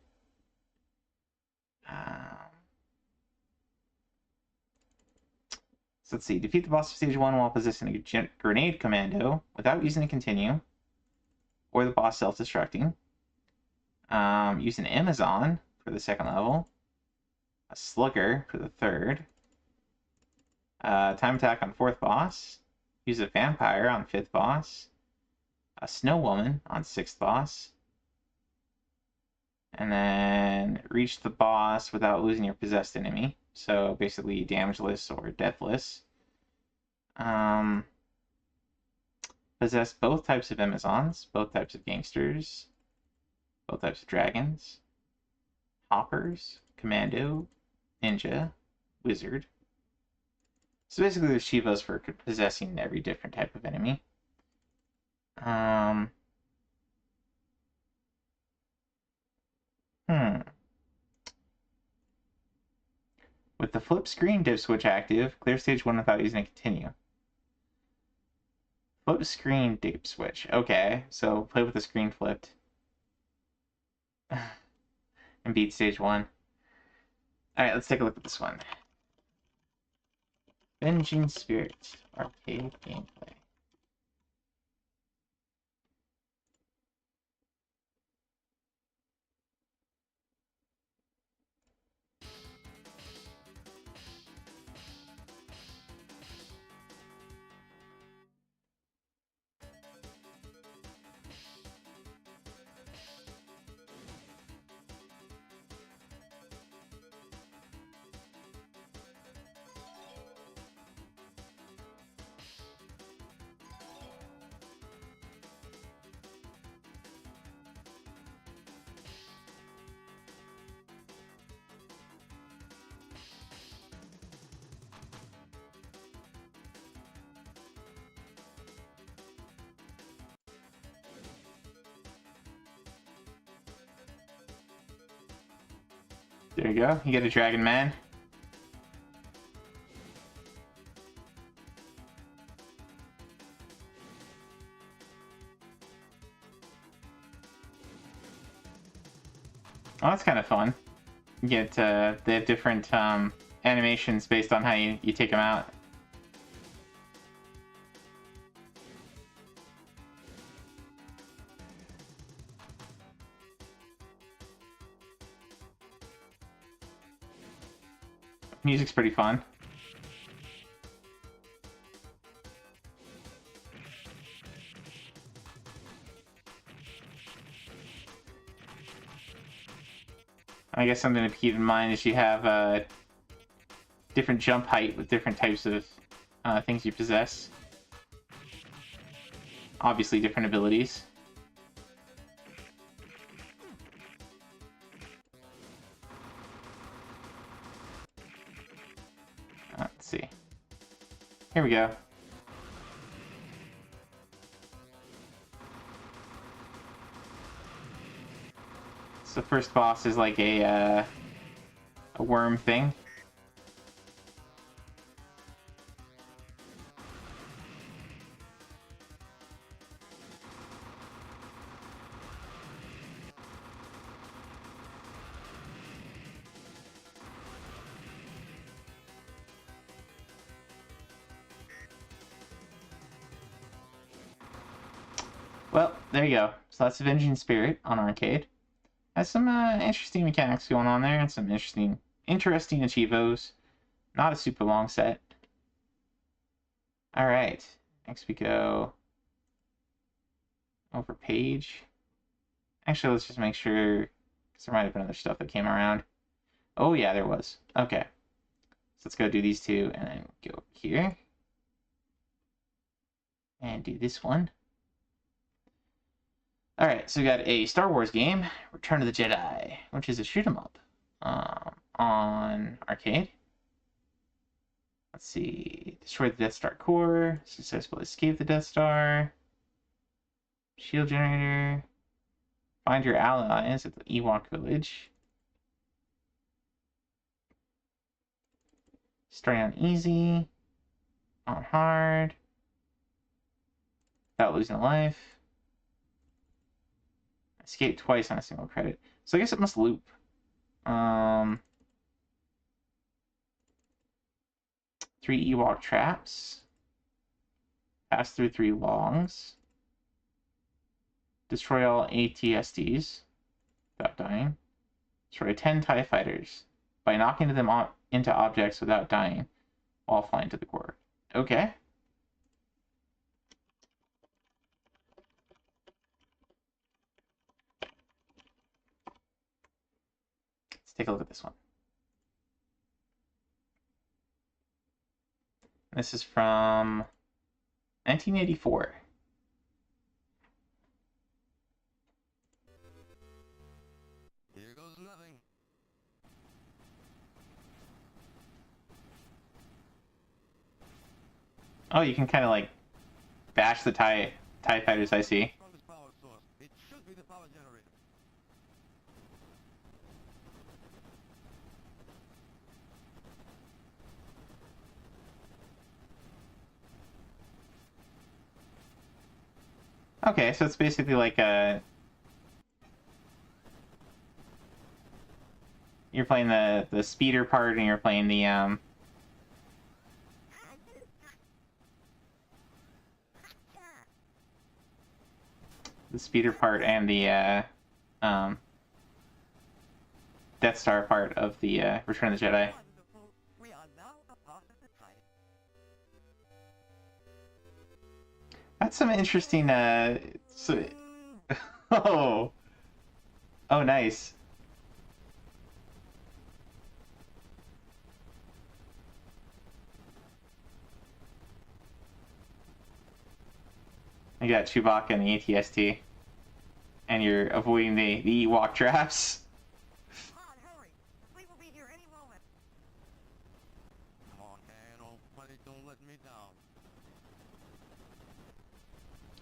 So let's see. Defeat the boss of stage 1 while possessing a grenade commando without using a continue, or the boss self-destructing. Use an Amazon for the second level. A Slugger for the third. Time attack on fourth boss. Use a Vampire on fifth boss. A Snow Woman on sixth boss. And then reach the boss without losing your possessed enemy. So basically damageless or deathless. Possess both types of Amazons, both types of gangsters, both types of dragons, hoppers, commando, ninja, wizard. So basically there's Chivas for possessing every different type of enemy. With the flip screen dip switch active, clear stage 1 without using a continue. Flip screen dip switch. Okay, so play with the screen flipped. And beat stage 1. Alright, let's take a look at this one. Avenging Spirit. Arcade gameplay. There you go. You get a Dragon Man. Oh, that's kind of fun. You get they have different animations based on how you take them out. Music's pretty fun. I guess something to keep in mind is you have different jump height with different types of things you possess. Obviously different abilities. Let's see. Here we go. So the first boss is like a worm thing. Well, there you go. So that's Avenging Spirit on arcade. Has some interesting mechanics going on there, and some interesting achievos. Not a super long set. Alright, next we go over page. Actually, let's just make sure, because there might have been other stuff that came around. Oh yeah, there was. Okay. So let's go do these two, and then go here. And do this one. Alright, so we got a Star Wars game, Return of the Jedi, which is a shoot 'em up on arcade. Let's see. Destroy the Death Star core, successfully escape the Death Star, shield generator, find your allies at the Ewok village. Starting on easy, on hard, without losing a life. Escape twice on a single credit. So I guess it must loop. 3 Ewok traps. Pass through 3 longs. Destroy all ATSTs without dying. Destroy 10 TIE fighters by knocking them into objects without dying while flying to the core. Okay. Let's take a look at this one. This is from 1984. Here goes nothing. Oh, you can kind of like bash the TIE fighters, I see. From its power source. It should be the power generator. Okay, so it's basically like a... You're playing the speeder part, and you're playing the speeder part and the Death Star part of the Return of the Jedi. Wonderful. We are now a part of the tribe. That's some interesting. Oh, oh, nice. You got Chewbacca and the ATST, and you're avoiding the Ewok traps. Han, hurry! We will be here any moment. Come on, Daniel. Buddy, don't let me down.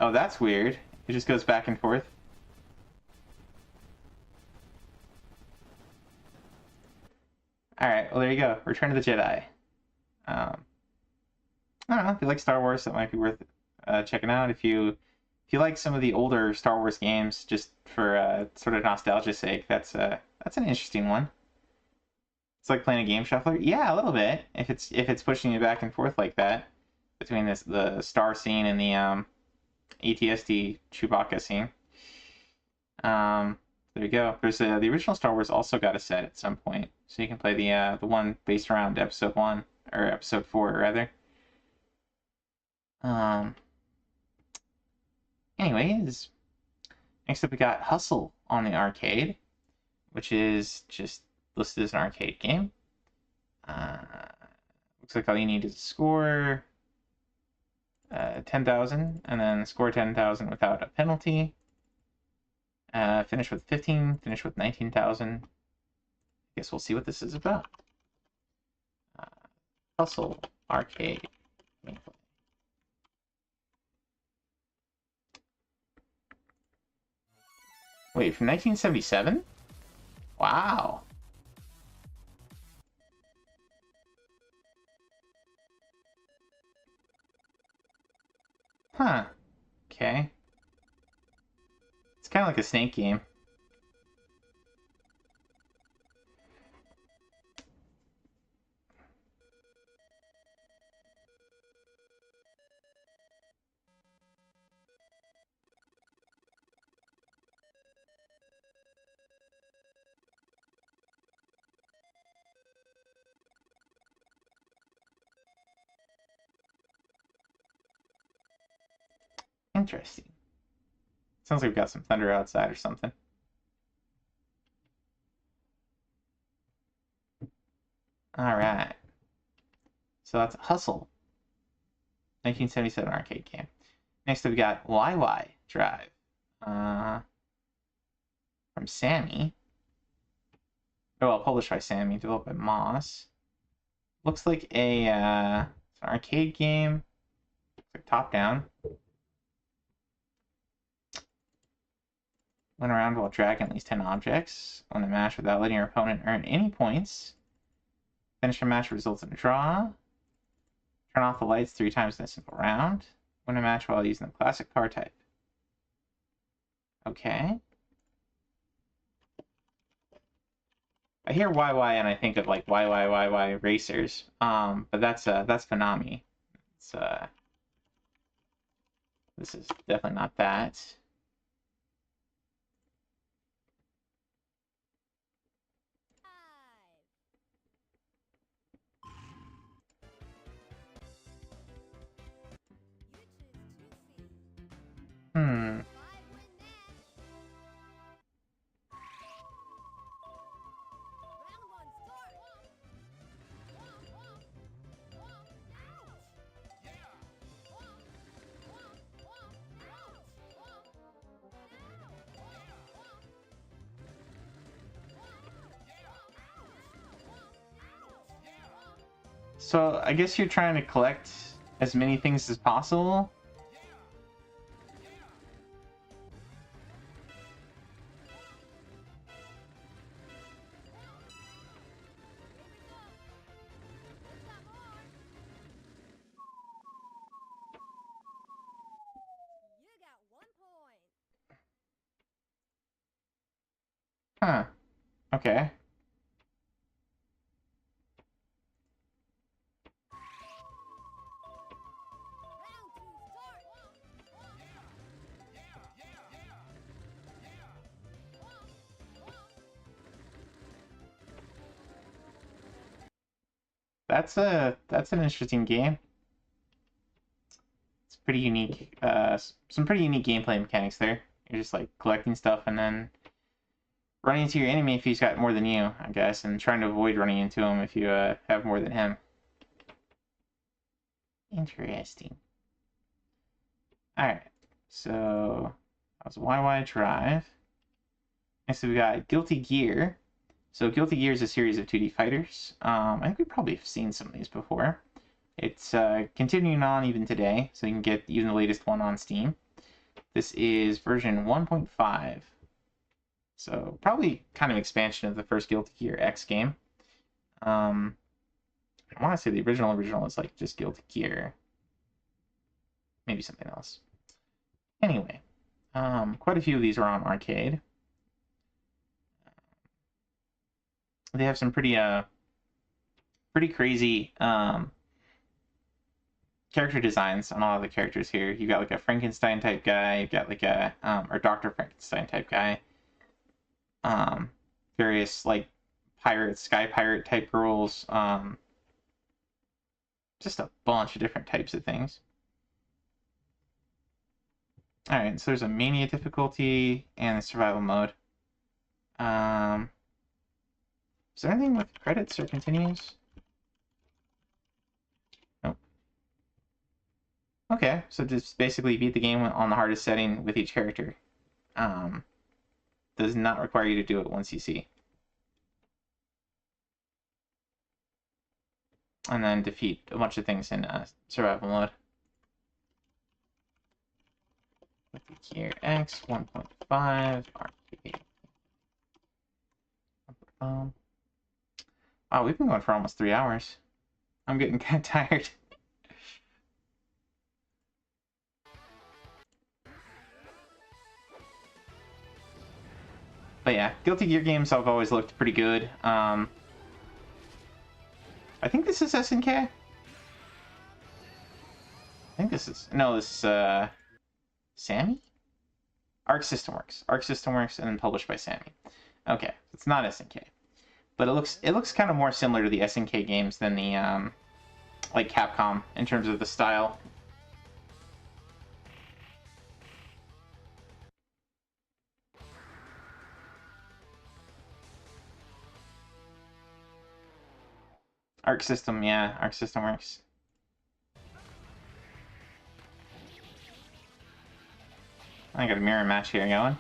Oh, that's weird. It just goes back and forth. Alright, well, there you go. Return of the Jedi. I don't know. If you like Star Wars, that might be worth checking out. If you like some of the older Star Wars games, just for sort of nostalgia's sake, that's an interesting one. It's like playing a game shuffler. Yeah, a little bit. If it's pushing you back and forth like that between the Star scene and the ATSD Chewbacca scene. There you go. There's the original Star Wars also got a set at some point, so you can play the one based around Episode 1 or Episode 4 rather. Anyways, next up we got Hustle on the arcade, which is just listed as an arcade game. Looks like all you need is a score 10,000, and then score 10,000 without a penalty. Finish with 15, finish with 19,000. I guess we'll see what this is about. Hustle arcade gameplay. Wait, from 1977? Wow. Huh. Okay. It's kind of like a Snake game. Interesting. Sounds like we've got some thunder outside or something. Alright. So that's Hustle. 1977 arcade game. Next up we got YY Drive. From Sammy. Oh, well, published by Sammy, developed by Moss. Looks like it's an arcade game. Looks like top down. Win around while dragging at least 10 objects. Win a match without letting your opponent earn any points. Finish a match results in a draw. Turn off the lights 3 times in a simple round. Win a match while using the classic car type. Okay. I hear YY and I think of like YYYY Racers. But that's Konami. It's this is definitely not that. Hmm. So I guess you're trying to collect as many things as possible. You got 1 point. Huh. Okay. That's an interesting game. It's pretty unique. Some pretty unique gameplay mechanics there. You're just like collecting stuff and then running into your enemy if he's got more than you, I guess, and trying to avoid running into him if you have more than him. Interesting. Alright, so that was YY Drive. Next we got Guilty Gear. So Guilty Gear is a series of 2D fighters. I think we probably have seen some of these before. It's continuing on even today, so you can get even the latest one on Steam. This is version 1.5. So probably kind of expansion of the first Guilty Gear X game. I want to say the original is like just Guilty Gear. Maybe something else. Anyway, quite a few of these are on arcade. They have some pretty crazy character designs on all of the characters here. You've got like a Frankenstein type guy. You've got like a or Dr. Frankenstein type guy. Various like pirates, sky pirate type girls. Just a bunch of different types of things. Alright, so there's a Mania difficulty and a survival mode. Is there anything with credits or continues? Nope. Okay, so just basically beat the game on the hardest setting with each character. Does not require you to do it once you see. And then defeat a bunch of things in survival mode. Gear X 1.5 arcade. Wow, we've been going for almost 3 hours. I'm getting kind of tired. But yeah, Guilty Gear games have always looked pretty good. I think this is SNK. I think this is... No, this is... Sammy? Arc System Works. Arc System Works and then published by Sammy. Okay, it's not SNK. But it looks kind of more similar to the SNK games than the like Capcom in terms of the style. Arc System, yeah, Arc System Works. I got a mirror match here going.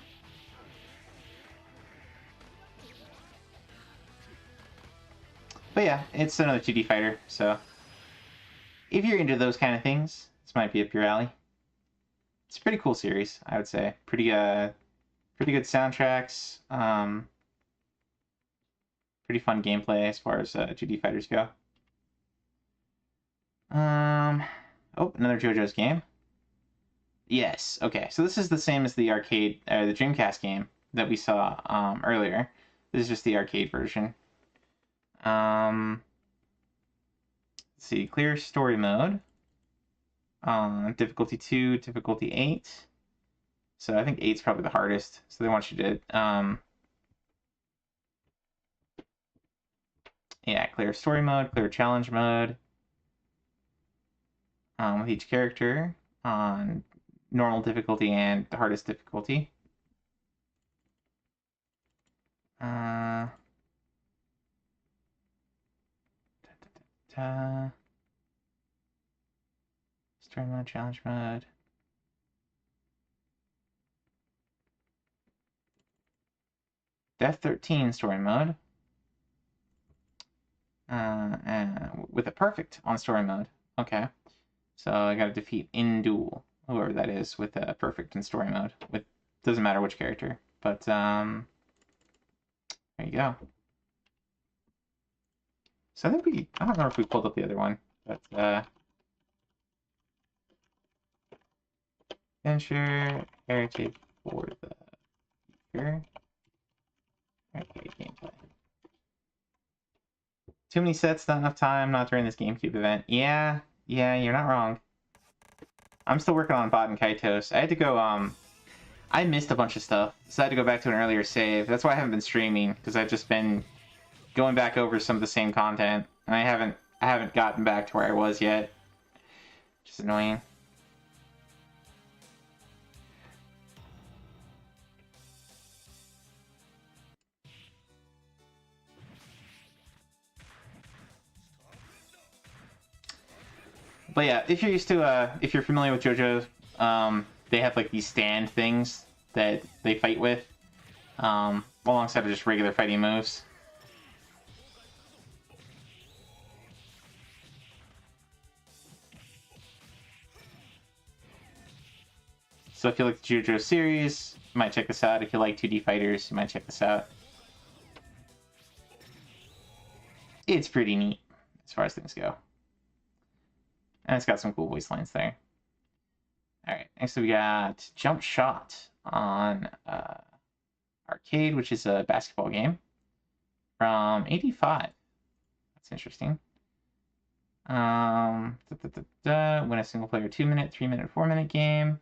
But yeah, it's another 2D fighter, so if you're into those kind of things, this might be up your alley. It's a pretty cool series, I would say. Pretty good soundtracks. Pretty fun gameplay as far as 2D fighters go. Oh, another JoJo's game. Yes, okay. So this is the same as the arcade, the Dreamcast game that we saw earlier. This is just the arcade version. Let's see, clear story mode. Difficulty 2, difficulty 8. So I think 8's probably the hardest. So they want you to, yeah, clear story mode, clear challenge mode. With each character on normal difficulty and the hardest difficulty. Story mode, challenge mode. Death 13 story mode. With a perfect on story mode. Okay. So I gotta defeat in duel, whoever that is, with a perfect in story mode. With doesn't matter which character. But there you go. So I think I don't know if we pulled up the other one, but Adventure Heritage for the Future. Arcade gameplay. Too many sets, not enough time, not during this GameCube event. Yeah, you're not wrong. I'm still working on Bot and Kaitos. I had to go, I missed a bunch of stuff, so I had to go back to an earlier save. That's why I haven't been streaming, because I've just been going back over some of the same content, and I haven't gotten back to where I was yet. Which is annoying. But yeah, if you're used to, if you're familiar with JoJo, they have like these stand things that they fight with, alongside of just regular fighting moves. So if you like the JoJo series, you might check this out. If you like 2D fighters, you might check this out. It's pretty neat as far as things go. And it's got some cool voice lines there. Alright, next we got Jump Shot on Arcade, which is a basketball game from '85. That's interesting. Win a single player 2-minute, 3-minute, 4-minute game.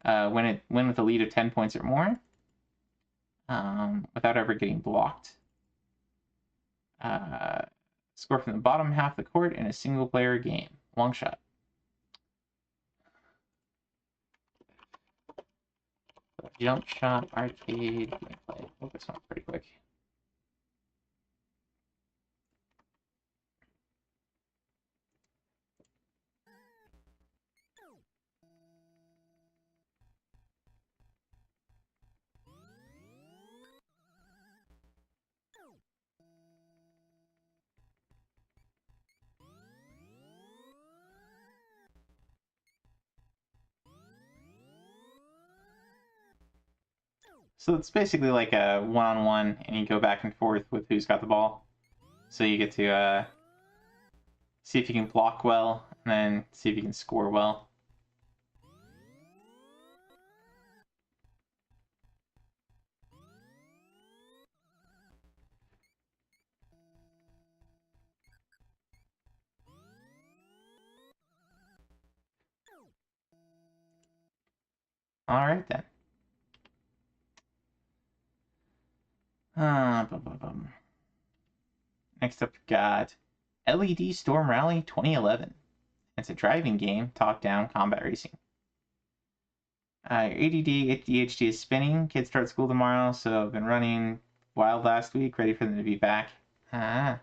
Win with a lead of 10 points or more. Without ever getting blocked. Score from the bottom half of the court in a single player game. Long shot. Jump Shot Arcade gameplay. We'll this one pretty quick. So it's basically like a one-on-one, and you go back and forth with who's got the ball. So you get to see if you can block well, and then see if you can score well. All right then. Next up, we've got LED Storm Rally 2011. It's a driving game, top-down combat racing. ADD, ADHD is spinning. Kids start school tomorrow, so I've been running wild last week, ready for them to be back. Let's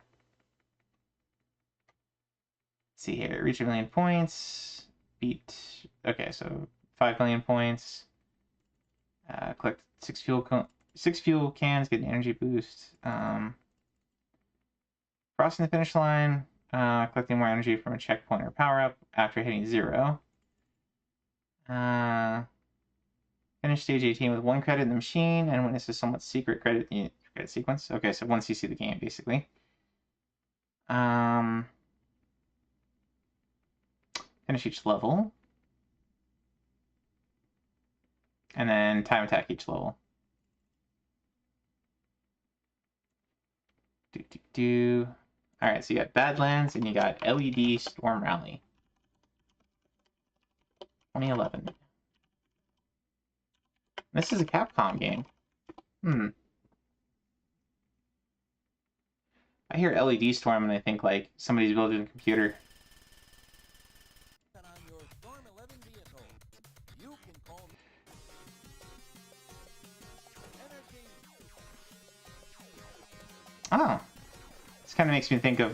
see here, reach 1 million points. Beat. Okay, so 5 million points. Collect 6 fuel cans, get an energy boost. Crossing the finish line, collecting more energy from a checkpoint or power-up after hitting 0. Finish stage 18 with 1 credit in the machine and witness a somewhat secret credit sequence. Okay, so once you see the game, basically. Finish each level. And then time attack each level. Alright, so you got Badlands and you got LED Storm Rally. 2011. This is a Capcom game. I hear LED Storm and I think like somebody's building a computer. Oh. This kind of makes me think of,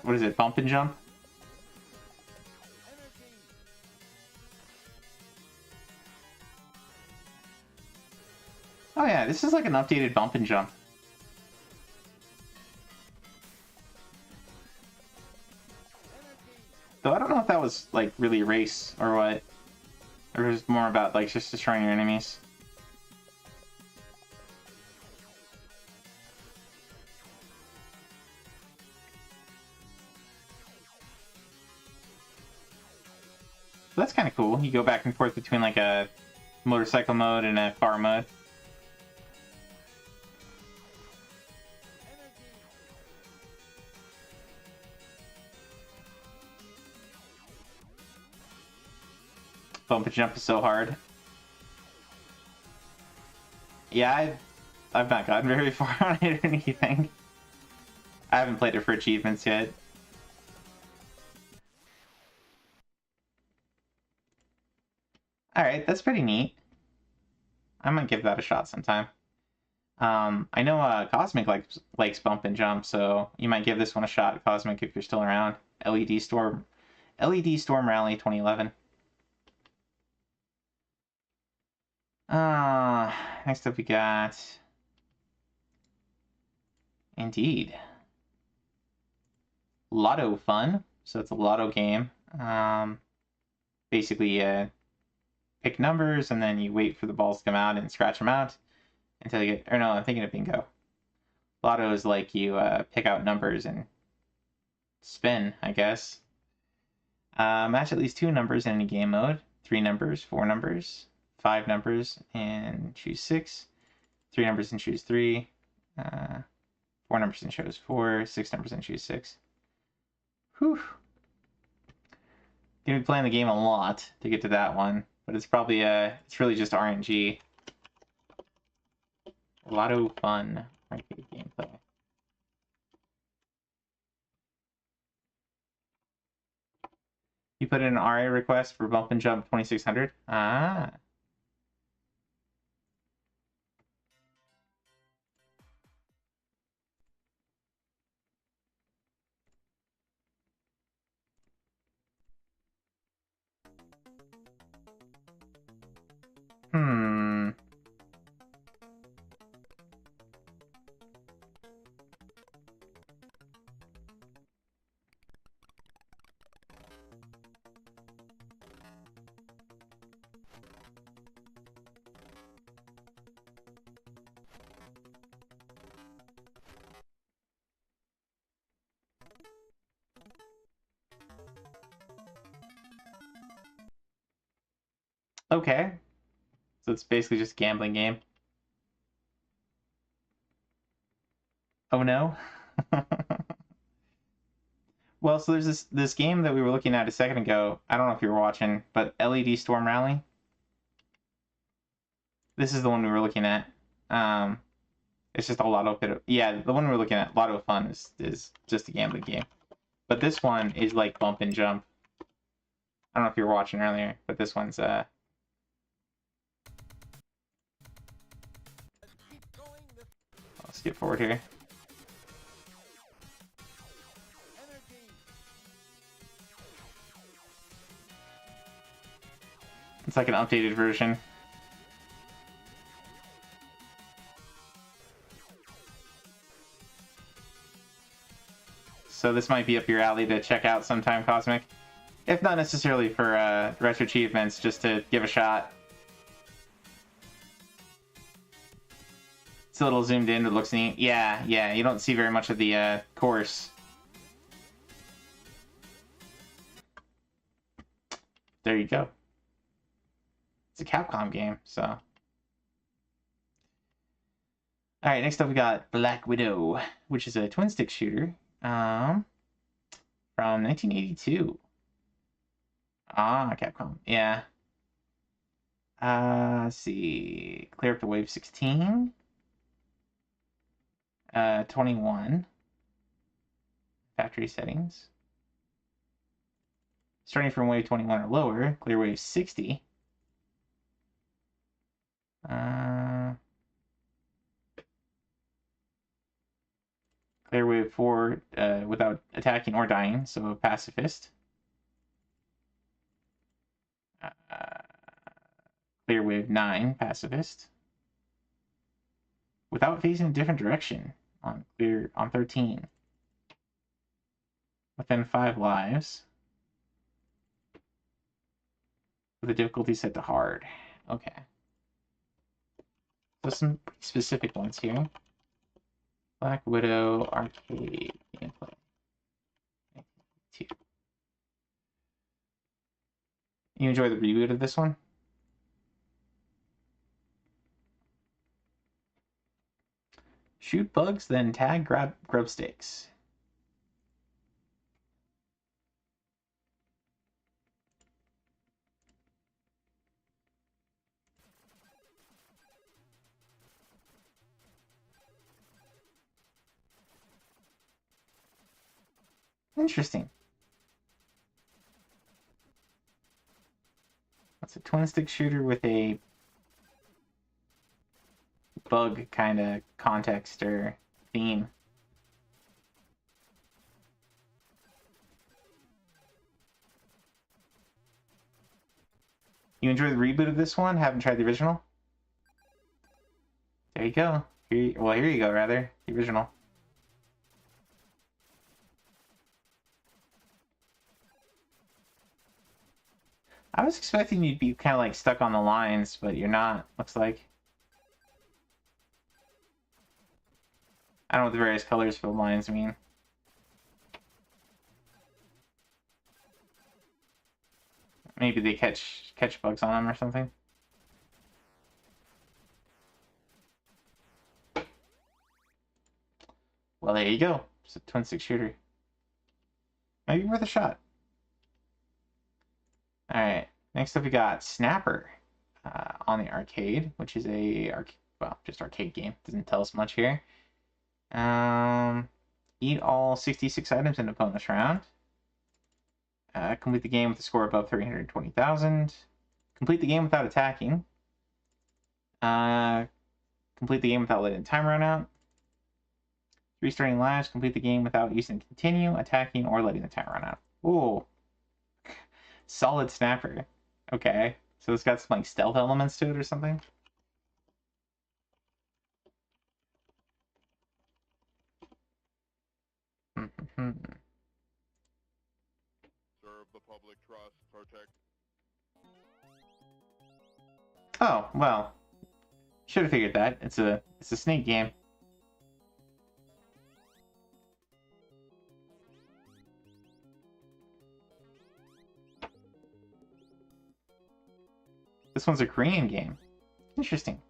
what is it, Bump and Jump? Oh yeah, this is like an updated Bump and Jump. Though I don't know if that was, like, really a race or what. Or it was more about, like, just destroying your enemies. So that's kind of cool. You go back and forth between like a motorcycle mode and a car mode. Bump and jump is so hard. Yeah, I've not gotten very far on it or anything. I haven't played it for achievements yet. Alright, that's pretty neat. I might give that a shot sometime. I know Cosmic likes bump and jump, so you might give this one a shot, Cosmic, if you're still around. LED Storm Rally 2011. Next up we got... Indeed. Lotto Fun. So it's a lotto game. Basically, pick numbers and then you wait for the balls to come out and scratch them out until you get... Or no, I'm thinking of bingo. Lotto is like you pick out numbers and spin, I guess. Match at least 2 numbers in any game mode. 3 numbers, 4 numbers, 5 numbers, and choose 6. 3 numbers and choose 3. 4 numbers and choose 4. 6 numbers and choose 6. Whew. Gonna be playing the game a lot to get to that one, but it's probably it's really just RNG. Lotto Fun arcade gameplay. You put in an RA request for Bump and Jump 2600. Ah. Hmm. Okay. So it's basically just a gambling game. Oh no. Well, so there's this game that we were looking at a second ago. I don't know if you were watching, but LED Storm Rally. This is the one we were looking at. It's just a lotto bit of... Yeah, the one we were looking at, Lotto Fun, is just a gambling game. But this one is like Bump and Jump. I don't know if you were watching earlier, but this one's I'll skip forward here. It's like an updated version. So this might be up your alley to check out sometime, Cosmic. If not necessarily for retro achievements, just to give a shot. It's a little zoomed in, it looks neat. Yeah, you don't see very much of the course. There you go. It's a Capcom game, so... Alright, next up we got Black Widow, which is a twin-stick shooter from 1982. Ah, Capcom, yeah. Let's see. Clear up to wave 16. 21. Factory settings. Starting from wave 21 or lower, clear wave 60. Clear wave 4 without attacking or dying, so a pacifist. Clear wave 9, pacifist. Without facing a different direction on 13. Within 5 lives. With the difficulty set to hard. Okay. So some pretty specific ones here. Black Widow arcade gameplay. 2. You enjoy the reboot of this one? Shoot bugs, then tag grub stakes. Interesting. That's a twin stick shooter with a bug kind of context or theme. You enjoy the reboot of this one? Haven't tried the original? There you go. Here you go, rather. The original. I was expecting you'd be kind of like stuck on the lines, but you're not, looks like. I don't know what the various colors for the lines mean. Maybe they catch bugs on them or something. Well, there you go. It's a twin stick shooter. Might be worth a shot. Alright, next up we got Snapper on the arcade, which is just arcade game. Doesn't tell us much here. Eat all 66 items in a bonus round. Complete the game with a score above 320,000. Complete the game without attacking. Complete the game without letting the time run out. Restarting lives. Complete the game without using continue, attacking, or letting the time run out. Ooh. Solid Snapper. Okay. So it's got some like stealth elements to it or something? Serve the public trust, protect. Oh, well. Should have figured that. It's a snake game. This one's a Korean game. Interesting.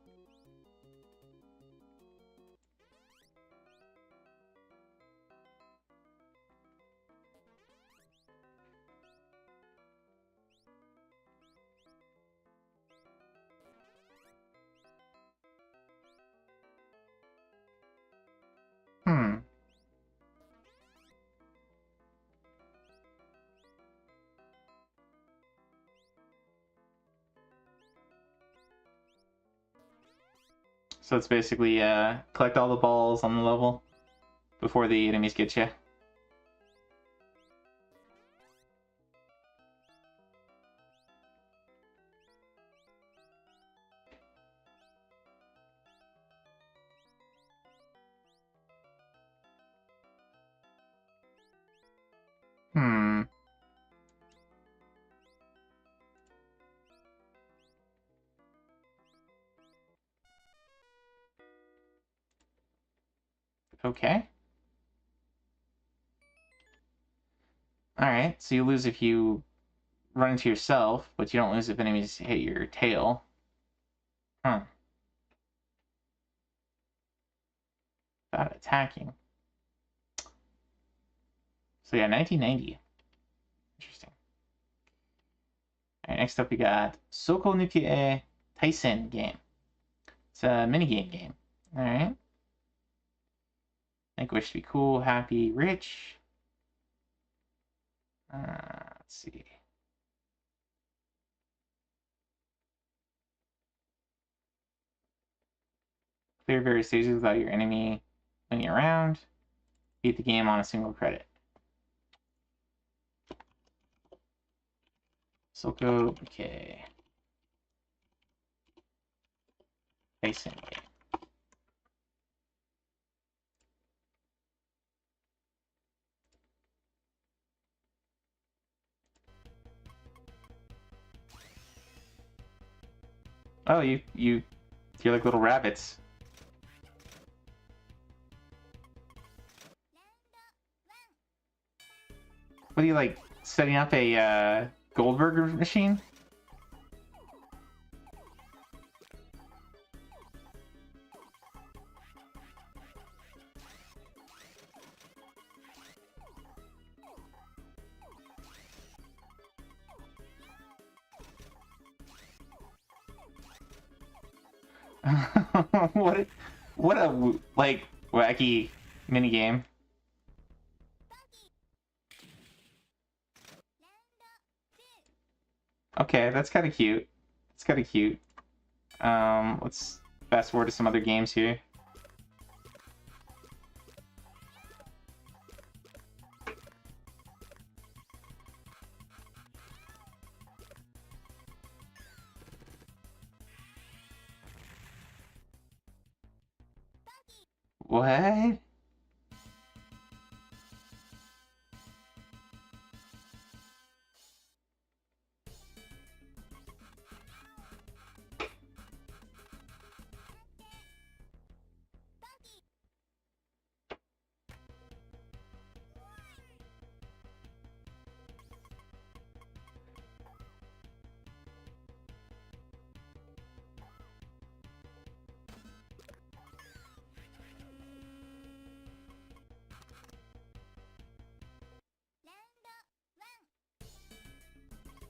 So it's basically collect all the balls on the level before the enemies get you. Okay. Alright, so you lose if you run into yourself, but you don't lose if enemies hit your tail. Huh. Without attacking. So yeah, 1990. Interesting. Alright, next up we got Soko Nukie Tyson game. It's a minigame game. Alright. Make wish to be cool, happy, rich. Let's see. Clear various stages without your enemy winning around. Beat the game on a single credit. Soko, okay. Tyson game. Oh, you're like little rabbits. What are you like setting up a Goldberger machine? what a like wacky minigame. Okay, that's kind of cute. It's kind of cute. Let's fast forward to some other games here. What?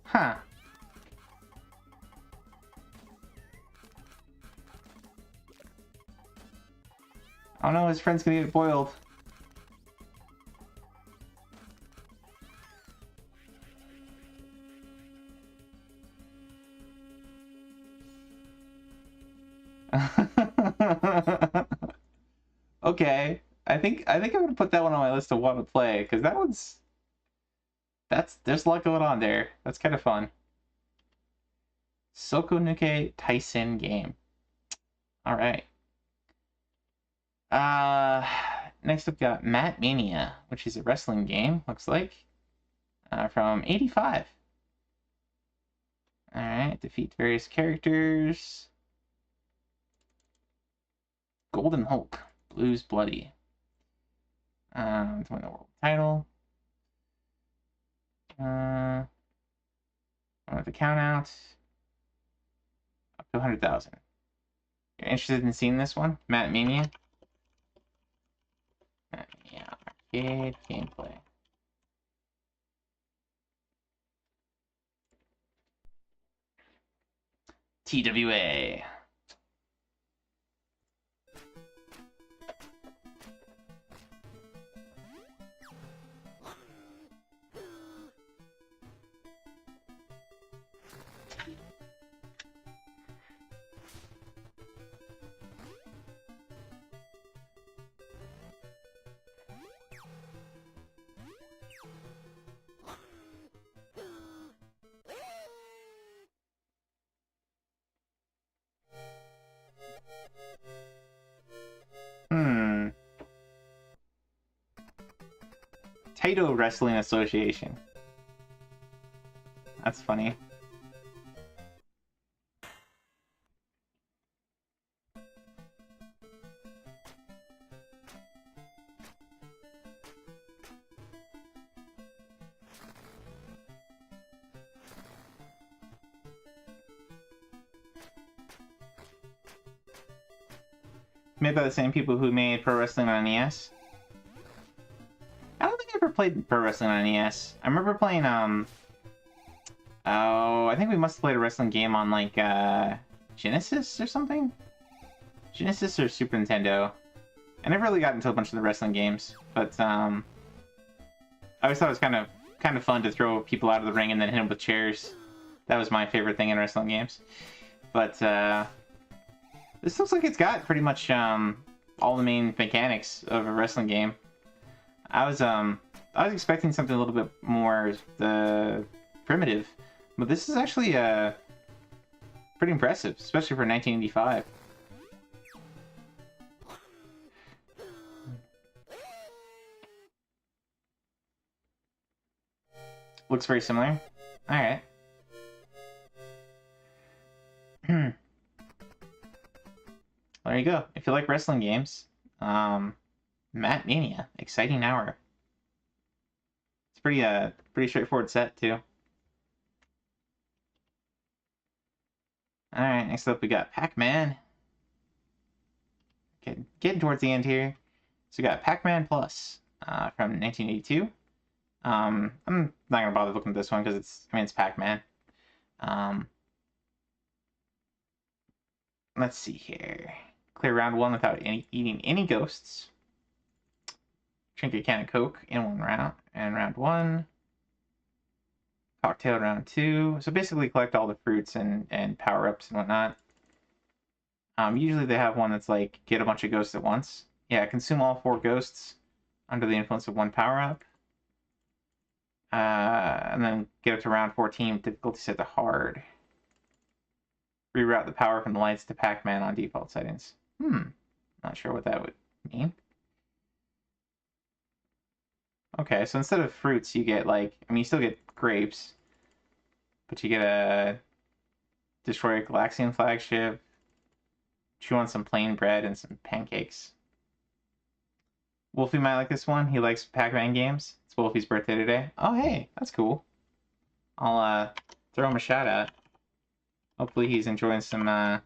Huh. Oh no, his friend's gonna get boiled. Okay. I think I'm gonna put that one on my list to want to play, because that one's there's a lot going on there. That's kind of fun. Sokonuke Tyson game. All right. Next up, we got Mat Mania, which is a wrestling game. Looks like from '85. All right. Defeat various characters. Golden Hulk, Blues Bloody. To win the world title. I want the count out. Up to 100,000. You're interested in seeing this one? Mat Mania? Mat Mania arcade gameplay. TWA. Taito Wrestling Association. That's funny. Made by the same people who made Pro Wrestling on NES. I don't think I ever played Pro Wrestling on NES. I remember playing, oh, I think we must have played a wrestling game on, like, Genesis or something? Genesis or Super Nintendo. I never really got into a bunch of the wrestling games, but, I always thought it was kind of fun to throw people out of the ring and then hit them with chairs. That was my favorite thing in wrestling games. But, this looks like it's got pretty much, all the main mechanics of a wrestling game. I was expecting something a little bit more primitive, but this is actually pretty impressive, especially for 1985. Looks very similar. All right. There you go. If you like wrestling games, Mat Mania, exciting hour. It's pretty straightforward set too. All right, next up we got Pac-Man. Getting towards the end here. So we got Pac-Man Plus from 1982. I'm not gonna bother looking at this one because it's Pac-Man. Let's see here. Clear round 1 without eating any ghosts. Drink a can of Coke in one round. And round 1. Cocktail round 2. So basically collect all the fruits and power-ups and whatnot. Usually they have one that's like, get a bunch of ghosts at once. Yeah, consume all 4 ghosts under the influence of 1 power-up. And then get up to round 14 with difficulty set to hard. Reroute the power from the lights to Pac-Man on default settings. Not sure what that would mean. Okay, so instead of fruits, you get like, I mean, you still get grapes, but you get a destroy a Galaxian flagship, chew on some plain bread and some pancakes. Wolfie might like this one. He likes Pac-Man games. It's Wolfie's birthday today. Oh, hey, that's cool. I'll throw him a shout out. Hopefully he's enjoying some time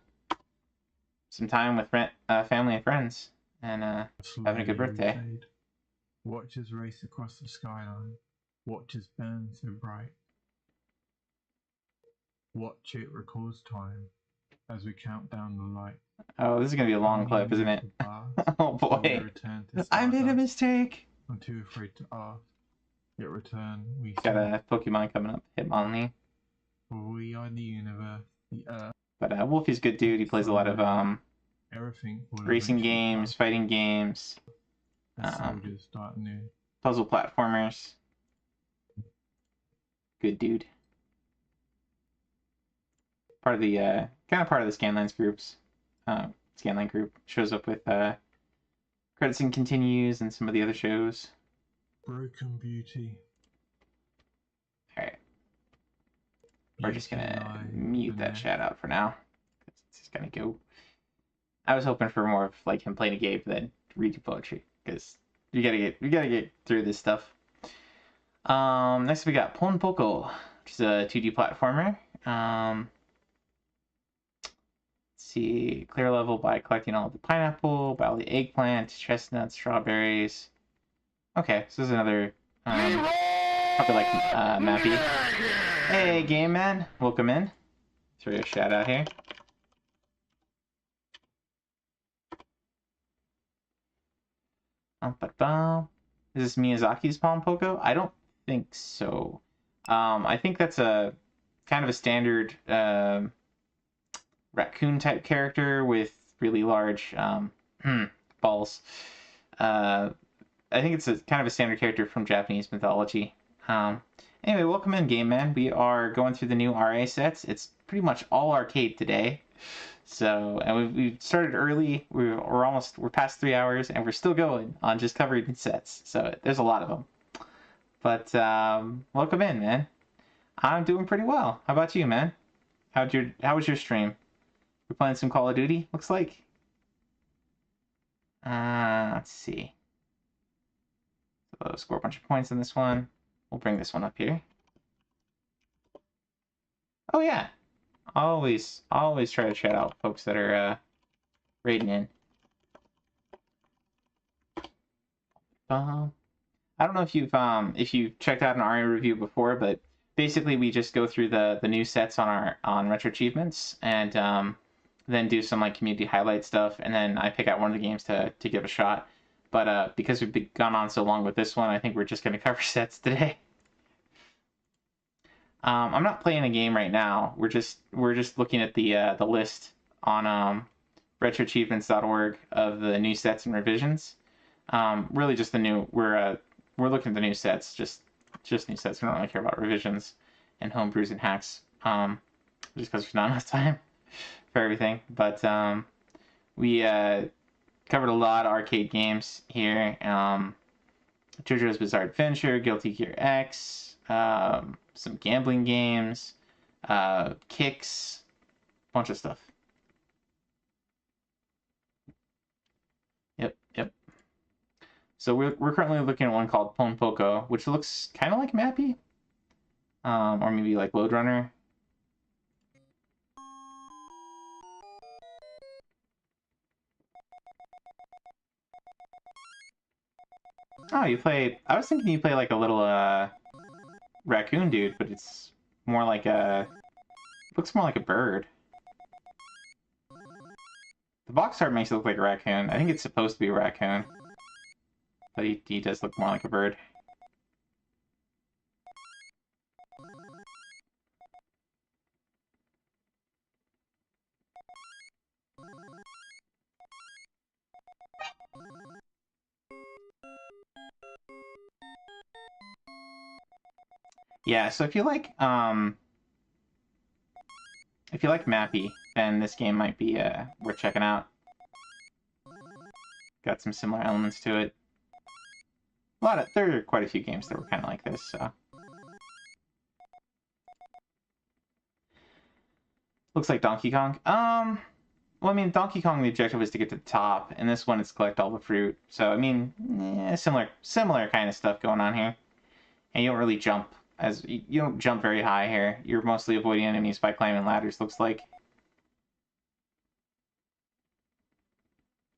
with family and friends and having a good birthday. Watches race across the skyline. Watches burn so bright. Watch it records time as we count down the light. Oh, this is gonna be a long clip, isn't it? Oh boy. I made a mistake. I'm too afraid to ask. Yet return we Got a Pokemon coming up, Hitmonlee. We are the universe, the earth. But Wolfie's a good dude. He plays a lot of everything racing games, fighting games, soldiers start new. Puzzle platformers. Good dude. Part of the kind of part of the Scanlines groups. Scanline group shows up with Credits and Continues and some of the other shows. Broken Beauty. Alright. We're just gonna mute that chat out for now. It's just gonna go. I was hoping for more of like him playing a game than reading poetry, because we gotta get through this stuff. Next we got Pon Poko, which is a 2D platformer. Let's see, clear level by collecting all the pineapple, by all the eggplant, chestnuts, strawberries. Okay, so this is another probably like Mappy. Hey, Game Man, welcome in. Throw you a shout out here. Is this Miyazaki's Pon Poko? I don't think so. I think that's a kind of a standard raccoon type character with really large balls. I think it's a kind of a standard character from Japanese mythology. Anyway, welcome in, Game Man. We are going through the new RA sets. It's pretty much all arcade today. So, and we've started early. We're past 3 hours, and we're still going on just covering sets. So there's a lot of them. But welcome in, man. I'm doing pretty well. How about you, man? How was your stream? We're playing some Call of Duty, looks like. Let's see. So score a bunch of points in this one. We'll bring this one up here. Oh yeah. Always try to chat out folks that are raiding in. I don't know if you've checked out an ARIA review before, but basically we just go through the new sets on Retro Achievements and then do some like community highlight stuff, and then I pick out one of the games to give a shot. But because we've gone on so long with this one, I think we're just going to cover sets today. I'm not playing a game right now. We're just looking at the list on retroachievements.org of the new sets and revisions. Really just the new. We're looking at the new sets, just new sets. We don't really care about revisions and homebrews and hacks, just because there's not enough time for everything. But we covered a lot of arcade games here. JoJo's Bizarre Adventure, Guilty Gear X. Some gambling games, kicks, bunch of stuff. Yep. So we're currently looking at one called Pon Poko, which looks kind of like Mappy, or maybe like Lode Runner. Oh, you play. I was thinking you play like a little raccoon dude, but it's more like looks more like a bird. The box art makes it look like a raccoon. I think it's supposed to be a raccoon, but he does look more like a bird. Yeah, so if you like Mappy, then this game might be worth checking out. Got some similar elements to it. There are quite a few games that were kind of like this, so. Looks like Donkey Kong. Well, I mean, Donkey Kong, the objective was to get to the top, and this one is collect all the fruit. So, I mean, similar kind of stuff going on here. And you don't really jump you don't jump very high here. You're mostly avoiding enemies by climbing ladders, looks like.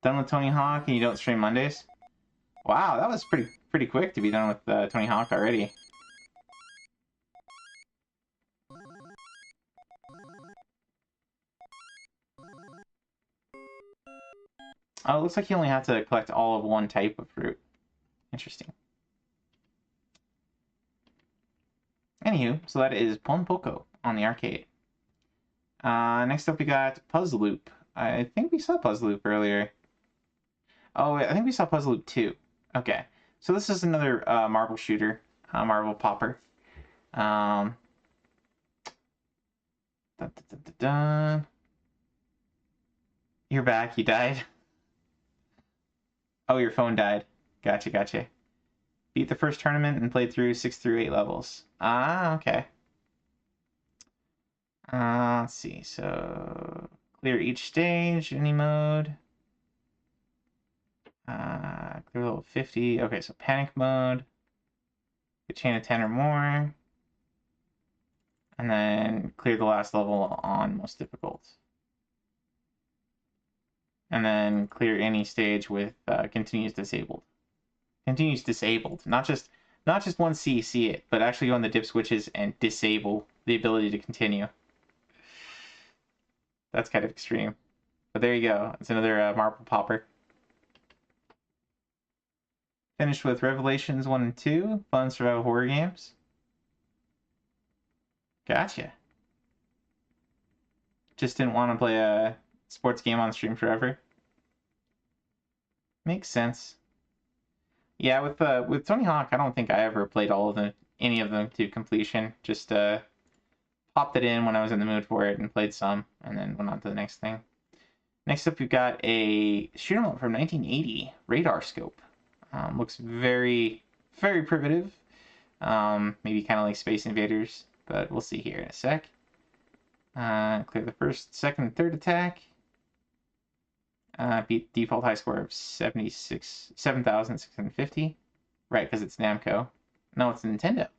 Done with Tony Hawk, and you don't stream Mondays? Wow, that was pretty quick to be done with Tony Hawk already. Oh, it looks like you only have to collect all of one type of fruit. Interesting. Anywho, so that is Pon Poco on the arcade. Next up we got Puzzle Loop. I think we saw Puzzle Loop earlier. Oh, wait, I think we saw Puzzle Loop 2. Okay, so this is another marble shooter, marble popper. Dun, dun, dun, dun, dun. You're back, you died. Oh, your phone died. Gotcha. Beat the first tournament and played through 6 through 8 levels. Ah, okay. Let's see. So, clear each stage, any mode. Clear level 50. Okay, so panic mode. A chain of 10 or more. And then clear the last level on most difficult. And then clear any stage with continues disabled. Continues disabled. Not just once you see it, but actually go on the dip switches and disable the ability to continue. That's kind of extreme. But there you go. It's another marble popper. Finished with Revelations 1 and 2. Fun survival horror games. Gotcha. Just didn't want to play a sports game on stream forever. Makes sense. Yeah, with Tony Hawk, I don't think I ever played any of them to completion. Just popped it in when I was in the mood for it and played some, and then went on to the next thing. Next up, we've got a shoot 'em up from 1980, Radar Scope. Looks very, very primitive. Maybe kind of like Space Invaders, but we'll see here in a sec. Clear the first, second, and third attack. Beat default high score of 7,650. Right, because it's Namco. No, it's Nintendo.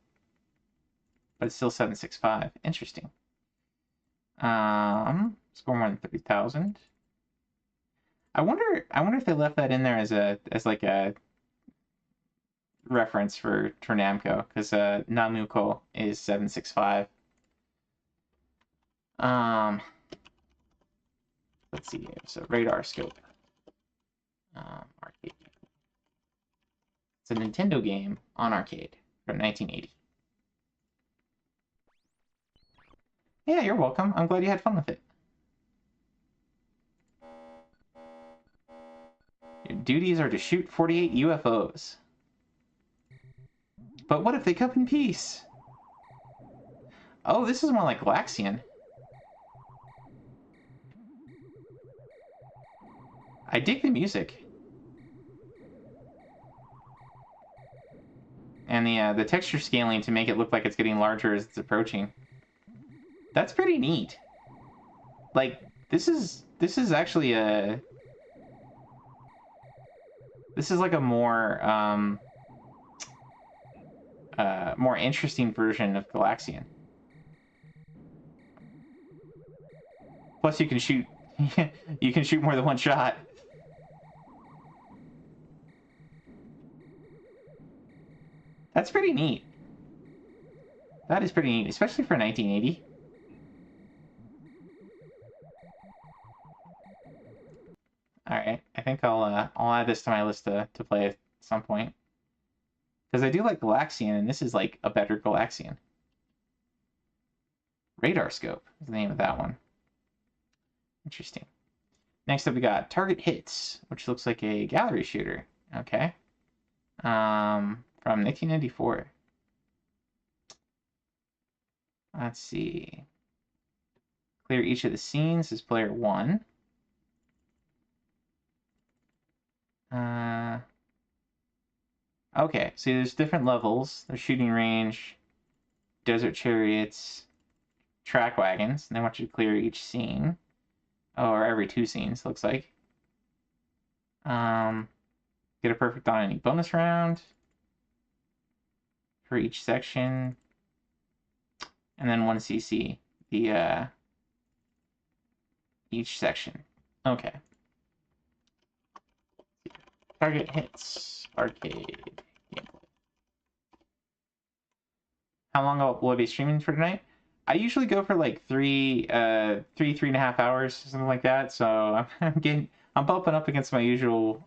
But it's still 765. Interesting. Score more than 30,000. I wonder if they left that in there as like a reference for Namco, because Namuko is 765. Let's see here. So Radar Scope. Arcade. It's a Nintendo game on arcade from 1980. Yeah, you're welcome. I'm glad you had fun with it. Your duties are to shoot 48 UFOs. But what if they come in peace? Oh, this is more like Galaxian. I dig the music. And the texture scaling to make it look like it's getting larger as it's approaching. That's pretty neat. Like, this is actually this is like a more more interesting version of Galaxian. Plus you can shoot more than one shot. That's pretty neat. That is pretty neat, especially for 1980. Alright, I think I'll add this to my list to play at some point. Because I do like Galaxian, and this is like a better Galaxian. Radar Scope is the name of that one. Interesting. Next up we got Target Hits, which looks like a gallery shooter. Okay. From 1994. Let's see. Clear each of the scenes is player 1. Okay, so there's different levels. There's shooting range, desert chariots, track wagons, and they want you to clear each scene. Or every 2 scenes, looks like. Get a perfect on any bonus round for each section. And then 1 CC, each section. Okay. Target hits, arcade, gameplay. How long will I be streaming for tonight? I usually go for like 3.5 hours, something like that. So I'm bumping up against my usual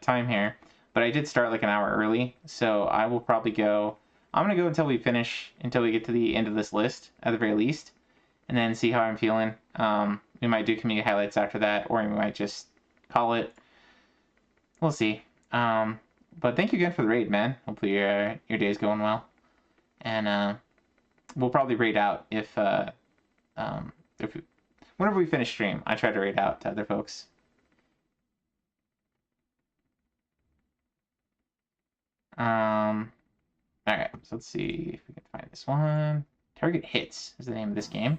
time here. But I did start like an hour early, so I will probably go. I'm gonna go until we get to the end of this list at the very least, and then see how I'm feeling. We might do community highlights after that, or we might just call it. We'll see. But thank you again for the raid, man. Hopefully your day's going well, and we'll probably raid out whenever we finish stream. I try to raid out to other folks. Alright, so let's see if we can find this one. Target Hits is the name of this game.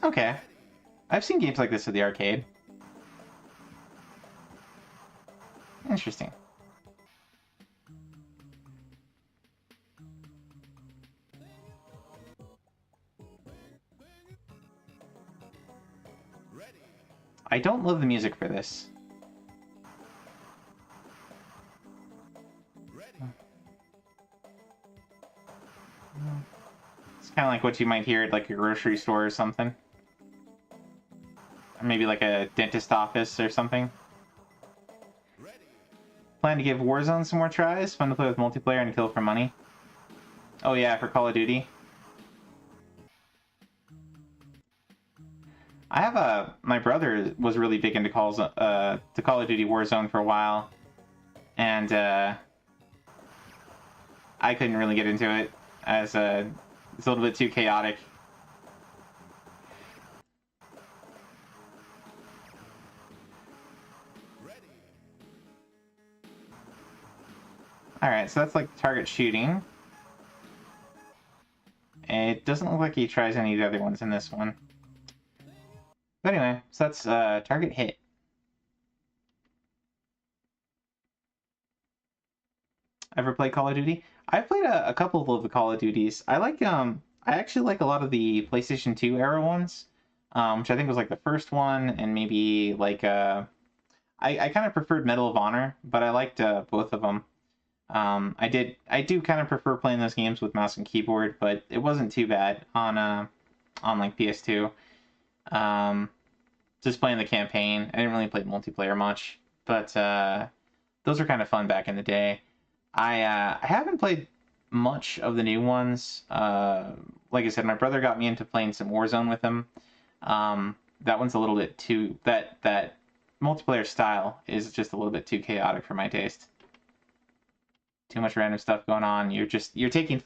Okay. I've seen games like this at the arcade. Interesting. I don't love the music for this. It's kind of like what you might hear at like a grocery store or something. Or maybe like a dentist office or something. Plan to give Warzone some more tries. Fun to play with multiplayer and kill for money. Oh yeah, for Call of Duty. I have my brother was really big into Call of Duty Warzone for a while, and I couldn't really get into it as it's a little bit too chaotic. Alright, so that's like target shooting. It doesn't look like he tries any of the other ones in this one. But anyway, so that's target hit. Ever played Call of Duty? I've played a couple of the Call of Duties. I actually like a lot of the PlayStation 2 era ones, which I think was like the first one, and maybe like I kind of preferred Medal of Honor, but I liked both of them. I do kind of prefer playing those games with mouse and keyboard, but it wasn't too bad on like PS2. Just playing the campaign. I didn't really play multiplayer much, but those were kind of fun back in the day. I haven't played much of the new ones. Like I said, my brother got me into playing some Warzone with him. That one's a little bit too that multiplayer style is just a little bit too chaotic for my taste. Too much random stuff going on. You're taking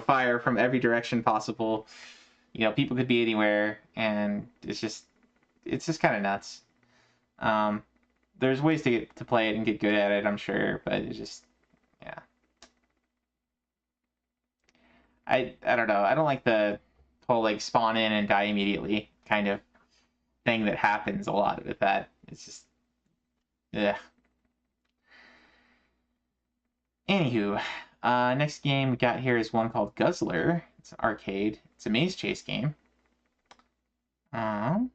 fire from every direction possible. People could be anywhere, and it's just kind of nuts. There's ways to play it and get good at it, I'm sure, but it's just, yeah. I don't know. I don't like the whole like spawn in and die immediately kind of thing that happens a lot with that. It's just, yeah. Anywho, next game we got here is one called Guzzler. It's an arcade. It's a maze chase game. How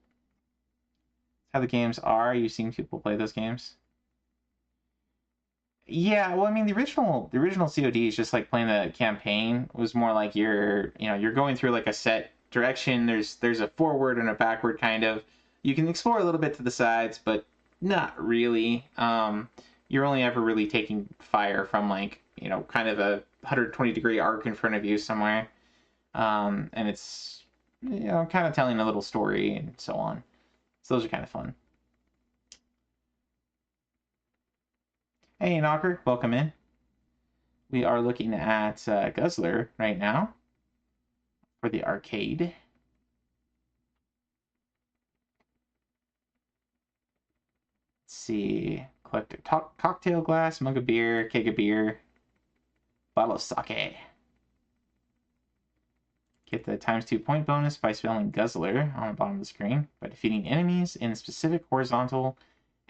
the games are. You've seen people play those games. Yeah, well, I mean, the original COD is just like playing the campaign. It was more like you're going through like a set direction. There's a forward and a backward kind of. You can explore a little bit to the sides, but not really. You're only ever really taking fire from like, kind of a 120-degree arc in front of you somewhere. And it's, kind of telling a little story and so on. So those are kind of fun. Hey, Knocker, welcome in. We are looking at Guzzler right now for the arcade. Let's see. Collect a cocktail glass, mug of beer, keg of beer, bottle of sake. Get the ×2 point bonus by spelling Guzzler on the bottom of the screen by defeating enemies in specific horizontal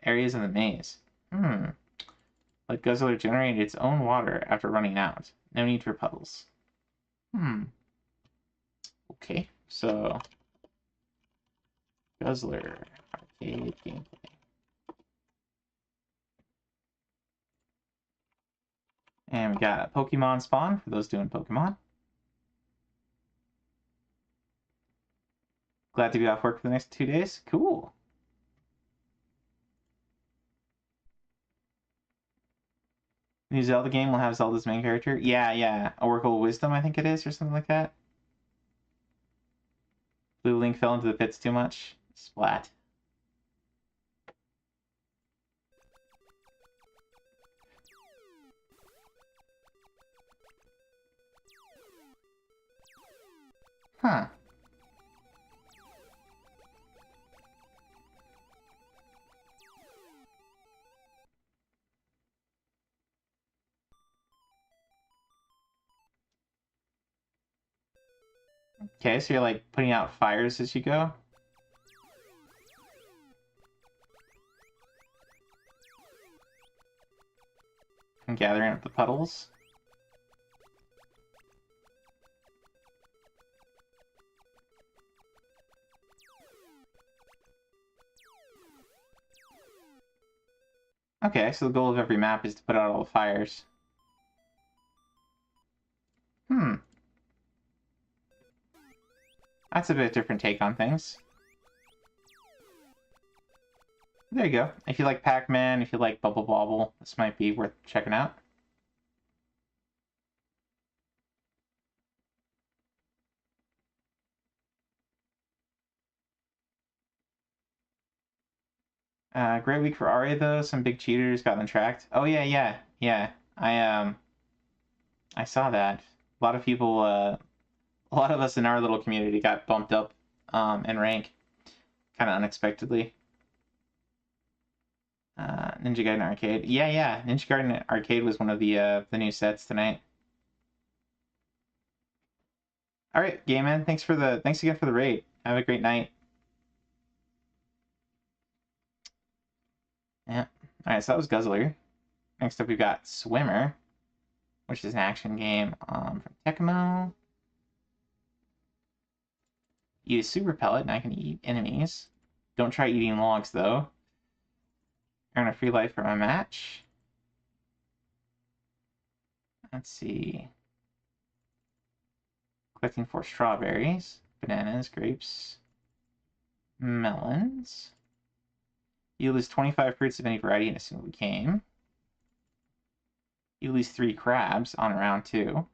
areas of the maze. Let Guzzler generate its own water after running out. No need for puddles. Okay, so Guzzler arcade gameplay. And we got a Pokemon spawn for those doing Pokemon. Glad to be off work for the next 2 days. Cool. New Zelda game will have Zelda's main character. Yeah. Oracle of Wisdom, I think it is, or something like that. Blue Link fell into the pits too much. Splat. Huh. Okay, so you're like putting out fires as you go? And gathering up the puddles? Okay, so the goal of every map is to put out all the fires. That's a bit different take on things. There you go. If you like Pac-Man, if you like Bubble Bobble, this might be worth checking out. Great week for Aria though. Some big cheaters got them tracked. Oh yeah. I saw that. A lot of people, a lot of us in our little community got bumped up in rank, kind of unexpectedly. Ninja Gaiden Arcade. Yeah. Ninja Gaiden Arcade was one of the new sets tonight. All right, Game Man. Thanks again for the raid. Have a great night. Yeah. All right, so that was Guzzler. Next up, we've got Swimmer, which is an action game from Tecmo. Eat a super pellet, and I can eat enemies. Don't try eating logs, though. Earn a free life from a match. Let's see. Collecting 4 strawberries, bananas, grapes, melons. You lose 25 fruits of any variety in a single game. You lose 3 crabs on round 2.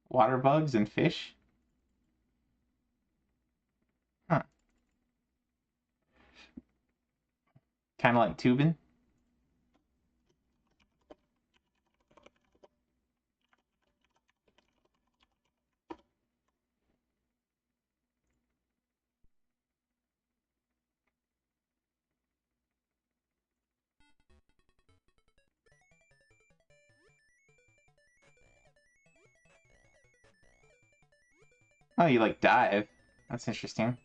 Water bugs and fish. Huh. Kind of like tubing. Oh, you like dive. That's interesting.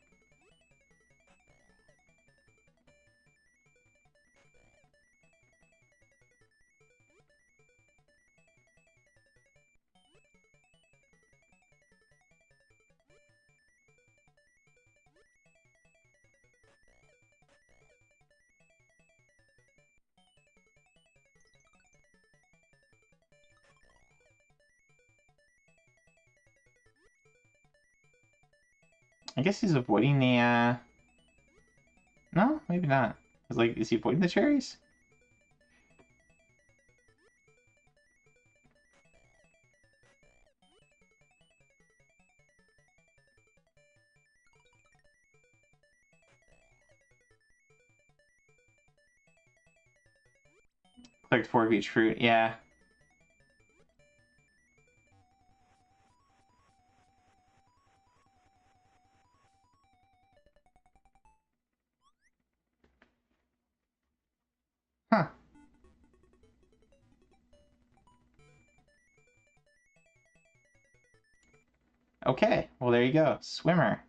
I guess he's avoiding the, No, maybe not. Is he avoiding the cherries? Collect 4 of each fruit, yeah. Huh. Okay, well there you go. Swimmer.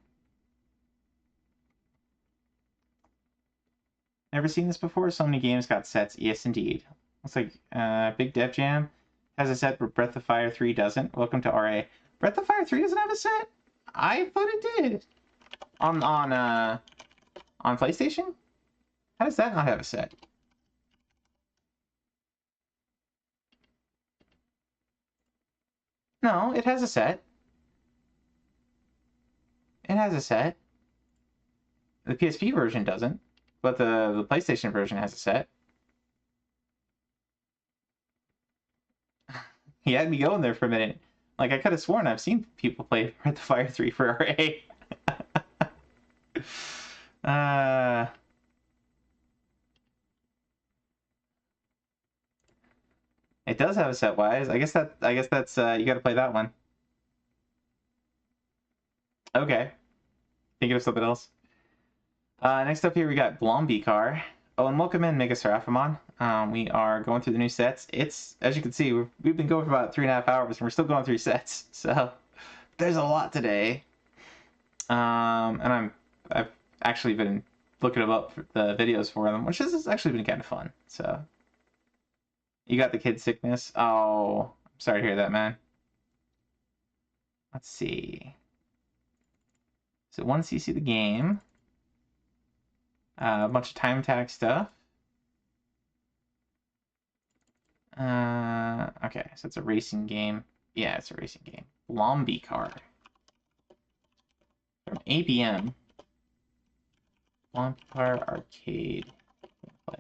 Never seen this before? So many games got sets. Yes, indeed. Looks like Big Dev Jam has a set, but Breath of Fire 3 doesn't. Welcome to RA. Breath of Fire 3 doesn't have a set? I thought it did. On PlayStation? How does that not have a set? No, it has a set. It has a set. The PSP version doesn't, but the PlayStation version has a set. He had me going there for a minute. Like, I could have sworn I've seen people play Breath of Fire 3 for RA. It does have a set wise. I guess that's you gotta play that one. Okay. Thinking of something else. Next up here we got Blomby-Car. Oh, and welcome in, Mega Seraphimon. We are going through the new sets. It's, as you can see, we've been going for about 3.5 hours, and we're still going through sets. So there's a lot today. And I've actually been looking them up for the videos for them, which has actually been kind of fun. So you got the kid sickness. Oh, I'm sorry to hear that, man. Let's see. So 1cc the game. A bunch of time attack stuff. Okay, so it's a racing game. Yeah, it's a racing game. Blomby-Car. From ABM. Blomby-Car Arcade. Play.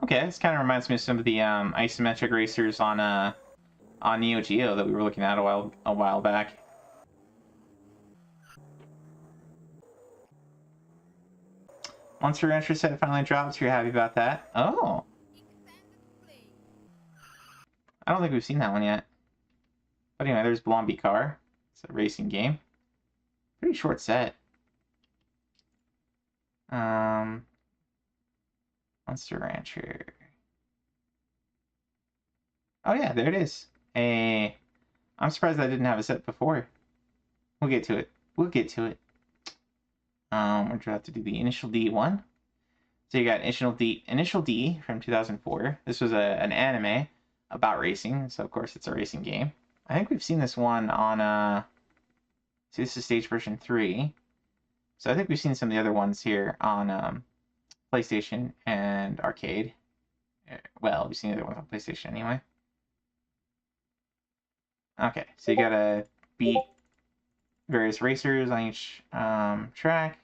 Okay, this kind of reminds me of some of the isometric racers on Neo Geo that we were looking at a while back. Monster Rancher set finally dropped, so you're happy about that. Oh! I don't think we've seen that one yet. But anyway, there's Blomby-Car. It's a racing game. Pretty short set. Monster Rancher. Oh yeah, there it is. I'm surprised I didn't have a set before. We'll get to it. We'll get to it. We're gonna have to do the Initial D one. So you got Initial D from 2004. This was an anime about racing, so of course it's a racing game. I think we've seen this one on see, this is stage version 3. So I think we've seen some of the other ones here on PlayStation and arcade. Well, we've seen the other ones on PlayStation anyway. Okay, so you gotta beat various racers on each track.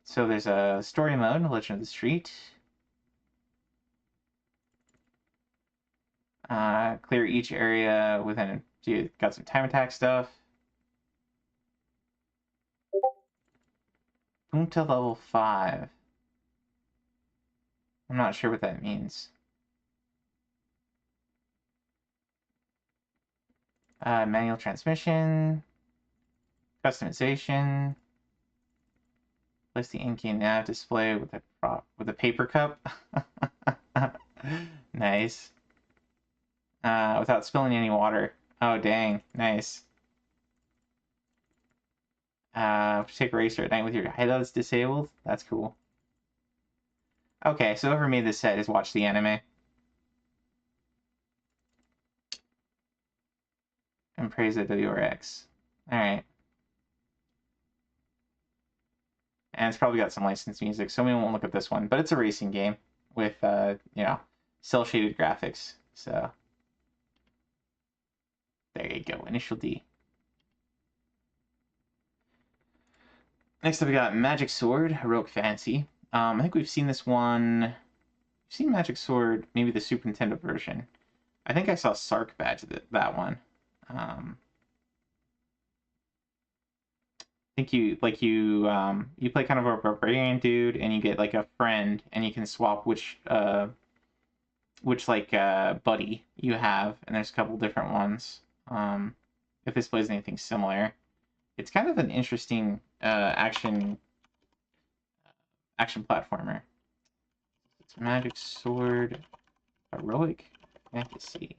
So there's a story mode, Legend of the Street. Clear each area within. You got some time attack stuff. Punta level 5. I'm not sure what that means. Manual transmission. Customization. Place the in-game nav display with a paper cup. Nice. Without spilling any water. Oh dang, nice. Take a racer at night with your highlights disabled. That's cool. Okay, so whoever made this set has watched the anime. And praise the WRX. Alright. and it's probably got some licensed music, so we won't look at this one. But it's a racing game with, you know, cel shaded graphics. So there you go, Initial D. Next up, we got Magic Sword, Heroic Fantasy. I think we've seen this one. We've seen Magic Sword, maybe the Super Nintendo version. I think I saw Sark badge that one. I think you play kind of a barbarian dude, and you get like a friend, and you can swap which buddy you have, and there's a couple different ones. If this plays anything similar, it's kind of an interesting action platformer. It's Magic Sword Heroic Fantasy.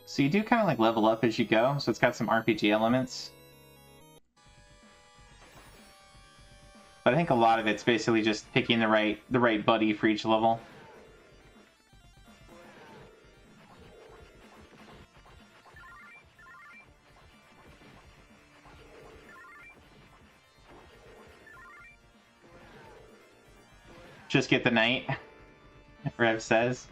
So you do kind of like level up as you go, so it's got some RPG elements. But I think a lot of it's basically just picking the right buddy for each level. Just get the knight, Rev says.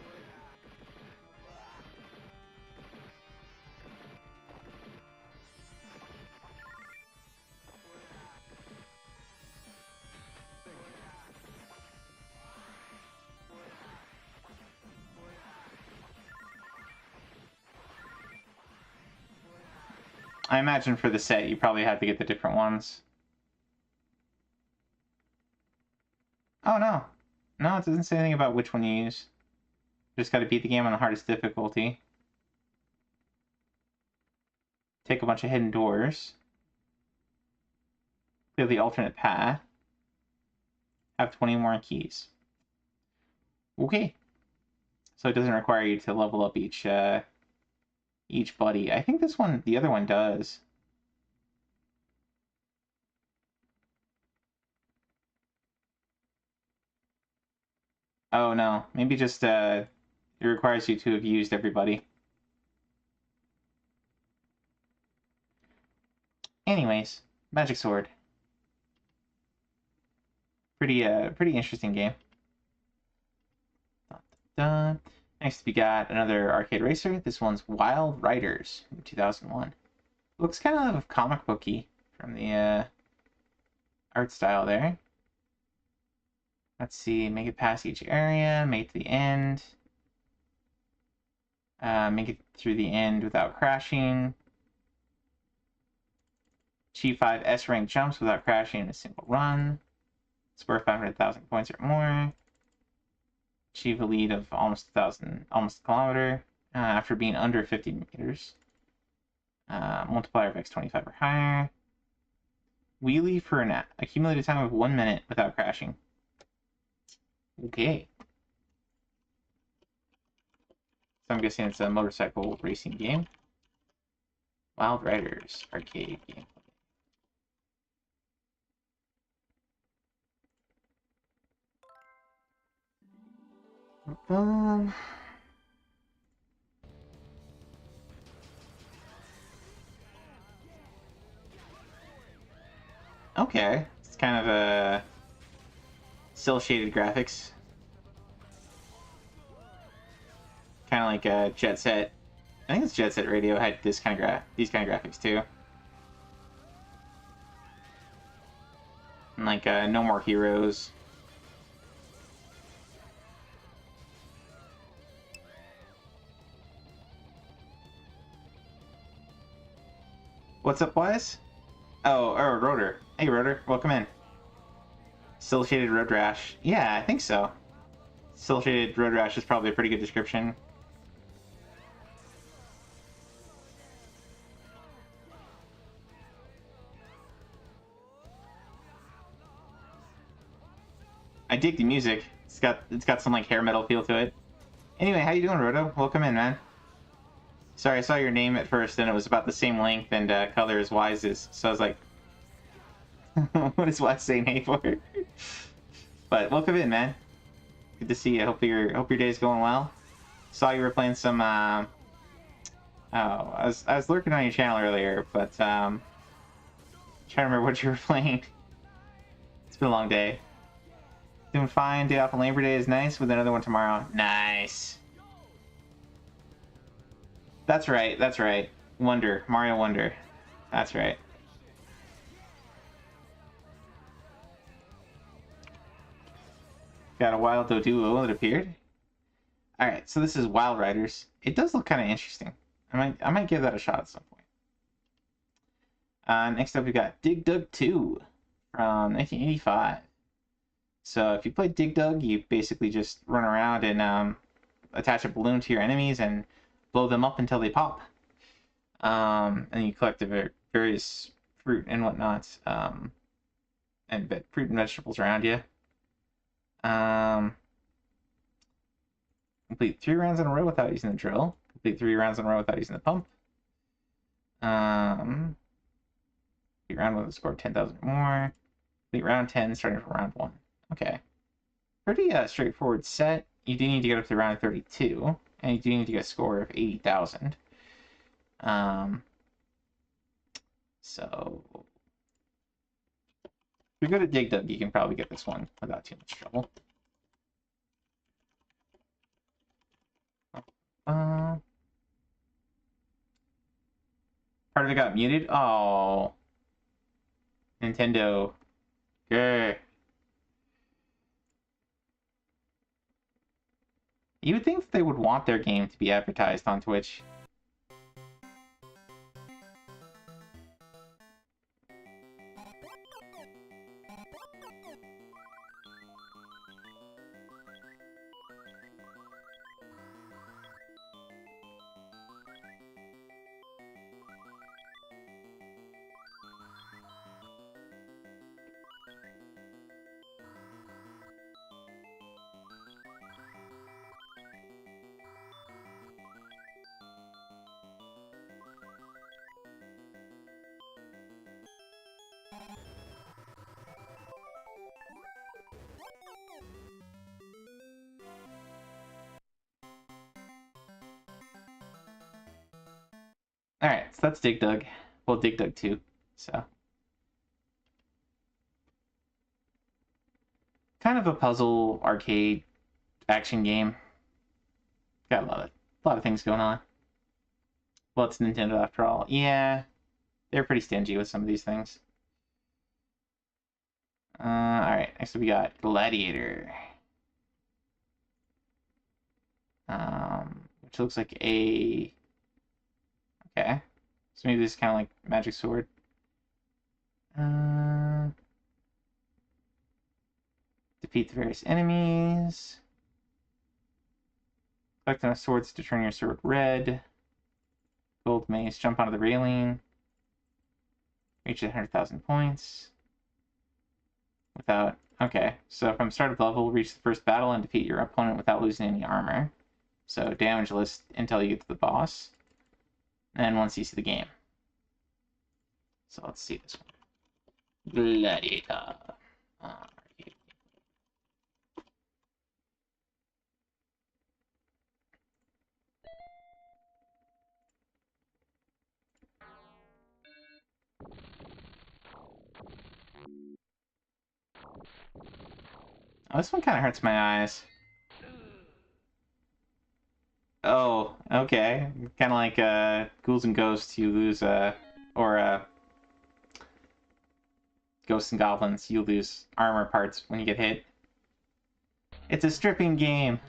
I imagine for the set, you probably have to get the different ones. Oh, no. No, it doesn't say anything about which one you use. Just got to beat the game on the hardest difficulty. Take a bunch of hidden doors. Clear the alternate path. Have 20 more keys. Okay. So it doesn't require you to level up each buddy. I think the other one does. Oh no, maybe just it requires you to have used everybody. Anyways, Magic Sword. Pretty interesting game. Dun, dun, dun. Next, we got another arcade racer. This one's Wild Riders from 2001. Looks kind of comic booky from the art style there. Let's see, make it past each area, make it to the end. Make it through the end without crashing. Achieve 5 S-rank jumps without crashing in a single run. Score 500,000 points or more. Achieve a lead of almost a kilometer after being under 50 meters. Multiplier of x25 or higher. Wheelie for an accumulated time of 1 minute without crashing. Okay. So I'm guessing it's a motorcycle racing game. Wild Riders arcade game. Okay, it's kind of a cel shaded graphics, kind of like a Jet Set. I think it's Jet Set Radio had these kind of graphics too, and like No More Heroes. What's up, Wise? Oh, Rotor. Hey, Rotor, welcome in. Cel shaded Road Rash. Yeah, I think so. Cel shaded Road Rash is probably a pretty good description. I dig the music. It's got some like hair metal feel to it. Anyway, how you doing, Roto? Welcome in, man. Sorry, I saw your name at first, and it was about the same length and color as Wise's, so I was like, what is Wise saying hey for? But welcome in, man. Good to see you. Hope your day's going well. Saw you were playing some. I was lurking on your channel earlier, but trying to remember what you were playing. It's been a long day. Doing fine. Day off on Labor Day is nice. With another one tomorrow. Nice. That's right. That's right. Wonder. Mario Wonder. That's right. Got a Wild Doduo that appeared. Alright, so this is Wild Riders. It does look kind of interesting. I might give that a shot at some point. Next up we got Dig Dug 2 from 1985. So if you play Dig Dug, you basically just run around and attach a balloon to your enemies and blow them up until they pop. And you collect the various fruit and whatnot, and fruit and vegetables around you. Complete 3 rounds in a row without using the drill. Complete 3 rounds in a row without using the pump. Complete round with a score of 10,000 or more. Complete round 10 starting from round 1. Okay. Pretty straightforward set. You do need to get up to round 32, and you do need to get a score of 80,000. So if you're good at Dig Dug, you can probably get this one without too much trouble. Part of it got muted. Oh, Nintendo. Grr. You would think that they would want their game to be advertised on Twitch. Alright, so that's Dig Dug. Well, Dig Dug 2, so. Kind of a puzzle, arcade, action game. Gotta love it. A lot of things going on. Well, it's Nintendo after all. Yeah, they're pretty stingy with some of these things. Alright, next we got Gladiator. Which looks like a... Okay. So maybe this is kind of like Magic Sword. Defeat the various enemies. Collect enough swords to turn your sword red. Gold mace. Jump onto the railing. Reach 100,000 points. Without... Okay, so from start of level, reach the first battle and defeat your opponent without losing any armor. So damage list until you get to the boss. And once you see the game. So let's see this one. Gladiator. Oh, this one kind of hurts my eyes. Oh, okay. Kind of like Ghouls and Ghosts, you lose, or Ghosts and Goblins, you lose armor parts when you get hit. It's a stripping game.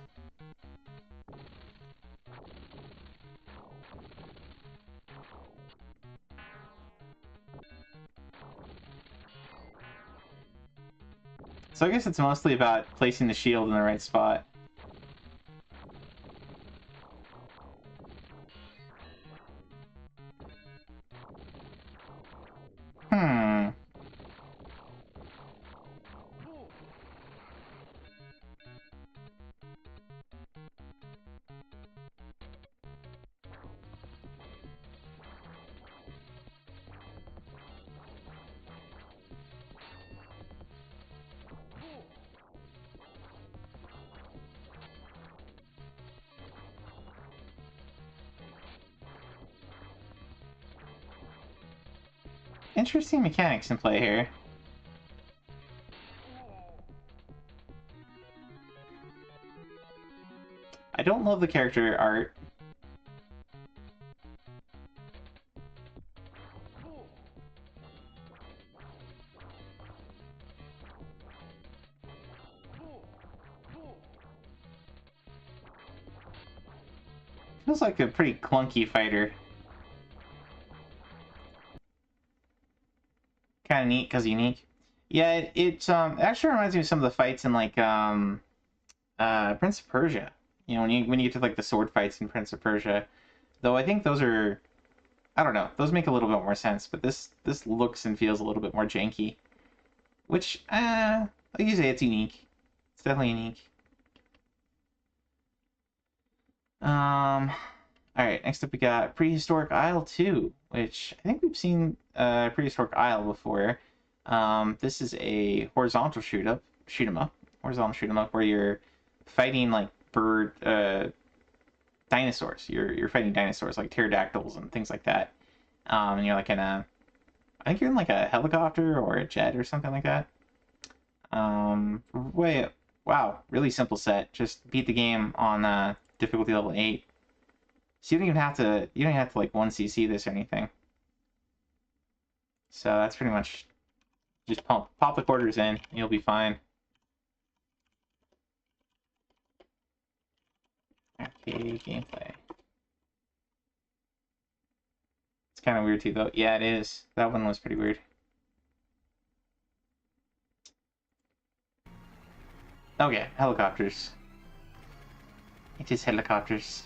So I guess it's mostly about placing the shield in the right spot. interesting mechanics in play here. I don't love the character art. Feels like a pretty clunky fighter. Kind of neat because unique. Yeah, it actually reminds me of some of the fights in like Prince of Persia. You know, when you get to like the sword fights in Prince of Persia. Though I think those are, I don't know, those make a little bit more sense. But this looks and feels a little bit more janky, which like you say, it's unique. It's definitely unique. Alright, next up we got Prehistoric Isle 2, which I think we've seen Prehistoric Isle before. This is a horizontal shoot 'em up where you're fighting like dinosaurs. You're fighting dinosaurs like pterodactyls and things like that. And you're like I think you're in like a helicopter or a jet or something like that. Wow, really simple set. Just beat the game on difficulty level 8. So you don't even have to like 1cc this or anything. So that's pretty much just pop the quarters in, and you'll be fine. Arcade gameplay. It's kind of weird too, though. Yeah, it is. That one was pretty weird. Okay, helicopters. It is helicopters.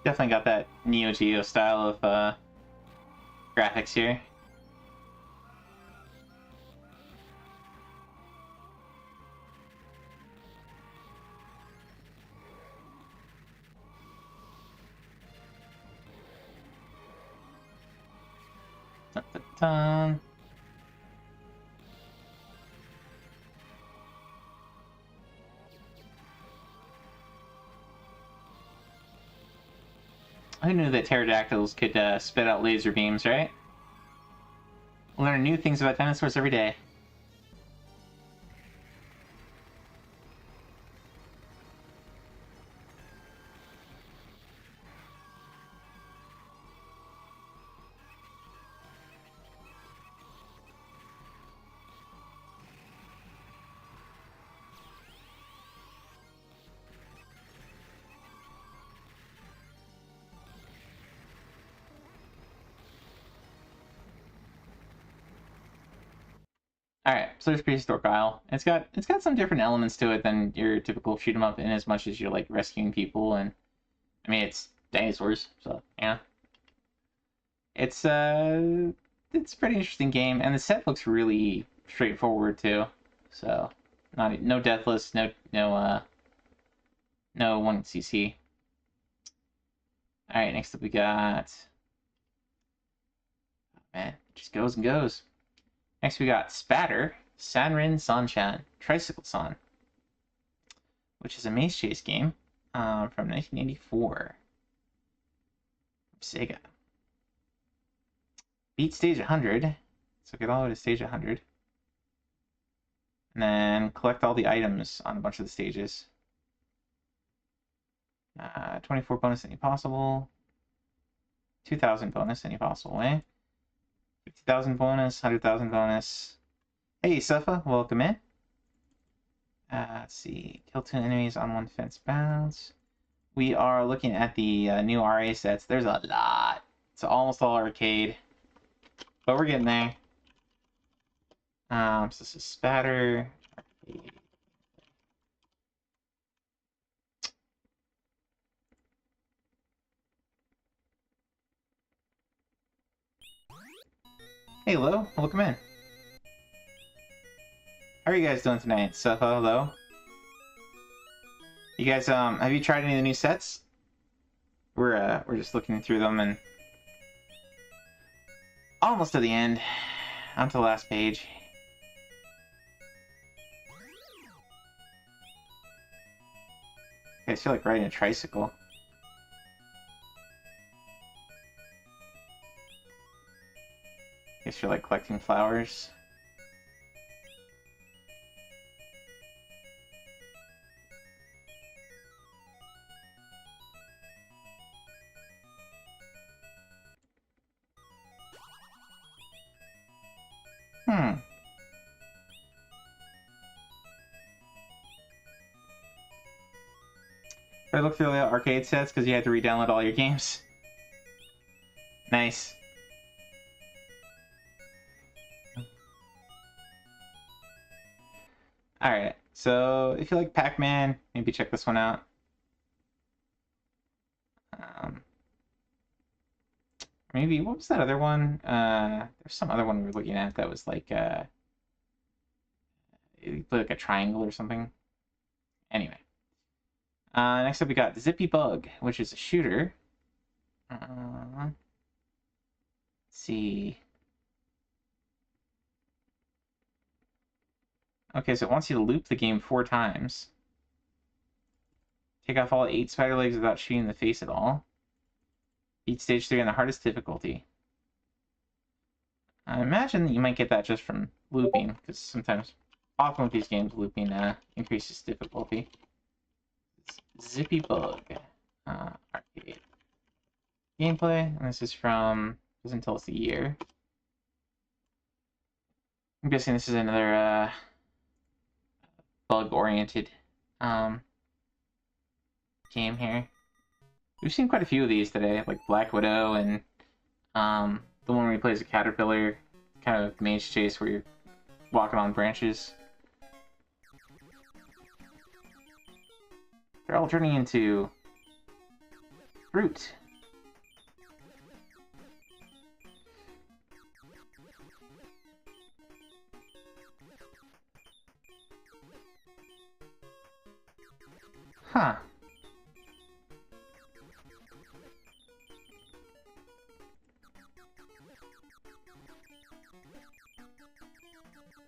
Definitely got that Neo Geo style of graphics here. Dun, dun, dun. Who knew that pterodactyls could spit out laser beams, right? Learn new things about dinosaurs every day. Alright, so there's Prehistoric Isle. It's got some different elements to it than your typical shoot 'em up, in as much as you're like rescuing people, and I mean it's dinosaurs, so yeah. It's a pretty interesting game, and the set looks really straightforward too. So no deathless, no 1cc. Alright, next up we got, oh man, it just goes and goes. Next we got Spatter, Sanrin Sanchan, Tricycle San, which is a maze chase game from 1984. Sega. Beat stage 100, so get all the way to stage 100. And then collect all the items on a bunch of the stages. 24 bonus any possible. 2,000 bonus any possible way. 50,000 bonus, 100,000 bonus. Hey, Sefa, welcome in. Let's see. Kill 2 enemies on 1 fence bounce. We are looking at the new RA sets. There's a lot. It's almost all arcade. But we're getting there. So this is Spatter. Hey, Lo, welcome in. How are you guys doing tonight? So, hello. You guys, have you tried any of the new sets? We're just looking through them and almost to the end. On to the last page. I feel like riding a tricycle. Guess you're like collecting flowers. I looked through the arcade sets because you had to re-download all your games. Nice. Alright, so if you like Pac-Man, maybe check this one out. Maybe, what was that other one? There's some other one we were looking at that was like, it looked like a triangle or something. Anyway. Next up we got Zippy Bug, which is a shooter. Let's see. Okay, so it wants you to loop the game 4 times. Take off all 8 spider legs without shooting in the face at all. Beat stage 3 on the hardest difficulty. I imagine that you might get that just from looping, because sometimes, often with these games, looping increases difficulty. Zippy Bug. Arcade. Gameplay, and this is from, doesn't tell us the year. I'm guessing this is another bug-oriented game here. We've seen quite a few of these today, like Black Widow and the one where he plays a caterpillar, kind of mage chase where you're walking on branches. They're all turning into fruit. Huh.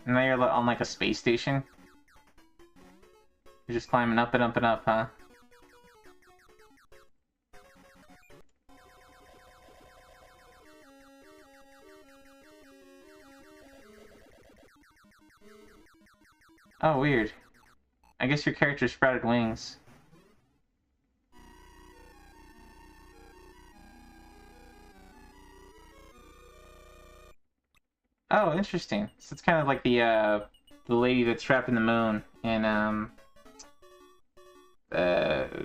And now you're on like a space station. You're just climbing up and up and up, huh? Oh, weird. I guess your character sprouted wings. Oh, interesting. So it's kind of like the lady that's trapped in the moon in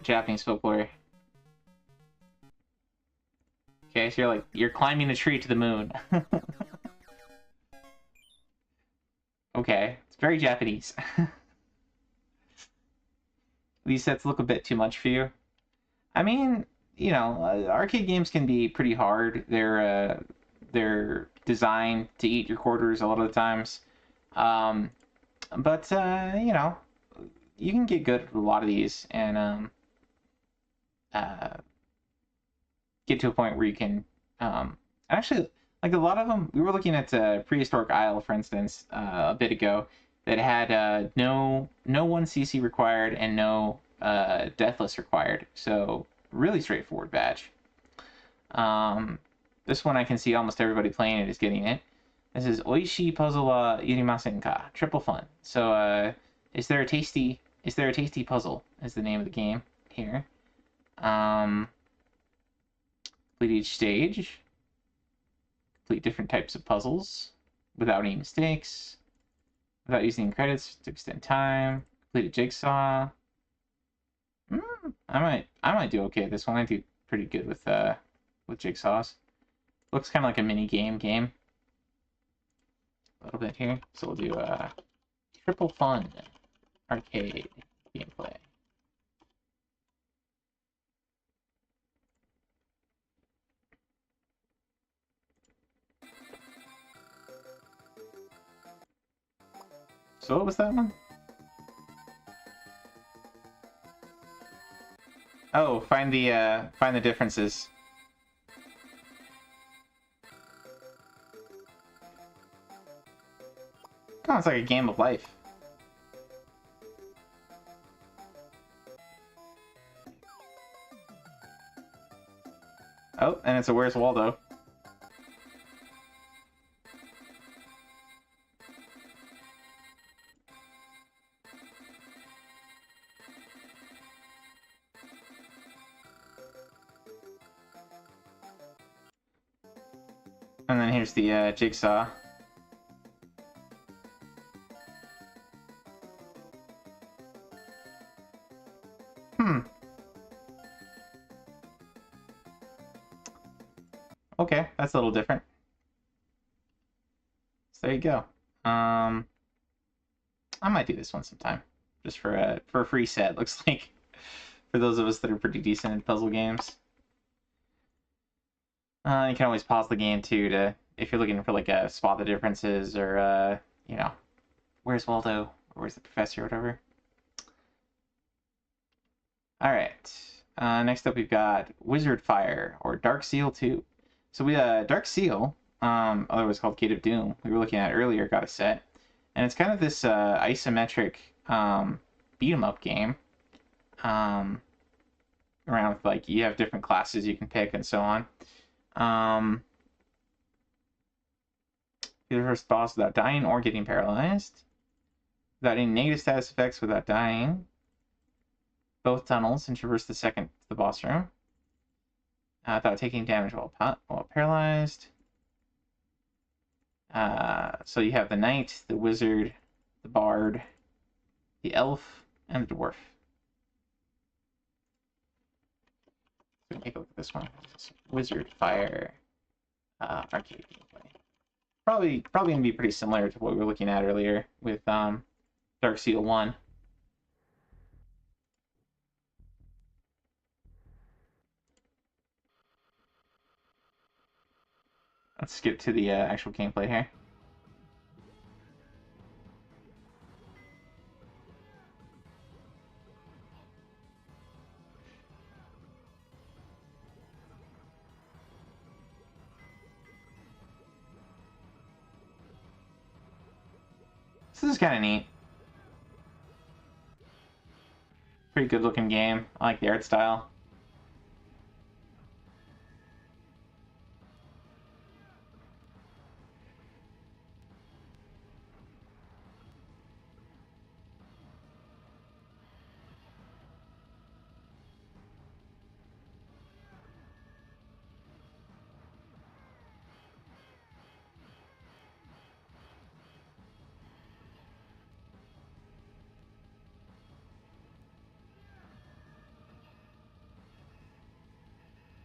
Japanese folklore. Okay, so you're climbing a tree to the moon. Okay, it's very Japanese. These sets look a bit too much for you. I mean, you know, arcade games can be pretty hard. They're designed to eat your quarters a lot of the times. But you know, you can get good at a lot of these and get to a point where you can actually, like a lot of them, we were looking at Prehistoric Isle, for instance, a bit ago, that had no 1cc required and no deathless required. So really straightforward badge. This one I can see almost everybody playing it is getting it. This is Oishi Puzzle wa Irimasen ka. Triple fun. So is there a tasty puzzle is the name of the game here. Complete each stage. Complete different types of puzzles without any mistakes. Without using credits to extend time. Complete a jigsaw. I might do okay at this one. I do pretty good with jigsaws. Looks kind of like a mini game. A little bit here. So we'll do triple fun arcade gameplay. So what was that one? Oh, find the differences. Oh, it's like a game of life. Oh, and it's a Where's Waldo. And then here's the jigsaw. Okay, that's a little different. So there you go. I might do this one sometime, just for a free set. Looks like for those of us that are pretty decent in puzzle games. You can always pause the game too to if you're looking for like a spot the differences or you know, where's Waldo or where's the professor or whatever. All right. Next up we've got Wizard Fire or Dark Seal 2. So we Dark Seal, otherwise called Gate of Doom, we were looking at earlier, got a set, and it's kind of this isometric beat 'em up game. Around with like you have different classes you can pick and so on. You're the first boss without dying or getting paralyzed, without any negative status effects, without dying. Both tunnels and traverse the boss room. Without taking damage while paralyzed. So you have the knight, the wizard, the bard, the elf, and the dwarf. So take a look at this one. Wizard Fire arcade gameplay. Probably gonna be pretty similar to what we were looking at earlier with Dark Seal 1. Let's skip to the actual gameplay here. This is kind of neat. Pretty good looking game. I like the art style.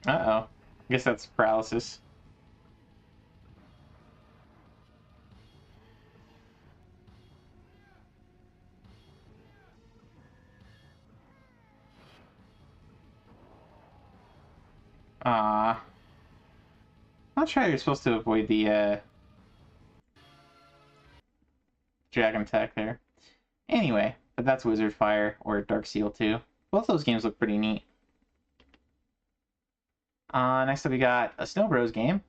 Uh-oh. I guess that's paralysis. Not sure how you're supposed to avoid the dragon attack there. Anyway, but that's Wizard Fire or Dark Seal 2. Both those games look pretty neat. Next up we got a Snow Bros game.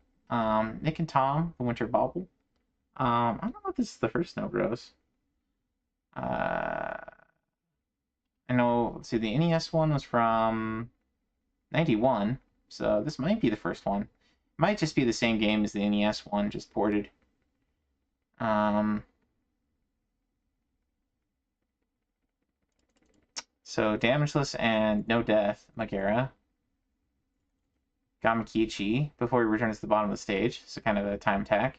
Nick and Tom, The Winter Bauble. I don't know if this is the first Snow Bros. I know, let's see, the NES one was from 91, so this might be the first one. Might just be the same game as the NES one, just ported. So Damageless and No Death, Megara. Gamakichi, before he returns to the bottom of the stage, so kind of a time attack.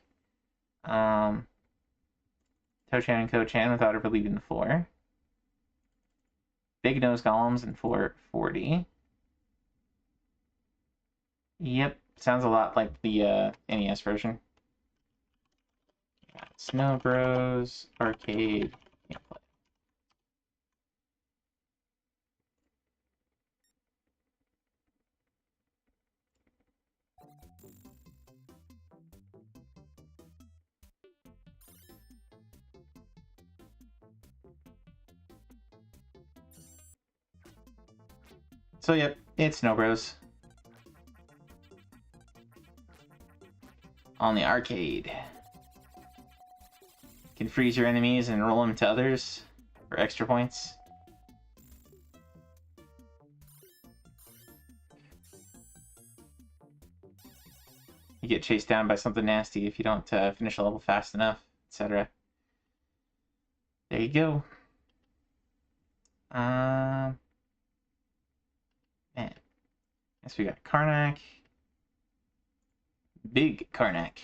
Tochan and Ko-chan without ever leaving the floor. Big Nose Golems in floor 40. Yep, sounds a lot like the NES version. Snow Bros, arcade, gameplay. So yep, it's Snow Bros. On the arcade. You can freeze your enemies and roll them to others for extra points. You get chased down by something nasty if you don't finish a level fast enough, etc. There you go. Man. Guess we got Karnak. Big Karnak.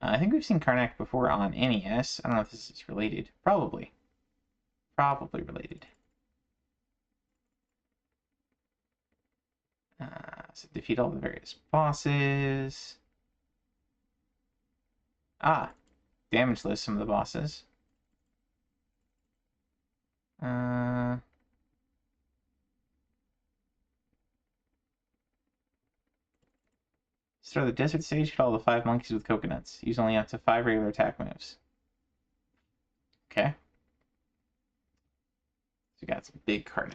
I think we've seen Karnak before on NES. I don't know if this is related. Probably. Probably related. So defeat all the various bosses. Damage list some of the bosses. Start the desert stage, hit all the 5 monkeys with coconuts. Use only up to 5 regular attack moves. Okay. So we got some big Karnak.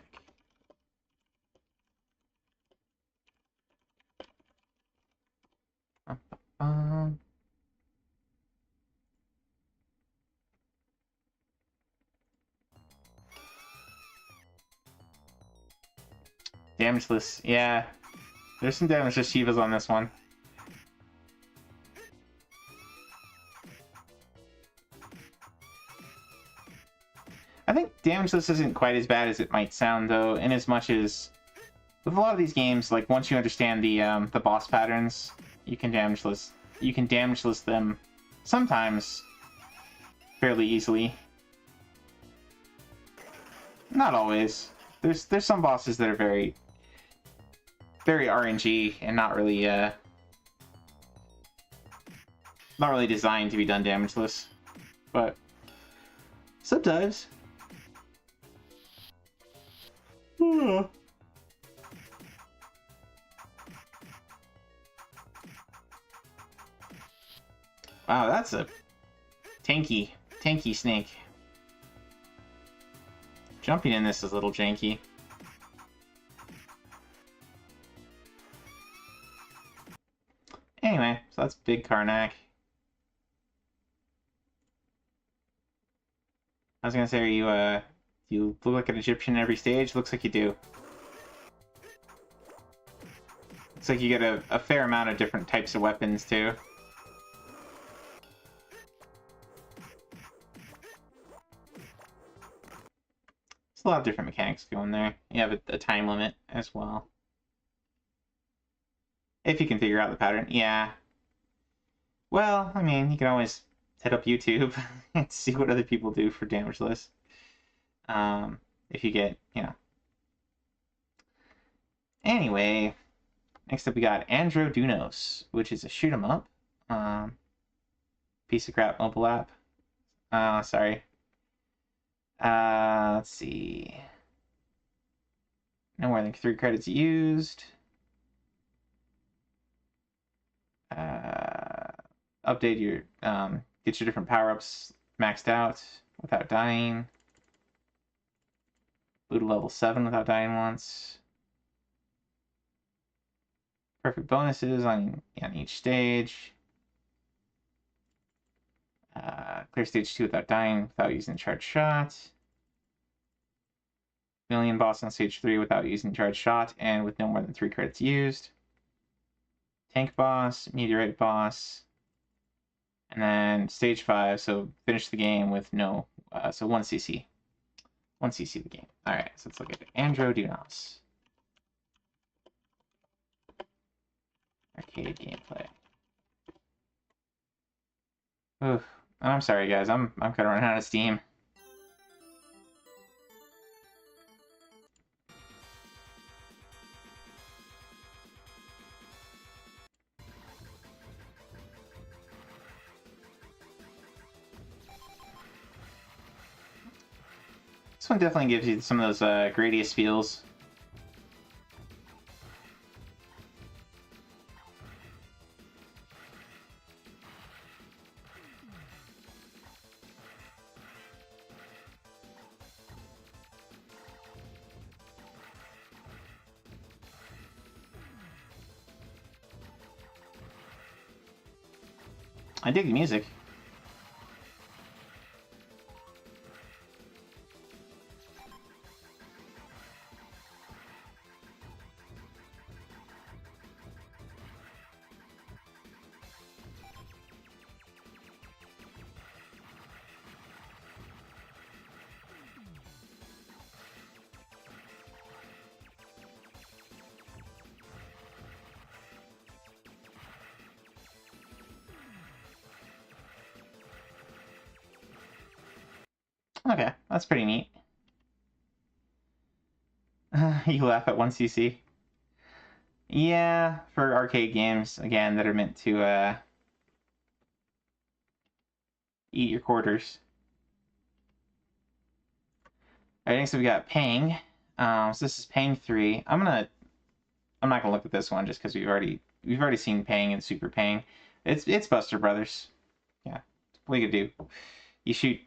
Damageless, yeah. There's some damageless Shivas on this one. I think damageless isn't quite as bad as it might sound, though, in as much as with a lot of these games, like once you understand the boss patterns, you can damageless them sometimes fairly easily. Not always. There's some bosses that are very RNG and not really designed to be done damageless, but sometimes. Wow, that's a tanky snake. Jumping in this is a little janky. Anyway, so that's Big Karnak. I was gonna say, you look like an Egyptian in every stage? Looks like you do. Looks like you get a fair amount of different types of weapons, too. There's a lot of different mechanics going there. You have a time limit as well. If you can figure out the pattern, yeah. Well, I mean, you can always hit up YouTube and see what other people do for damageless. If you get, Anyway, next up we got Androdunos, which is a shoot 'em up. Piece of crap mobile app. Sorry. Let's see. No more than 3 credits used. Update your, get your different power-ups maxed out without dying. Boot to level 7 without dying once. Perfect bonuses on each stage. Clear stage 2 without dying, without using charged shot. Million boss on stage 3 without using charged shot and with no more than 3 credits used. Tank boss, meteorite boss. And then stage 5, so finish the game with no, so 1 CC. 1 CC the game. Alright, so let's look at Androdunos. Arcade gameplay. Oof. I'm sorry guys, I'm kind of running out of steam. This one definitely gives you some of those Gradius feels. I dig the music. Okay, that's pretty neat. You laugh at 1cc. Yeah, for arcade games, again, that are meant to eat your quarters. Alright, next we got Pang. So this is Pang 3. I'm not gonna look at this one just because we've already seen Pang and Super Pang. It's Buster Brothers. Yeah, what you could do. You shoot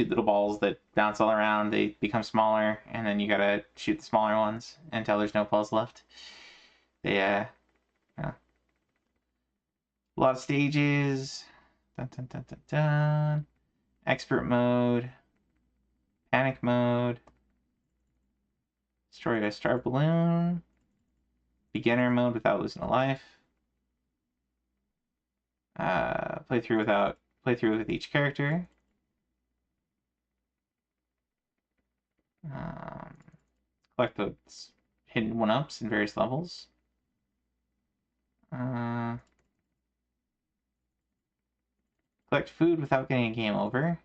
little balls that bounce all around. They become smaller, and then you gotta shoot the smaller ones until there's no balls left. They yeah. A lot of stages. Dun, dun, dun, dun, dun. Expert mode. Panic mode. Destroy a star balloon. Beginner mode without losing a life. Play through with each character. Collect those hidden 1-ups in various levels. Collect food without getting a game over.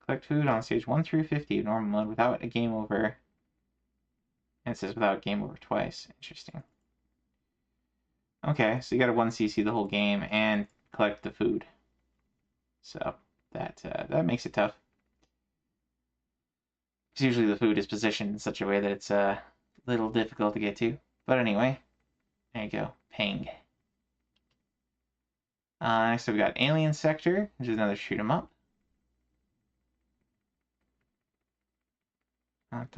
Collect food on stage 1 through 50 of normal mode without a game over. And it says without game over twice. Interesting. Okay, so you gotta 1cc the whole game and collect the food. So that makes it tough. Because usually the food is positioned in such a way that it's a little difficult to get to. But anyway, there you go. Pang. Next we've got Alien Sector, which is another shoot 'em up. Got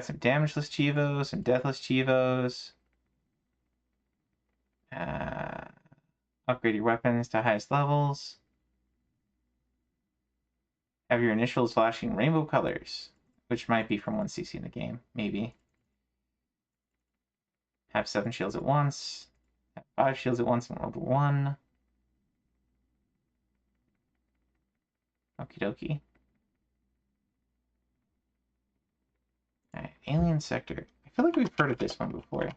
some damageless Chivos, some deathless Chivos. Upgrade your weapons to highest levels. Have your initials flashing rainbow colors, which might be from 1cc in the game, maybe. Have 7 shields at once. Have 5 shields at once in World War 1. Okie dokie. Alright, Alien Sector. I feel like we've heard of this one before.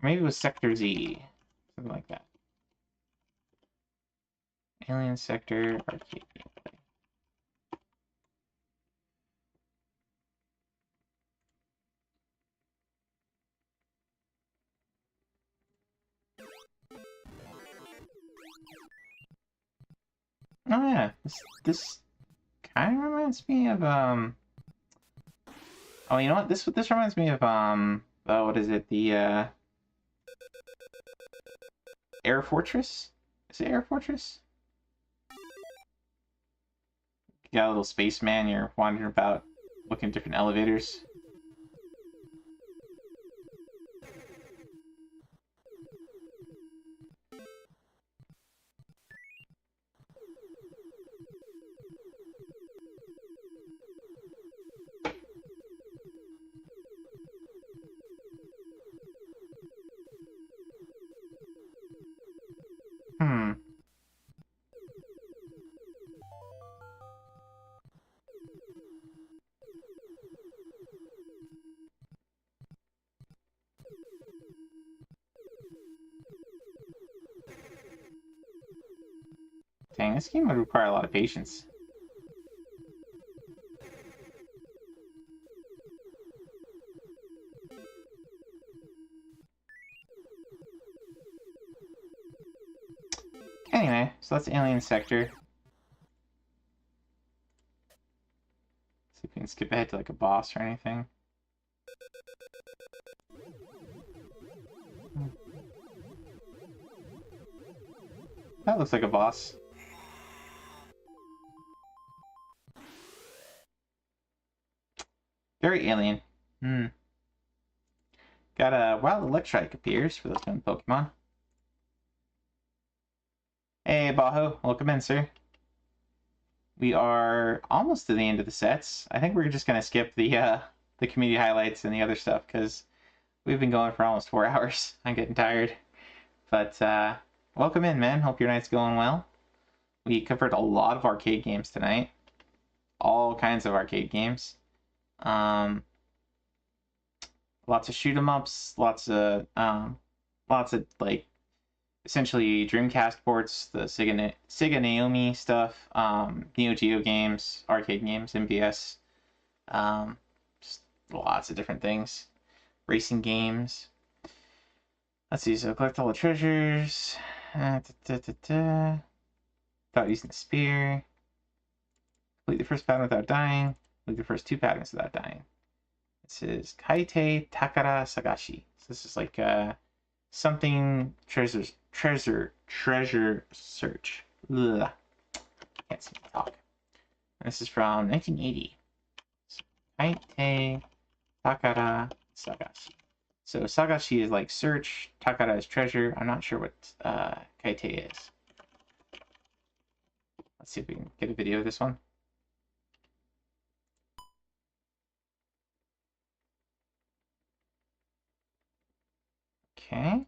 Maybe it was Sector Z. Something like that. Alien Sector arcade gameplay. Oh yeah, this kind of reminds me of oh, you know what? This reminds me of what is it? The Air Fortress? Is it Air Fortress? You got a little spaceman, you're wandering about looking at different elevators. Dang, this game would require a lot of patience. Anyway, so that's Alien Sector. See if we can skip ahead to like a boss or anything. That looks like a boss. Very alien. Got a wild Electrike appears for those kind of Pokemon. Hey, Baho, welcome in, sir. We are almost to the end of the sets. I think we're just gonna skip the community highlights and the other stuff because we've been going for almost 4 hours. I'm getting tired. But welcome in, man. Hope your night's going well. We covered a lot of arcade games tonight. All kinds of arcade games. Lots of shoot 'em ups, lots of like essentially Dreamcast ports, the Sega Naomi stuff, Neo Geo games, arcade games, MVS, just lots of different things, racing games. Let's see. So collect all the treasures. Without using the spear. Complete the first pattern without dying. Complete the first 2 patterns without dying. This is Kaite Takara Sagashi. So this is like something treasure search. Ugh. Can't seem to talk. And this is from 1980. So, Kaite Takara Sagashi. So Sagashi is like search, Takara is treasure. I'm not sure what Kaite is. Let's see if we can get a video of this one. Okay.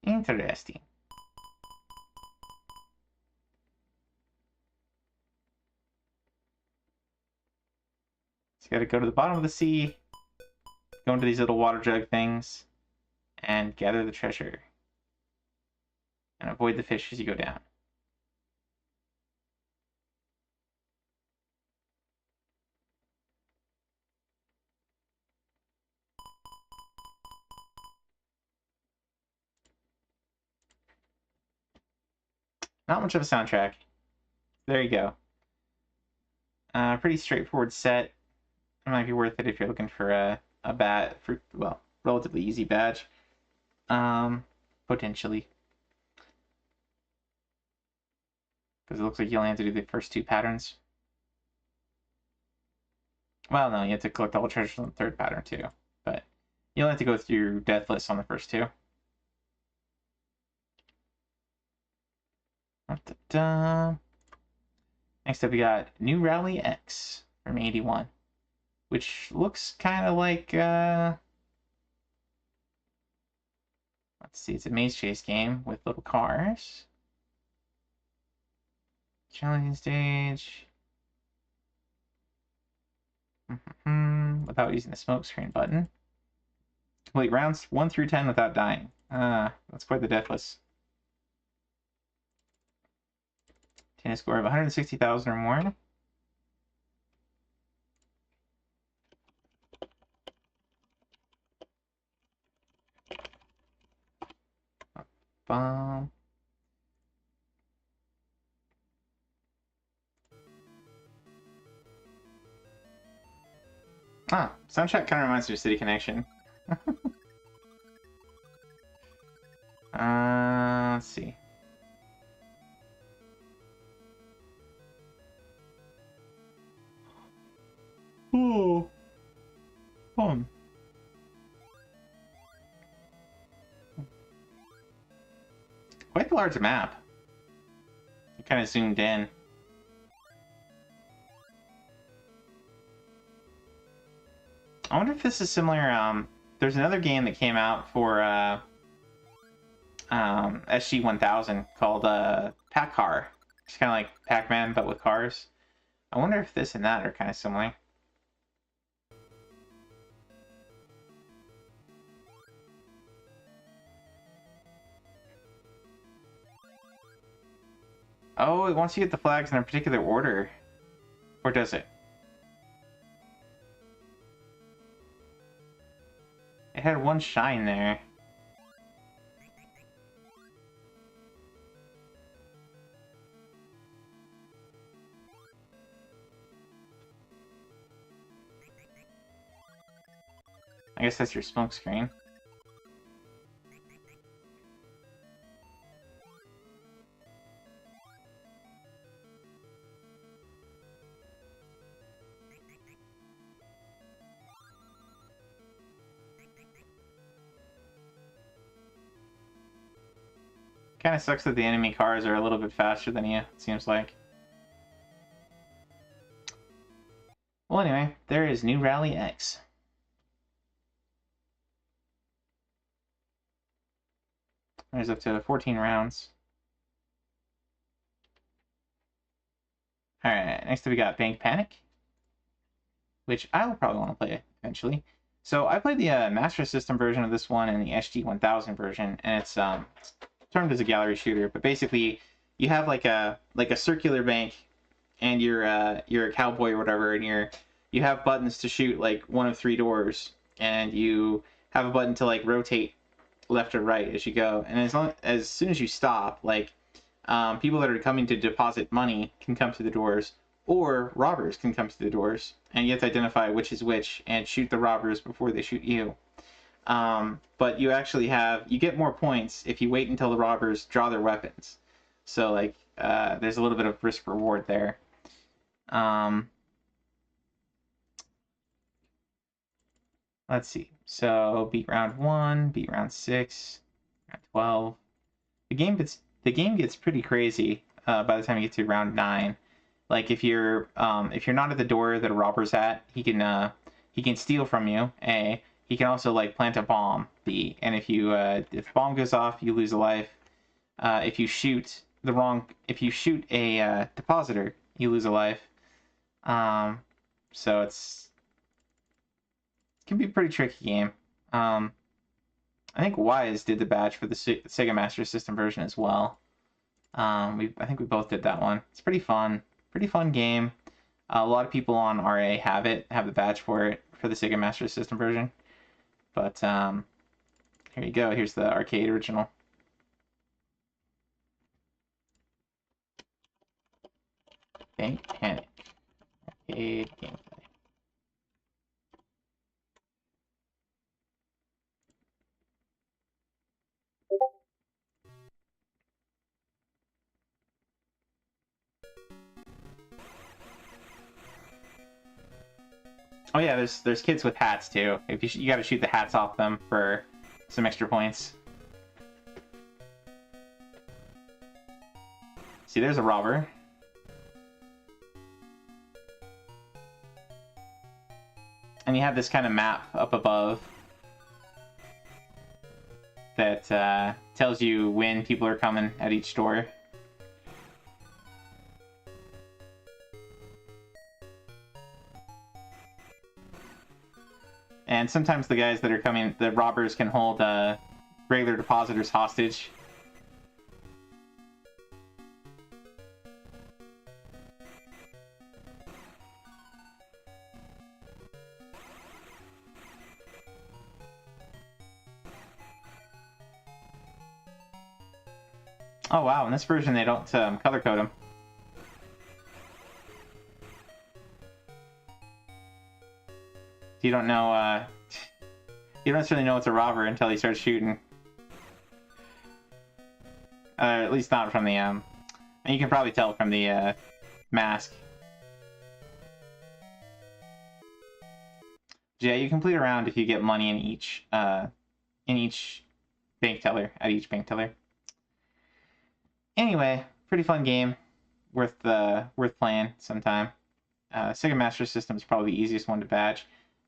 Interesting. So you gotta go to the bottom of the sea, go into these little water jug things, and gather the treasure. And avoid the fish as you go down. Not much of a soundtrack. There you go. Pretty straightforward set. It might be worth it if you're looking for a relatively easy badge. Potentially. Because it looks like you only have to do the first 2 patterns. Well, no, you have to collect all the treasures on the 3rd pattern too. But you only have to go through Deathless on the first 2. Da-da-da. Next up, we got New Rally X from 81, which looks kind of like, let's see, it's a maze chase game with little cars. Challenging stage. Without using the smoke screen button. Complete rounds 1 through 10 without dying. That's quite the Deathless. Tennis score of 160,000 or more. Bomb. Soundtrack kind of reminds me of City Connection. Let's see. Oh, fun. Quite the large map. You kind of zoomed in. I wonder if this is similar. There's another game that came out for SG-1000 called Pac Car. It's kind of like Pac-Man, but with cars. I wonder if this and that are kind of similar. Oh, it wants you to get the flags in a particular order. Or does it? It had one shine there. I guess that's your smoke screen. Kind of sucks that the enemy cars are a little bit faster than you, it seems like. Well, anyway, there is New Rally X. There's up to 14 rounds. Alright, next up we got Bank Panic, which I will probably want to play eventually. So I played the Master System version of this one and the SG-1000 version, and it's termed as a gallery shooter. But basically, you have like a circular bank, and you're a cowboy or whatever, and you have buttons to shoot like one of 3 doors, and you have a button to like rotate left or right as you go. And as soon as you stop, like people that are coming to deposit money can come to the doors, or robbers can come to the doors, and you have to identify which is which and shoot the robbers before they shoot you. But you actually you get more points if you wait until the robbers draw their weapons. So like there's a little bit of risk reward there. Let's see. So beat round 1, beat round 6, round 12. The game gets pretty crazy by the time you get to round 9. Like if you're not at the door that a robber's at, he can steal from you. A. He can also like plant a bomb. B. And if the bomb goes off, you lose a life. If you shoot a depositor, you lose a life. So it can be a pretty tricky game. I think Wise did the badge for the Sega Master System version as well. I think we both did that one. It's pretty fun game. A lot of people on RA have the badge for it for the Sega Master System version. But here you go. Here's the arcade original. Bank Panic arcade gameplay. Oh yeah, there's kids with hats too. If you got to shoot the hats off them for some extra points. See, there's a robber. And you have this kind of map up above that tells you when people are coming at each door. And sometimes the guys that are coming, the robbers, can hold regular depositors hostage. Oh wow, in this version they don't color code them. You don't know, you don't necessarily know it's a robber until he starts shooting. At least not from the, and you can probably tell from the, mask. Yeah, you complete a round if you get money in each bank teller, at each bank teller. Anyway, pretty fun game. Worth playing sometime. Sega Master System is probably the easiest one to badge.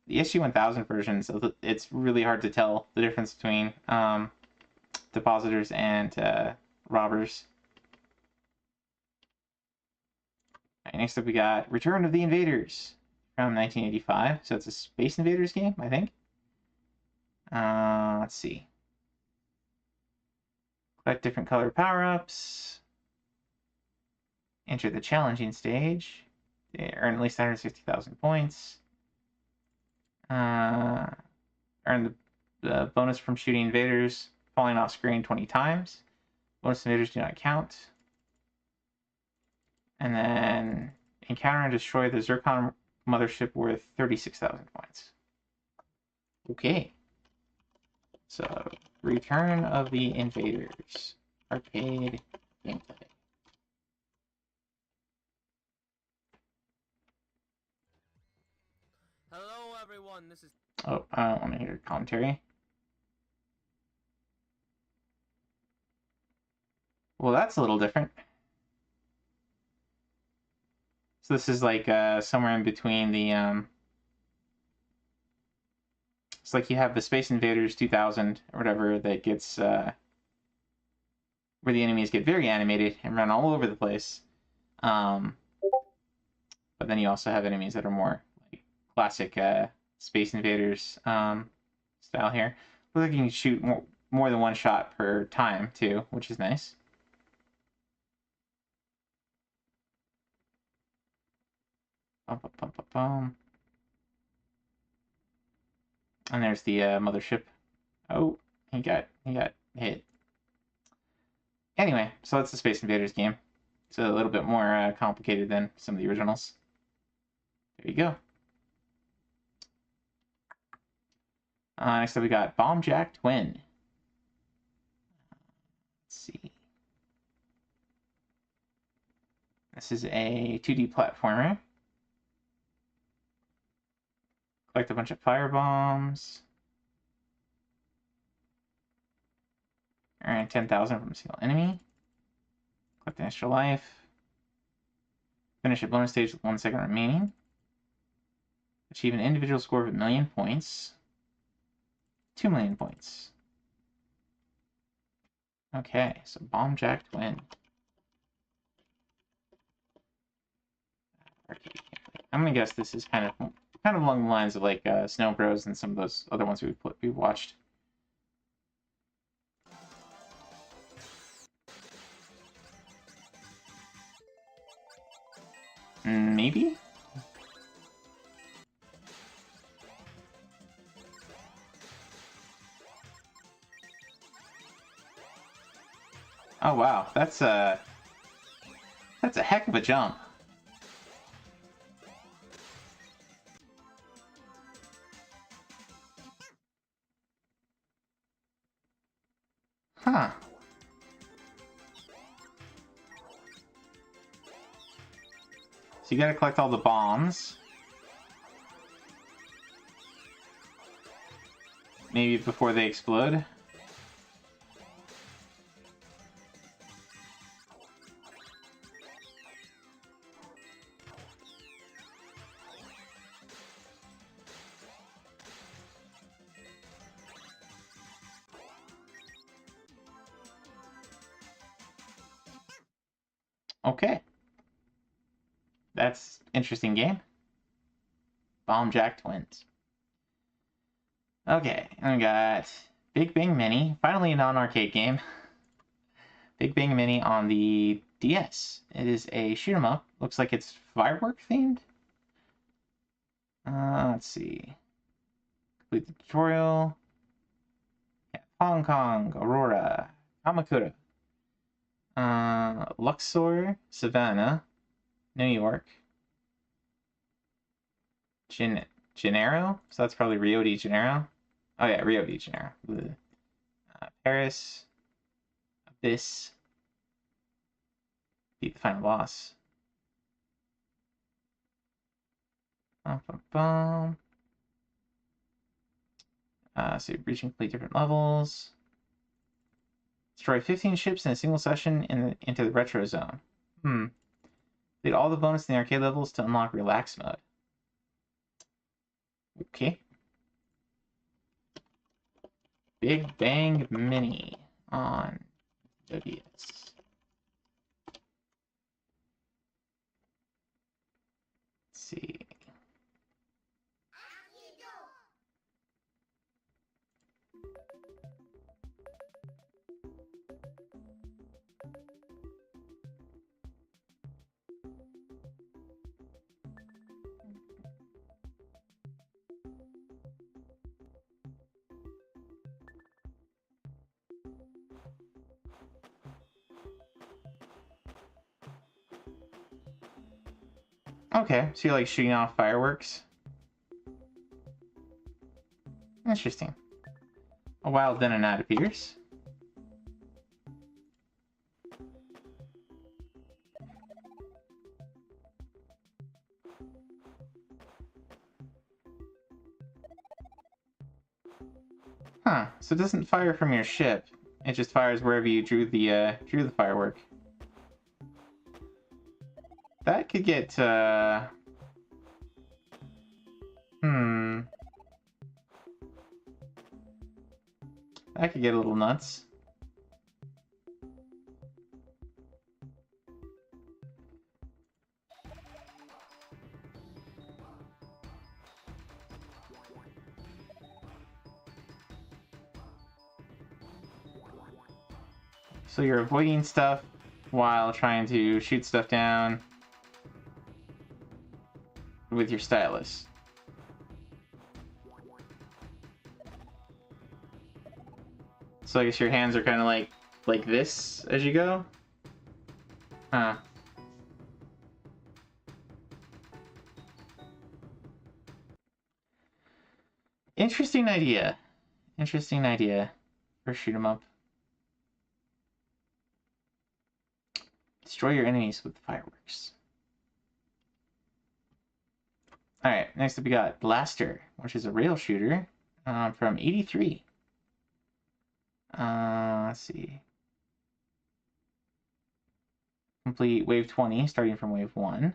The SG-1000 versions, it's really hard to tell the difference between depositors and robbers. Right, next up we got Return of the Invaders from 1985. So it's a Space Invaders game, I think. Let's see. Collect different color power-ups. Enter the challenging stage. They earn at least 160,000 points. Earn the bonus from shooting invaders falling off screen 20 times. Bonus invaders do not count. And then encounter and destroy the Zircon mothership worth 36,000 points. Okay. So, Return of the Invaders. Arcade gameplay. Hello everyone, this is... Oh, I don't want to hear commentary. Well, that's a little different. So this is like somewhere in between the it's like you have the Space Invaders 2000 or whatever that gets where the enemies get very animated and run all over the place. But then you also have enemies that are more like classic Space Invaders style here. Looks like you can shoot more than one shot per time too, which is nice. Bum, bum, bum, bum, bum. And there's the mothership. Oh, he got hit. Anyway, so that's the Space Invaders game. It's a little bit more complicated than some of the originals. There you go. Next up we got Bomb Jack Twin. Let's see. This is a 2D platformer. Collect a bunch of fire bombs. Earn 10,000 from a single enemy. Collect an extra life. Finish a bonus stage with 1 second remaining. Achieve an individual score of 1 million points. 2 million points. Okay, so Bomb Jack Twin. I'm gonna guess this is kind of along the lines of like Snow Bros and some of those other ones we've watched. Maybe? Oh wow, that's a heck of a jump. Huh. So you gotta collect all the bombs. Maybe before they explode. Okay. That's interesting game. Bomb Jack Twins. Okay, and we got Big Bang Mini. Finally a non-arcade game. Big Bang Mini on the DS. It is a shoot 'em up. Looks like it's firework themed. Let's see. Complete the tutorial. Yeah, Hong Kong, Aurora, Kamakura. Luxor, Savannah, New York, Janeiro, so that's probably Rio de Janeiro. Oh yeah, Rio de Janeiro. Paris, Abyss, beat the final boss. So you're reaching complete different levels. Destroy 15 ships in a single session into the retro zone. Complete all the bonus in the arcade levels to unlock relax mode. Okay. Big Bang Mini on WS. Let's see. Okay, so you like shooting off fireworks? Interesting. A while then and that appears. Huh, so it doesn't fire from your ship, It just fires wherever you drew the firework. That could get that could get a little nuts. So you're avoiding stuff while trying to shoot stuff down with your stylus. So I guess your hands are kind of like this as you go? Huh. Interesting idea. Interesting idea for shoot 'em up. Destroy your enemies with fireworks. Alright, next up we got Blaster, which is a rail shooter from 83. Let's see. Complete wave 20, starting from wave 1.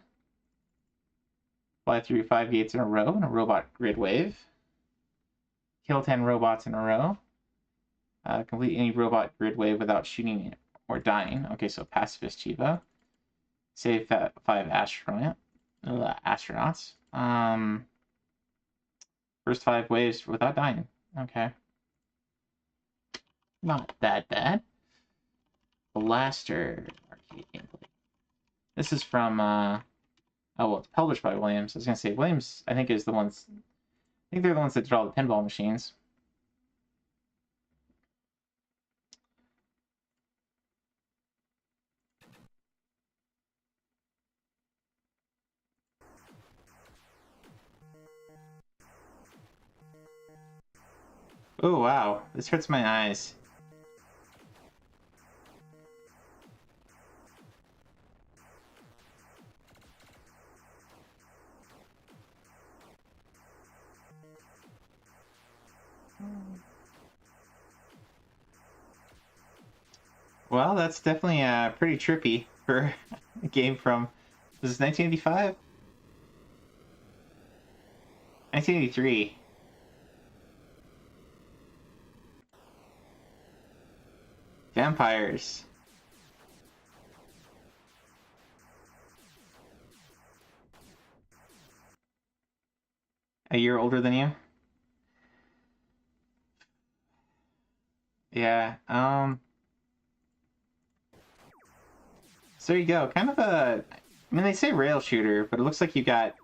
Fly through 5 gates in a row in a robot grid wave. Kill 10 robots in a row. Complete any robot grid wave without shooting or dying. Okay, so pacifist Chivo. Save 5 astronauts. First 5 waves without dying. Okay. Not that bad. Blaster arcade gameplay. This is from oh well, it's published by Williams. I was gonna say Williams, I think they're the ones that did all the pinball machines. Oh wow, this hurts my eyes. Well, that's definitely pretty trippy for a game from, was this 1985? 1983. Vampires. A year older than you? Yeah, so there you go. Kind of a, I mean, they say rail shooter, but it looks like you got,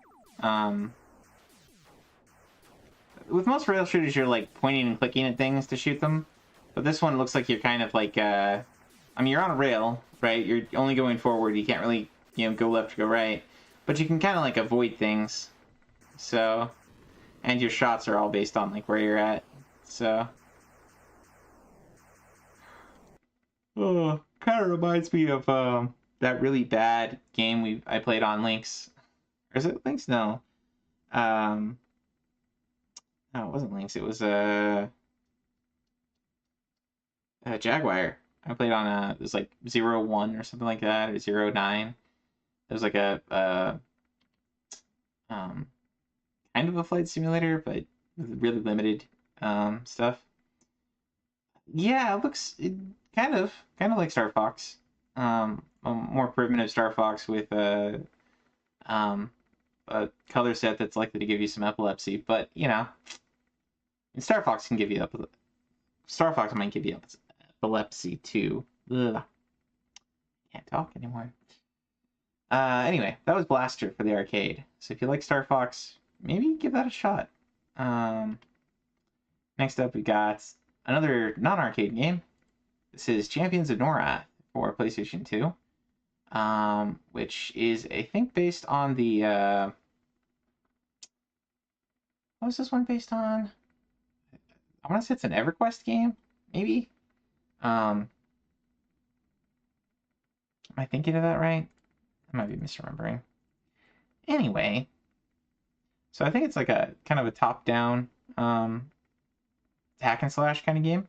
with most rail shooters, you're like pointing and clicking at things to shoot them. But this one looks like you're kind of like, I mean, you're on a rail, right? You're only going forward. You can't really, go left or go right. But you can kind of like avoid things. So, and your shots are all based on like where you're at. So, oh, kind of reminds me of that really bad game I played on Lynx. Or is it Lynx? No. No, it wasn't Lynx. It was Jaguar. I played on it was like 01 or something like that, or 09. It was like a kind of a flight simulator, but with really limited stuff. Yeah, it looks kind of like Star Fox. A more primitive Star Fox with a color set that's likely to give you some epilepsy, but Star Fox can give you Star Fox might give you epilepsy too. Ugh. Can't talk anymore. Anyway, that was Blaster for the arcade. So if you like Star Fox, maybe give that a shot. Next up, we got another non-arcade game. This is Champions of Norath for PlayStation 2, which is, I think, based on the... what was this one based on? I want to say it's an EverQuest game, maybe? Am I thinking of that right? I might be misremembering. Anyway, so I think it's like a kind of a top-down hack and slash kind of game.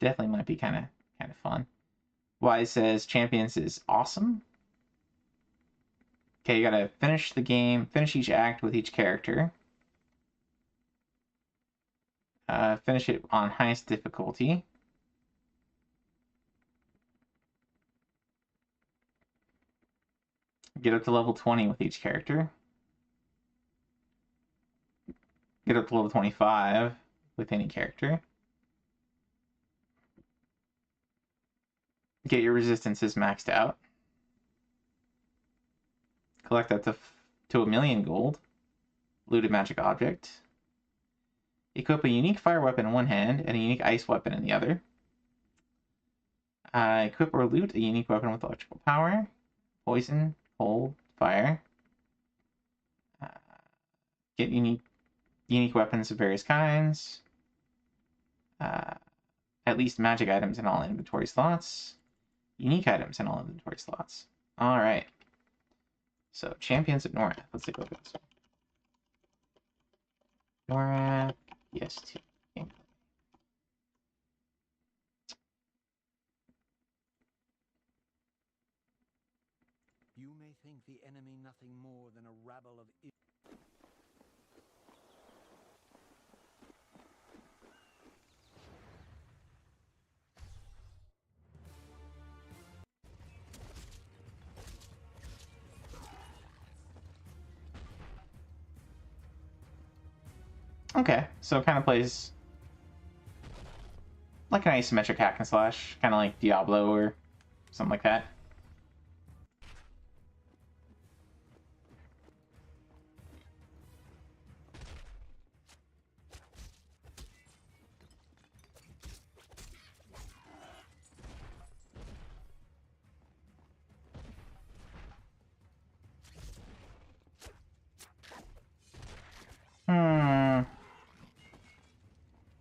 definitely might be kind of fun. Wise says Champions is awesome. Okay, you gotta finish the game, finish each act with each character. Finish it on highest difficulty. Get up to level 20 with each character. Get up to level 25 with any character. Get your resistances maxed out. Collect up to 1,000,000 gold. Loot a magic object. Equip a unique fire weapon in one hand and a unique ice weapon in the other. Equip or loot a unique weapon with electrical power. Poison, cold, fire. Get unique weapons of various kinds. At least magic items in all inventory slots. Unique items in all inventory slots. Alright. So, Champions of Norath. Let's take a look at this one. Norath, PS2. Gameplay. You may think the enemy nothing more than a rabble of... Okay, so it kind of plays like an isometric hack and slash, kind of like Diablo or something like that.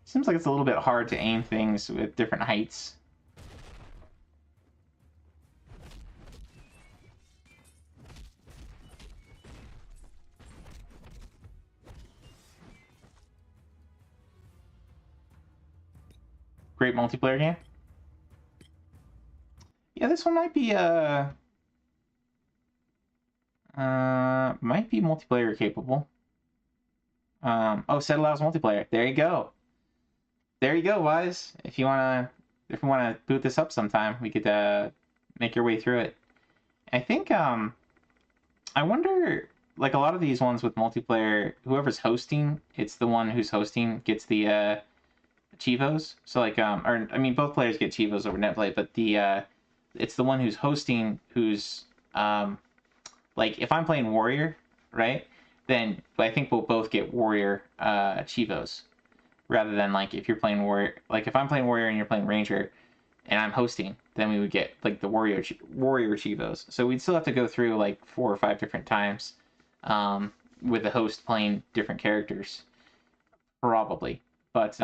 Seems like it's a little bit hard to aim things with different heights. Great multiplayer game. Yeah, this one might be multiplayer capable. Oh, set allows multiplayer. There you go. There you go, Wise. If we wanna boot this up sometime, we could make your way through it. I think I wonder, like a lot of these ones with multiplayer, whoever's hosting, it's the one who's hosting gets the Chivos. So like or I mean both players get Chivos over netplay, but it's the one who's hosting who's like if I'm playing Warrior, right? Then I think we'll both get Warrior Chivos. Rather than like if you're playing Warrior, like if I'm playing Warrior and you're playing Ranger, and I'm hosting, then we would get like the Warrior Chivos. So we'd still have to go through like 4 or 5 different times, with the host playing different characters, probably. But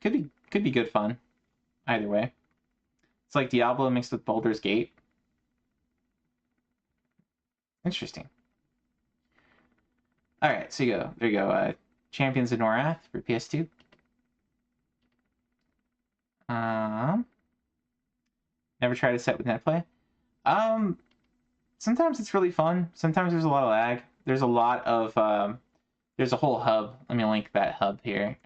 could be good fun, either way. It's like Diablo mixed with Baldur's Gate. Interesting. All right, so there you go. Champions of Norath for PS2. Never tried a set with netplay. Sometimes it's really fun. Sometimes there's a lot of lag. There's a lot of there's a whole hub. Let me link that hub here.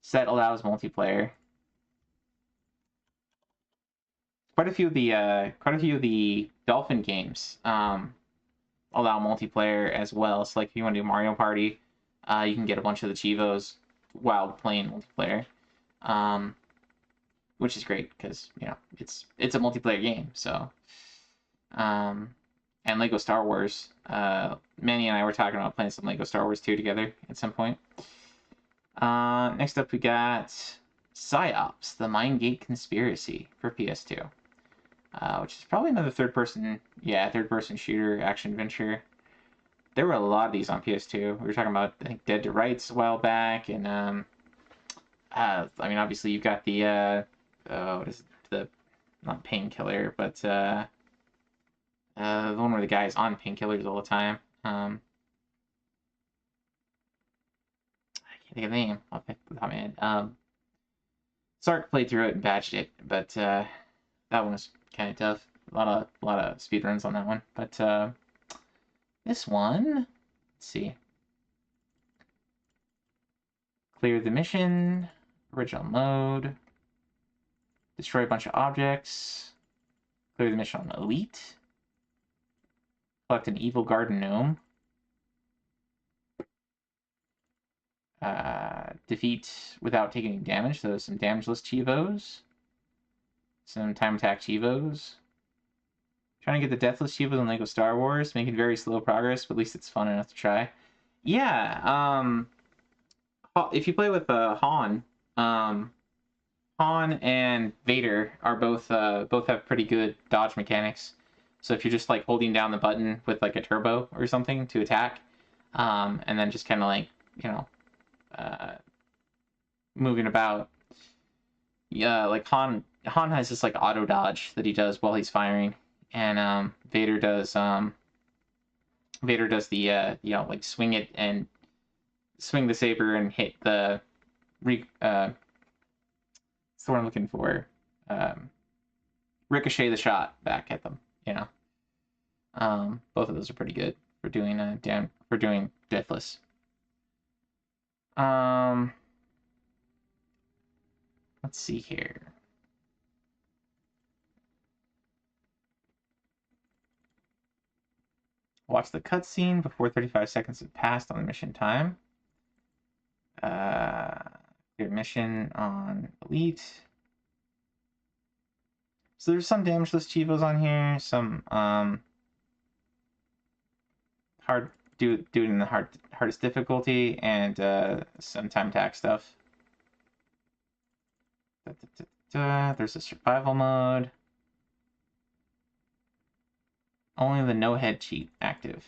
Set allows multiplayer. Quite a few of the Dolphin games allow multiplayer as well. So like if you want to do Mario Party, you can get a bunch of the Chivos while playing multiplayer. Which is great because it's a multiplayer game. So, and Lego Star Wars. Manny and I were talking about playing some Lego Star Wars 2 together at some point. Next up, we got PsyOps: The Mindgate Conspiracy for PS2, which is probably another third-person shooter action adventure. There were a lot of these on PS2. We were talking about I think Dead to Rights a while back, and I mean obviously you've got the what is it? Not Painkiller, but the one where the guy's on painkillers all the time. I can't think of the name off the top of my head. Sark played through it and patched it, but that one was kind of tough. A lot of speedruns on that one. But this one, let's see. Clear the mission, original mode, destroy a bunch of objects, clear the mission on elite, collect an evil garden gnome, defeat without taking any damage, so some damageless Chivos, some time attack Chivos. Trying to get the deathless Chivos on LEGO Star Wars, making very slow progress, but at least it's fun enough to try. Yeah, if you play with Han, Han and Vader are both have pretty good dodge mechanics. So if you're just like holding down the button with like a turbo or something to attack, and then just kind of like, you know, moving about. Yeah, like Han has this like auto dodge that he does while he's firing, and Vader does the you know, like swing it and swing the saber and hit the that's the word I'm looking for. Ricochet the shot back at them, you know. Both of those are pretty good for doing doing deathless. Let's see here. Watch the cutscene before 35 seconds have passed on the mission time. Your mission on Elite. So there's some damageless Chivos on here, some do it in the hardest difficulty, and some time attack stuff. There's a survival mode. Only the no head cheat active.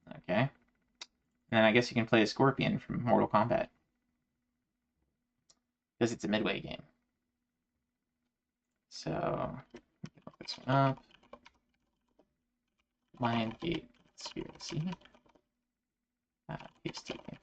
Okay. And then I guess you can play a Scorpion from Mortal Kombat, because it's a midway game. So, look this one up. Lion Gate Conspiracy. PS2 game.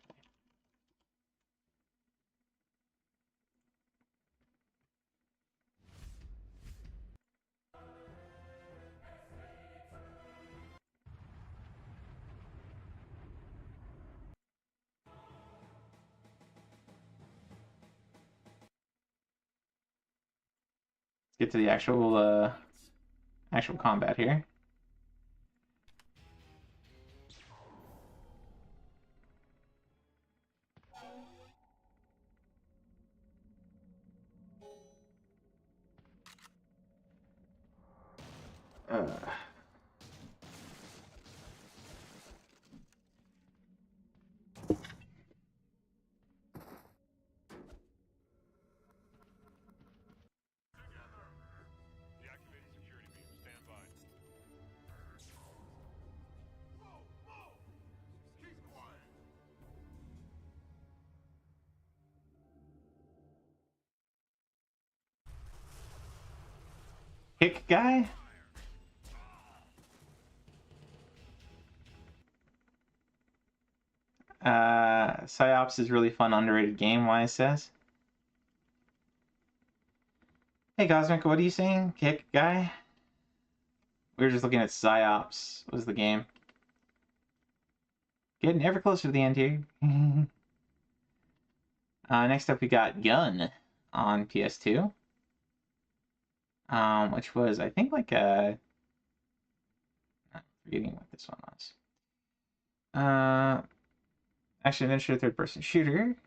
Get to the actual combat here. Kick guy? Psyops is really fun, underrated game, Wise says. Hey Cosmic, what are you saying? Kick guy? We were just looking at Psyops was the game. Getting ever closer to the end here. Next up we got Gun on PS2. Which was, I think, like a... I'm forgetting what this one was. Action-adventure third-person shooter. Let's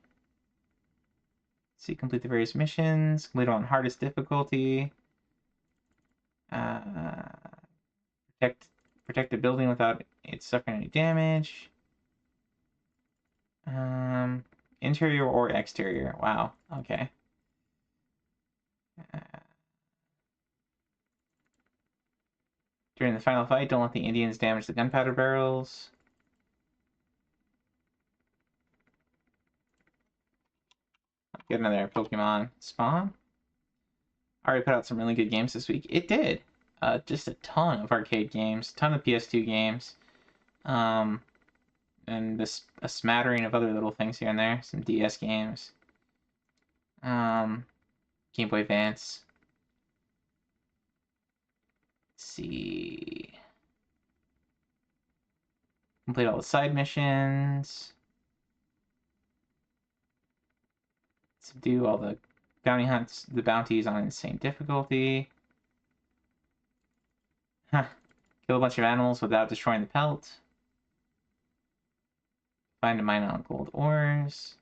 see, complete the various missions. Complete on hardest difficulty. Protect the building without it suffering any damage. Interior or exterior. Wow, okay. During the final fight, don't let the Indians damage the gunpowder barrels. Get another Pokemon Spawn. Already put out some really good games this week. It did. Just a ton of arcade games, ton of PS2 games, and a smattering of other little things here and there. Some DS games. Game Boy Advance. Let's see. Complete all the side missions. Subdue all the bounty hunts, the bounties on insane difficulty. Huh. Kill a bunch of animals without destroying the pelt. Find a mine on gold ores.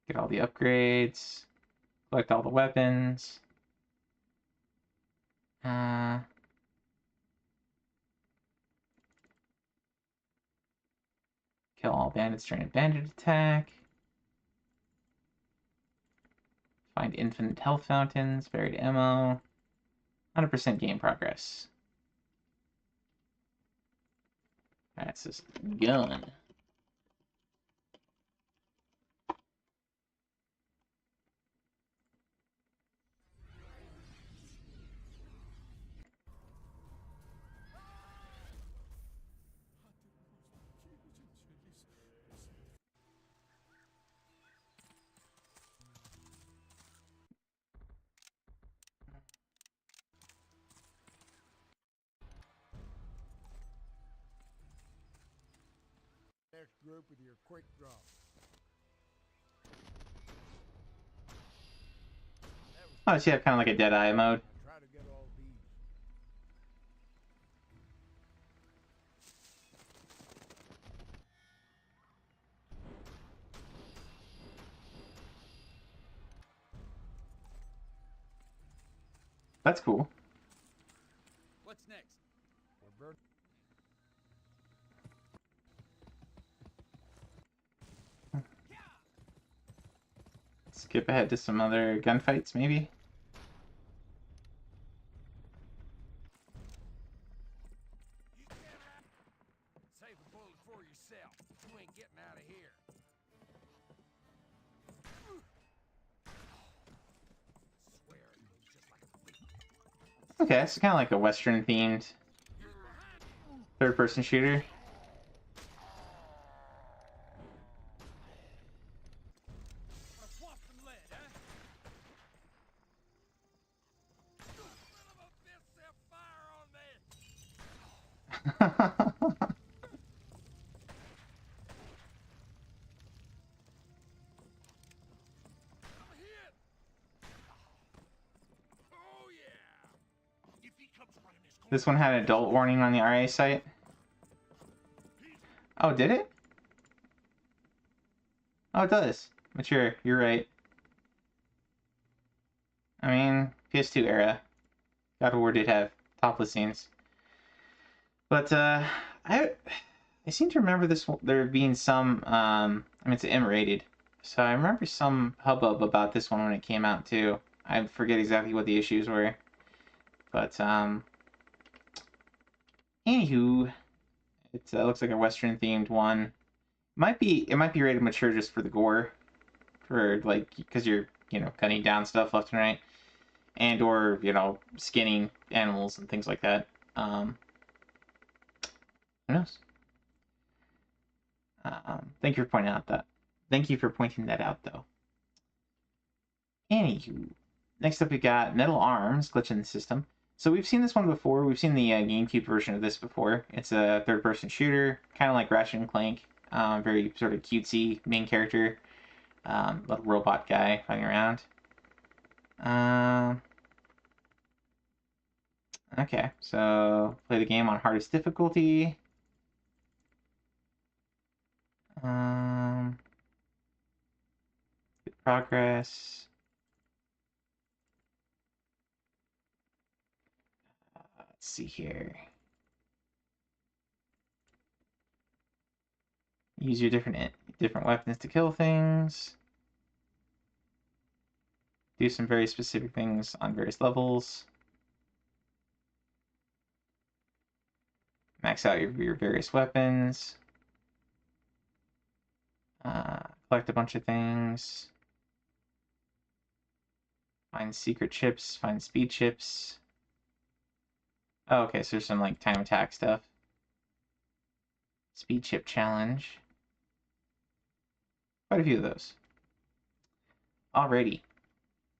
Get all the upgrades. Collect all the weapons. Kill all bandits during a bandit attack. Find infinite health fountains, buried ammo. 100% game progress. That's this gun. Next group with your quick draw. Oh, so you have kind of like a Deadeye mode. Try to get all these. That's cool. What's next? We're burning. Skip ahead to some other gunfights, maybe? Save a bullet for yourself. You ain't getting out of here. Swear it moves just like a Okay, it's kind of like a Western-themed third-person shooter. swap some lead, huh? Son of a bitch, set fire on that! I'm hit! Oh yeah! If he comes running his This one had an adult warning on the RA site. Oh, did it? Oh, it does. Mature, you're right. I mean, PS2 era. God of War did have topless scenes. But, I seem to remember there being some, I mean, it's M-rated. So I remember some hubbub about this one when it came out, too. I forget exactly what the issues were. But, anywho, it looks like a Western-themed one. It might be rated mature just for the gore. For, like, because you're, cutting down stuff left and right. And, or, skinning animals and things like that. Who knows? Thank you for pointing out that. Thank you for pointing that out, though. Anywho, next up we got Metal Arms, Glitch in the System. So we've seen this one before. We've seen the GameCube version of this before. It's a third-person shooter, kind of like Ratchet and Clank. Very sort of cutesy main character. Little robot guy running around. Okay, so play the game on hardest difficulty. Good progress. Let's see here. Use your different weapons to kill things. Do some very specific things on various levels. Max out your various weapons. Collect a bunch of things. Find secret chips, find speed chips. Oh, okay, so there's some like time attack stuff. Speed chip challenge. Quite a few of those. Alrighty.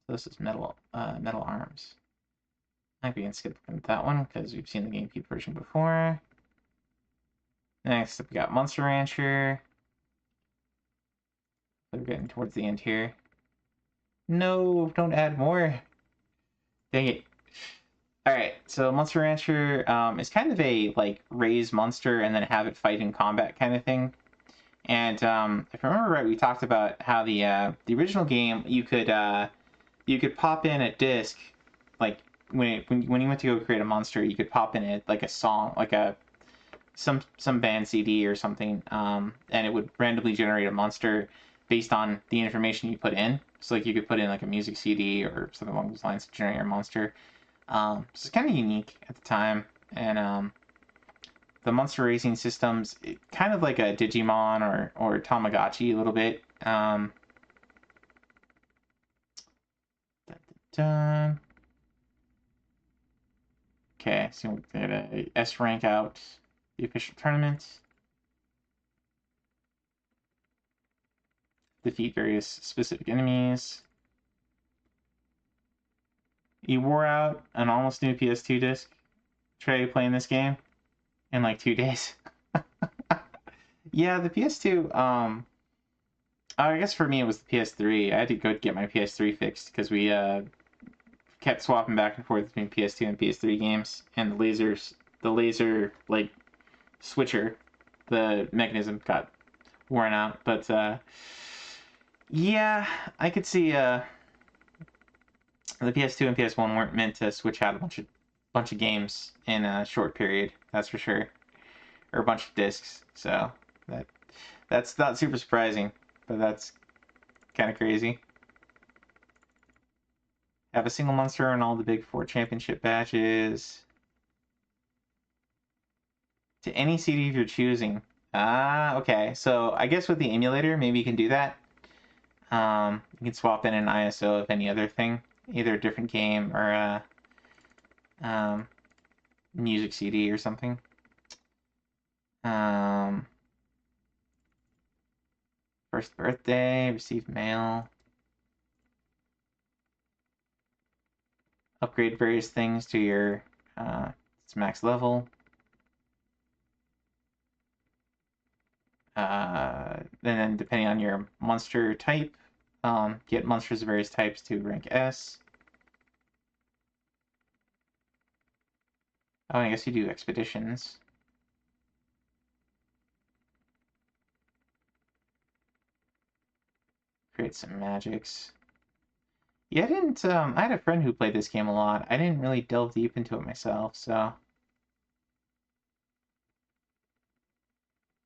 So this is Metal Arms. I think we can skip that one because we've seen the GameCube version before. Next up, we got Monster Rancher. We're getting towards the end here. No, don't add more. Dang it. Alright, so Monster Rancher is kind of a, like, raise monster and then have it fight in combat kind of thing. And if I remember right, we talked about how the original game, you could pop in a disc, like, when you went to go create a monster, you could pop in it, like, a song, like some band CD or something, and it would randomly generate a monster based on the information you put in. So, like, you could put in, like, a music CD or something along those lines to generate your monster. So it's kind of unique at the time, and the monster raising systems, kind of like a Digimon or Tamagotchi a little bit. Okay, so we get a S rank out the official tournament. Defeat various specific enemies. You wore out an almost new PS2 disc. Try playing this game in like 2 days. Yeah, the PS2, I guess for me it was the PS3. I had to go get my PS3 fixed because we kept swapping back and forth between PS2 and PS3 games, and the laser like switcher, the mechanism got worn out. But yeah, I could see the PS2 and PS1 weren't meant to switch out a bunch of games in a short period, that's for sure, or a bunch of discs. So that's not super surprising, but that's kind of crazy. Have a single monster on all the Big Four championship badges. To any CD if you're choosing. Ah, okay. So I guess with the emulator, maybe you can do that. You can swap in an ISO of any other thing, either a different game or a music CD or something. First birthday, received mail. Upgrade various things to your its max level. And then depending on your monster type, get monsters of various types to rank S. Oh, I guess you do expeditions. Create some magics. Yeah, I had a friend who played this game a lot. I didn't really delve deep into it myself, so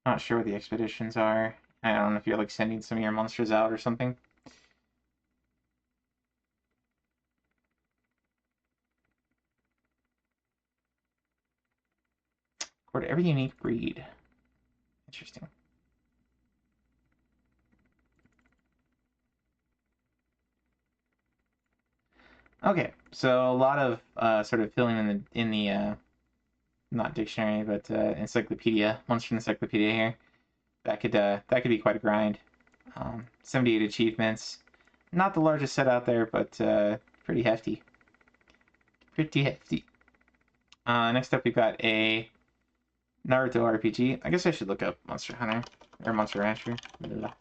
not sure what the expeditions are. I don't know if you're like sending some of your monsters out or something. Record every unique breed. Interesting. Okay, so a lot of sort of filling in the not dictionary, but encyclopedia, monster encyclopedia here. That could be quite a grind. 78 achievements, not the largest set out there, but pretty hefty. Pretty hefty. Next up, we've got a Naruto RPG. I guess I should look up Monster Hunter or Monster Rancher. Blah.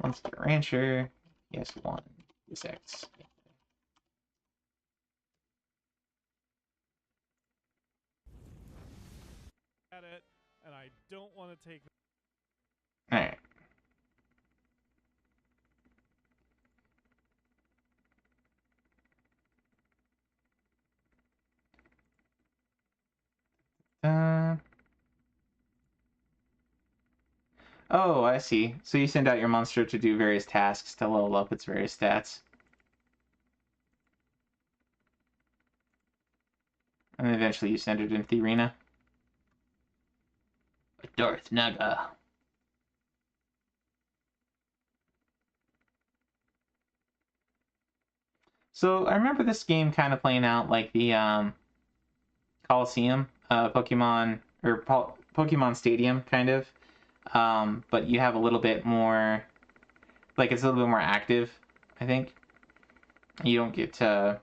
Monster Rancher. Yes, one. This X. At it, and I don't want to take. All right. Oh, I see. So you send out your monster to do various tasks to level up its various stats. And then eventually you send it into the arena. Darth Naga. So I remember this game kind of playing out like the Coliseum, Pokemon, or Pokemon Stadium, kind of. But you have a little bit more, like it's a little bit more active I think. You don't get to...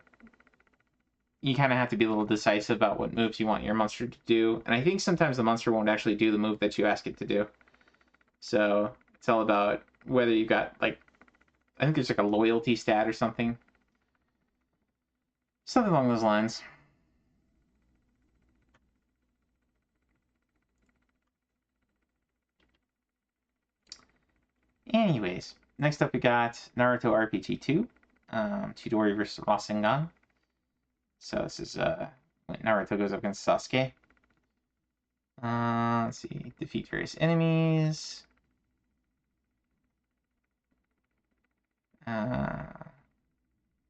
You kind of have to be a little decisive about what moves you want your monster to do. And I think sometimes the monster won't actually do the move that you ask it to do. So it's all about whether you got, like... I think there's like a loyalty stat or something. Something along those lines. Anyways, next up we got Naruto RPG 2, Chidori vs. Rasengan. So this is when Naruto goes up against Sasuke. Let's see, defeat various enemies.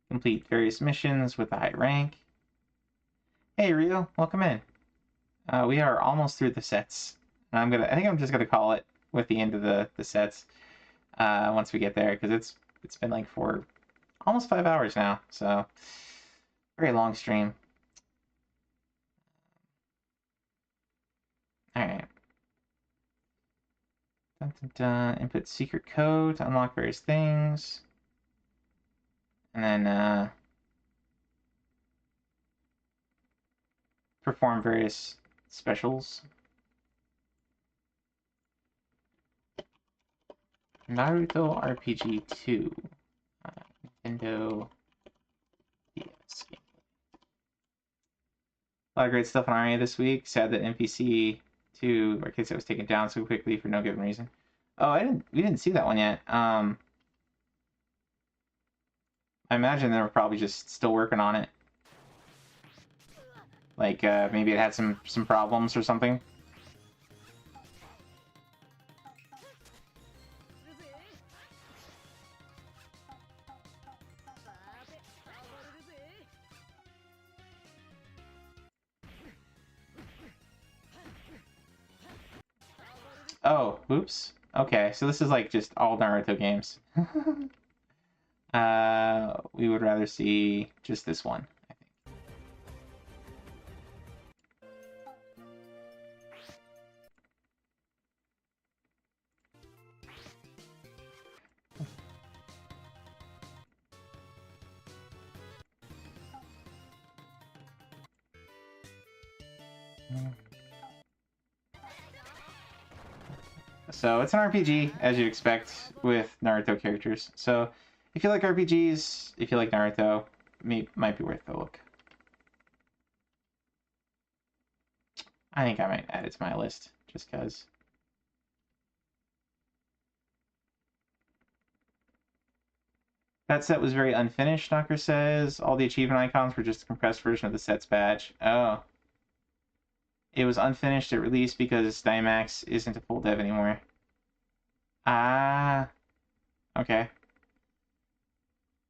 Complete various missions with a high rank. Hey Rio, welcome in. We are almost through the sets. And I think I'm just gonna call it with the end of the sets. Once we get there, because it's been like for almost 5 hours now, so very long stream. All right. Dun, dun, dun. Input secret code to unlock various things, and then perform various specials. Naruto RPG 2, Nintendo DS game. A lot of great stuff on RA this week. Sad that NPC 2 Arcade Set was taken down so quickly for no given reason. Oh, we didn't see that one yet. I imagine they were probably just still working on it. Like maybe it had some problems or something. Oh, oops. Okay, so this is like just all Naruto games. We would rather see just this one, I think. So it's an RPG, as you'd expect, with Naruto characters. So if you like RPGs, if you like Naruto, might be worth a look. I think I might add it to my list, just because. That set was very unfinished, Knocker says. All the achievement icons were just a compressed version of the set's badge. Oh. It was unfinished at release because Dynamax isn't a full dev anymore. Ah. Okay.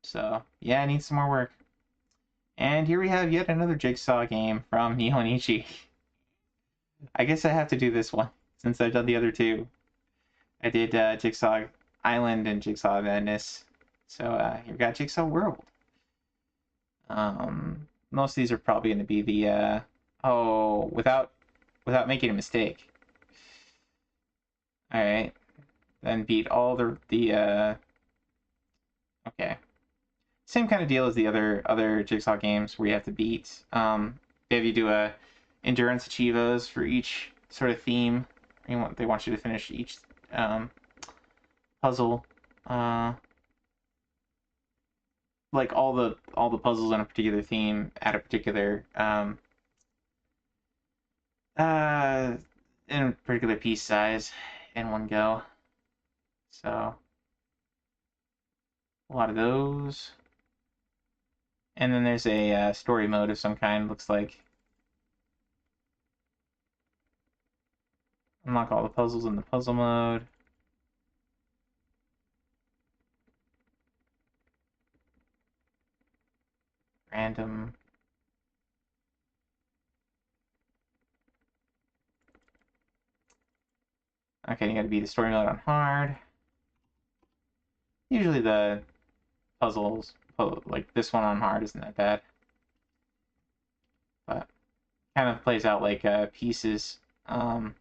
So, yeah, it needs some more work. And here we have yet another Jigsaw game from Nihonichi. I guess I have to do this one, since I've done the other two. I did Jigsaw Island and Jigsaw Madness. So, here we got Jigsaw World. Most of these are probably going to be the... Oh, without making a mistake. Alright. Then beat all the okay. Same kind of deal as the other Jigsaw games where you have to beat. They have you do a endurance achievos for each sort of theme. They want you to finish each puzzle. Like all the puzzles in a particular theme at a particular in a particular piece size in one go. So a lot of those. And then there's a story mode of some kind, looks like. Unlock all the puzzles in the puzzle mode. Random. Okay, you gotta beat the story mode on hard. Usually the puzzles, like this one on hard, isn't that bad. But kind of plays out like Pieces. If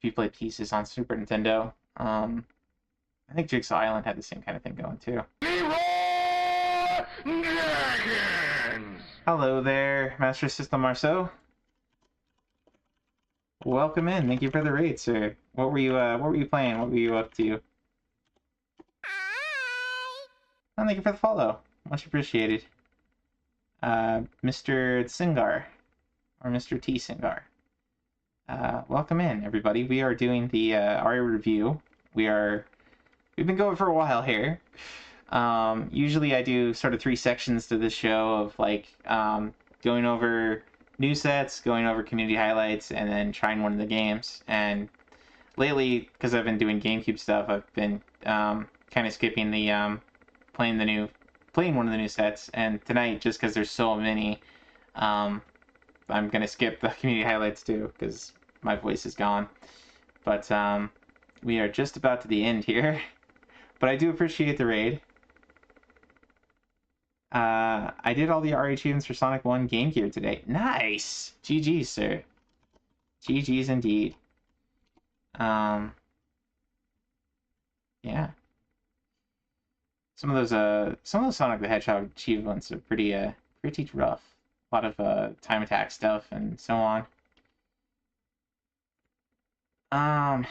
you play Pieces on Super Nintendo. I think Jigsaw Island had the same kind of thing going too. Hello there, Master System Marceau. Welcome in. Thank you for the raid, sir. What were you playing? What were you up to? Oh, thank you for the follow. Much appreciated. Mr. Singar, or Mr. T. Singar. Welcome in, everybody. We are doing the ARIA review. We've been going for a while here. Usually I do sort of 3 sections to this show of like going over new sets, going over community highlights, and then trying one of the games. And lately, because I've been doing GameCube stuff, I've been kind of skipping the playing one of the new sets. And tonight, just because there's so many, I'm gonna skip the community highlights too because my voice is gone. But we are just about to the end here. But I do appreciate the raid. I did all the RA achievements for Sonic 1 Game Gear today. Nice! GG's, sir. GG's indeed. Yeah. Some of those Sonic the Hedgehog achievements are pretty rough. A lot of time attack stuff and so on. And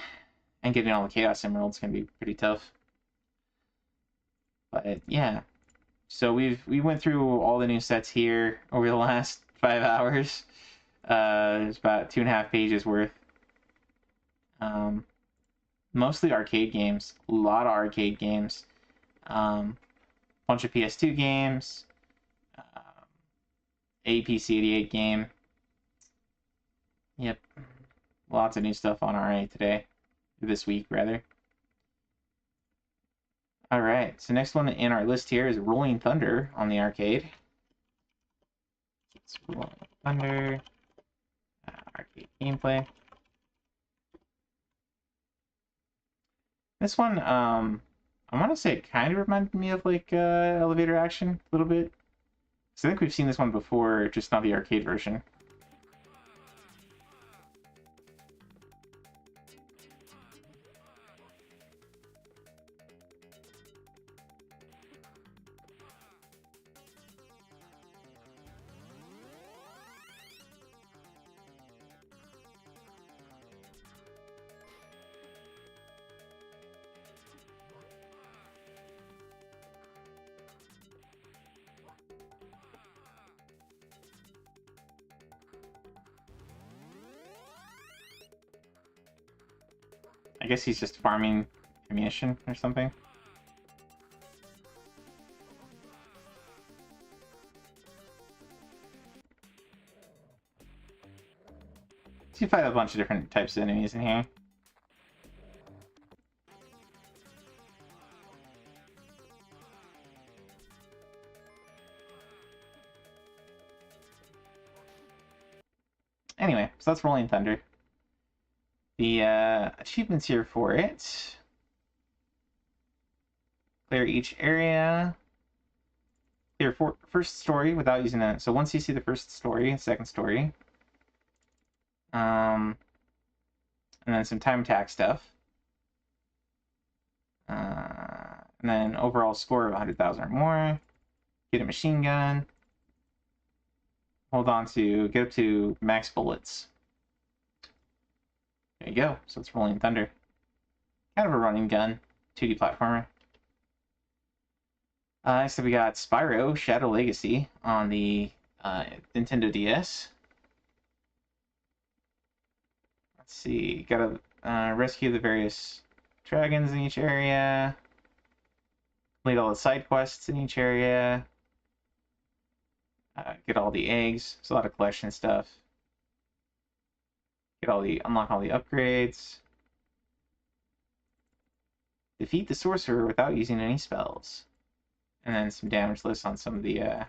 getting all the Chaos Emeralds can be pretty tough. But yeah. So we went through all the new sets here over the last 5 hours. It's about 2.5 pages worth. Mostly arcade games. A lot of arcade games. Bunch of PS2 games. A PC-88 game. Yep. Lots of new stuff on RA today. This week, rather. Alright, so next one in our list here is Rolling Thunder on the arcade. It's Rolling Thunder. Arcade gameplay. This one, I want to say it kind of reminded me of like Elevator Action a little bit. So I think we've seen this one before, just not the arcade version. I guess he's just farming ammunition or something. So you fight a bunch of different types of enemies in here. Anyway, so that's Rolling Thunder. The achievements here for it: clear each area, clear first story without using it. So once you see the first story, second story, and then some time attack stuff, and then overall score of 100,000 or more. Get a machine gun. Hold on to get up to max bullets. There you go. So it's Rolling Thunder. Kind of a running gun. 2D platformer. So we got Spyro Shadow Legacy on the Nintendo DS. Let's see. Gotta rescue the various dragons in each area. Complete all the side quests in each area. Get all the eggs. It's a lot of collection stuff. Unlock all the upgrades. Defeat the sorcerer without using any spells. And then some damage lists on some of the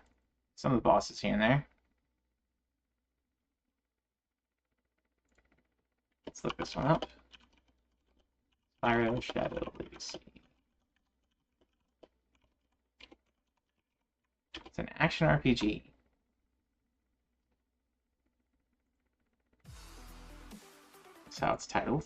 bosses here and there. Let's look this one up. Spyro Shadow Legacy. It's an action RPG. That's how it's titled.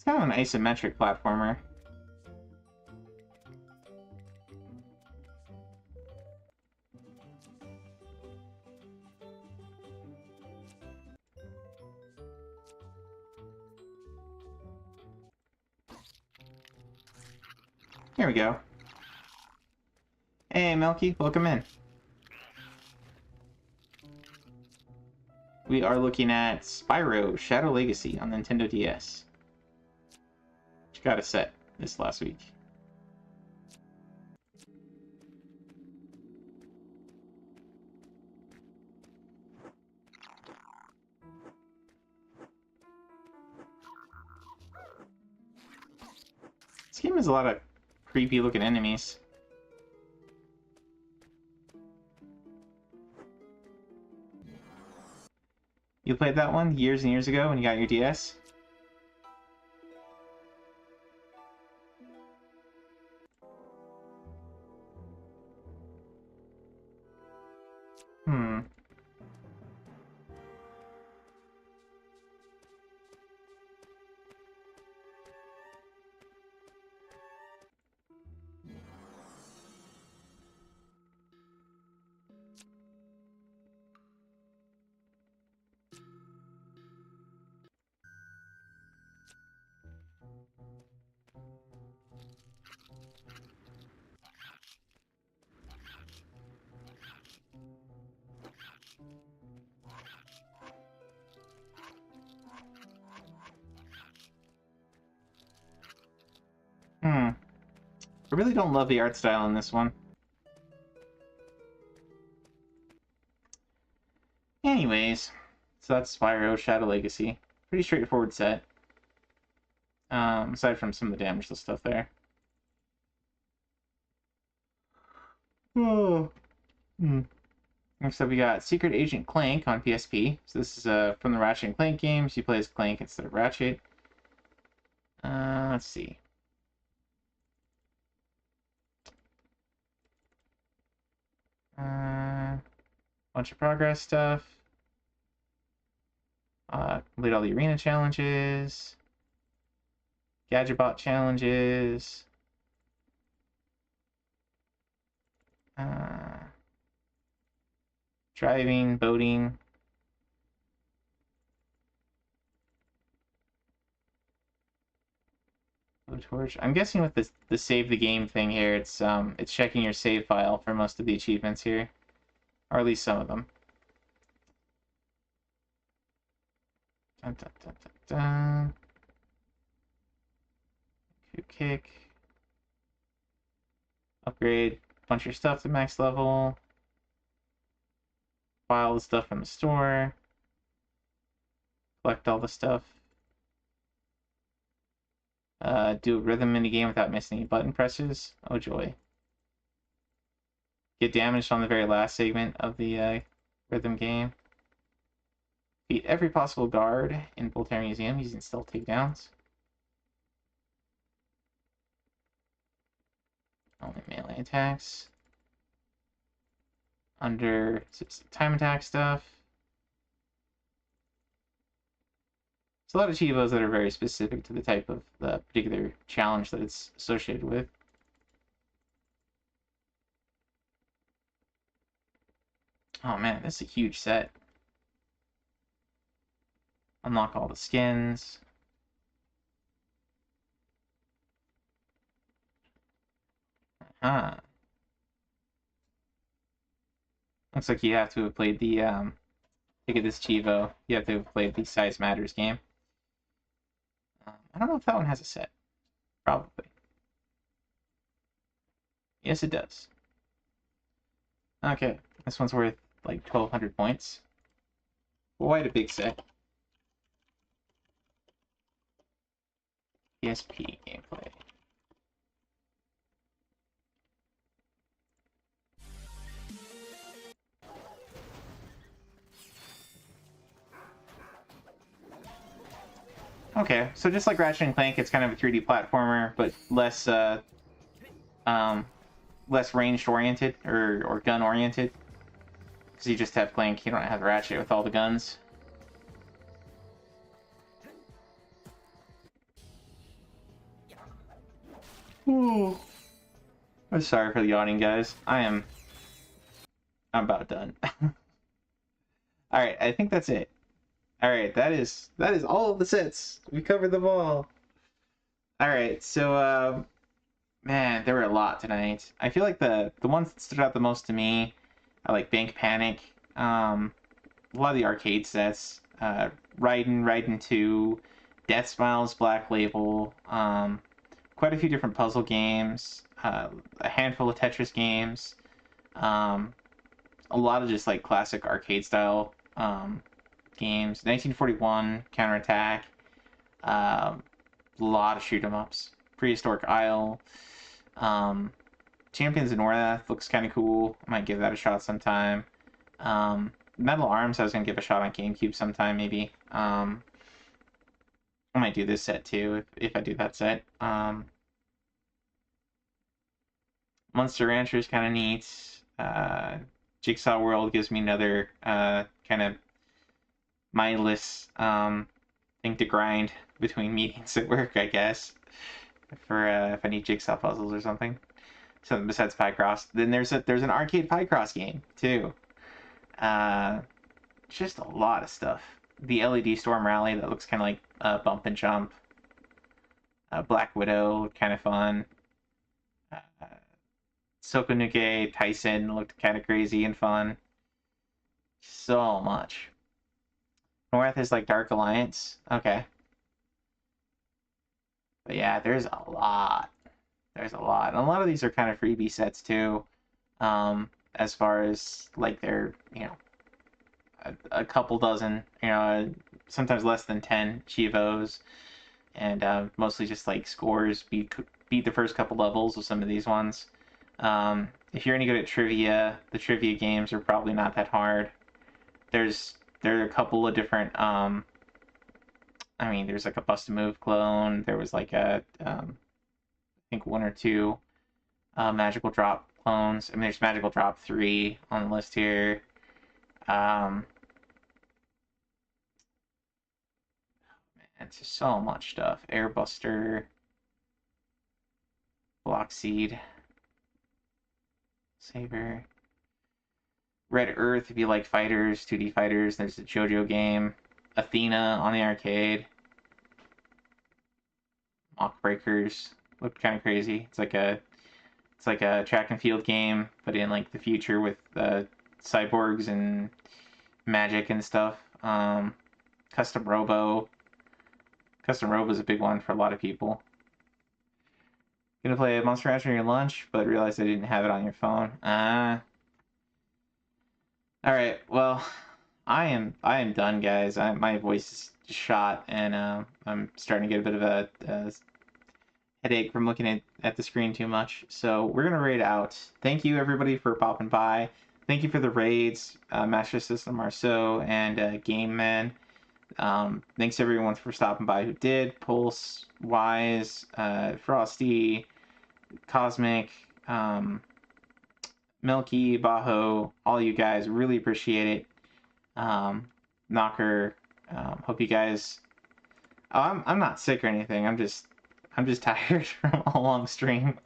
kind of an isometric platformer. Here we go. Hey, Melky, welcome in. We are looking at Spyro Shadow Legacy on Nintendo DS. Which got a set this last week. This game has a lot of creepy looking enemies. You played that one years and years ago when you got your DS? Hmm. I really don't love the art style in this one. Anyways, so that's Spyro Shadow Legacy. Pretty straightforward set. Aside from some of the damageless stuff there. Oh. Next up we got Secret Agent Clank on PSP. So this is from the Ratchet & Clank games. You play as Clank instead of Ratchet. Let's see. Bunch of progress stuff. Complete all the arena challenges. Gadgetbot challenges. Driving, boating. Torch. I'm guessing with the save the game thing here, it's checking your save file for most of the achievements here, or at least some of them. Dun, dun, dun, dun, dun. Kick. Upgrade a bunch of your stuff to max level. File the stuff from the store. Collect all the stuff. Do a rhythm minigame without missing any button presses. Oh joy. Get damaged on the very last segment of the rhythm game. Beat every possible guard in Voltaire Museum using stealth takedowns. Only melee attacks. Under time attack stuff. It's a lot of Chivos that are very specific to the type of the particular challenge that it's associated with. Oh man, this is a huge set. Unlock all the skins. Looks like you have to have played the to get this Chivo. You have to have played the Size Matters game. I don't know if that one has a set. Probably. Yes, it does. Okay, this one's worth like 1,200 points. Quite a big set. PSP gameplay. Okay, so just like Ratchet & Clank, it's kind of a 3D platformer, but less less ranged oriented or gun oriented. Because you just have Clank, you don't have Ratchet with all the guns. I'm sorry for the yawning, guys. I'm about done. Alright, I think that's it. Alright, that is all of the sets. We covered them all. Alright, so man, there were a lot tonight. I feel like the ones that stood out the most to me are like Bank Panic, a lot of the arcade sets, Raiden 2, Death Smiles, Black Label, quite a few different puzzle games, a handful of Tetris games, a lot of just like classic arcade style games. 1941, Counterattack, a lot of shoot 'em ups. Prehistoric Isle, Champions of North looks kind of cool. I might give that a shot sometime. Metal Arms I was gonna give a shot on GameCube sometime maybe. I might do this set too if I do that set. Monster Rancher is kind of neat. Jigsaw World gives me another kind of mindless thing to grind between meetings at work, I guess, for if I need jigsaw puzzles or something. Something besides Picross. Then there's an arcade Picross game too. Just a lot of stuff. The LED Storm Rally that looks kind of like Bump and Jump. Black Widow, kind of fun. Sokonuke Tyson looked kind of crazy and fun. So much. North is like Dark Alliance. Okay. But yeah, there's a lot. There's a lot. And a lot of these are kind of freebie sets too. As far as like they're, you know, a couple dozen, you know, sometimes less than 10 Chivos. And mostly just like scores, beat the first couple levels of some of these ones. If you're any good at trivia, the trivia games are probably not that hard. There are a couple of different, I mean, there's like a Bust a Move clone. There was like a, I think 1 or 2 Magical Drop clones. I mean, there's Magical Drop 3 on the list here. Man, it's just so much stuff. Airbuster, Blockseed, Saber, Red Earth if you like fighters, 2D fighters. There's the JoJo game, Athena on the arcade, Mock Breakers looked kind of crazy. It's like a track and field game, but in like the future with cyborgs and magic and stuff. Custom Robo. Custom Robo is a big one for a lot of people. Gonna play Monster Rancher on your lunch, but realized I didn't have it on your phone. Alright, well, I am done, guys. My voice is shot, and I'm starting to get a bit of a headache from looking at the screen too much. So we're gonna raid out. Thank you everybody for popping by. Thank you for the raids, Master System Marceau and Game Man. Thanks everyone for stopping by who did. Pulse, Wise, Frosty, Cosmic, Milky, Baho, all you guys, really appreciate it. Knocker, hope you guys. Oh, I'm not sick or anything. I'm just tired from a long stream.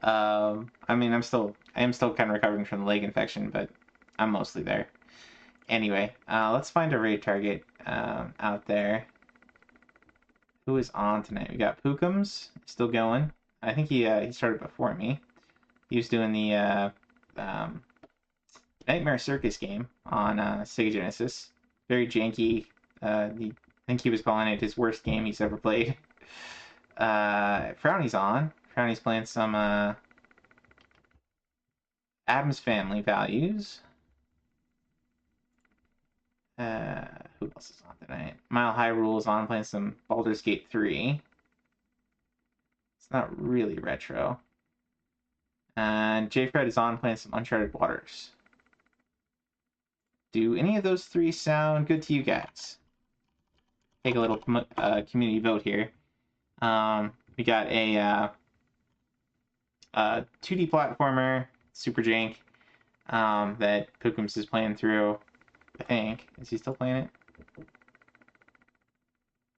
I mean, I am still kind of recovering from the leg infection, but I'm mostly there. Anyway, let's find a raid target out there. Who is on tonight? We got Pookums still going. I think he started before me. He was doing the Nightmare Circus game on Sega Genesis. Very janky. I think he was calling it his worst game he's ever played. Frowny's on. Frowny's playing some Addams Family Values. Who else is on tonight? Mile High Rule is on playing some Baldur's Gate 3. It's not really retro. And JFred is on playing some Uncharted Waters. Do any of those 3 sound good to you guys? Take a little community vote here. We got a 2D platformer, super jank, that Pookums is playing through. I think. Is he still playing it?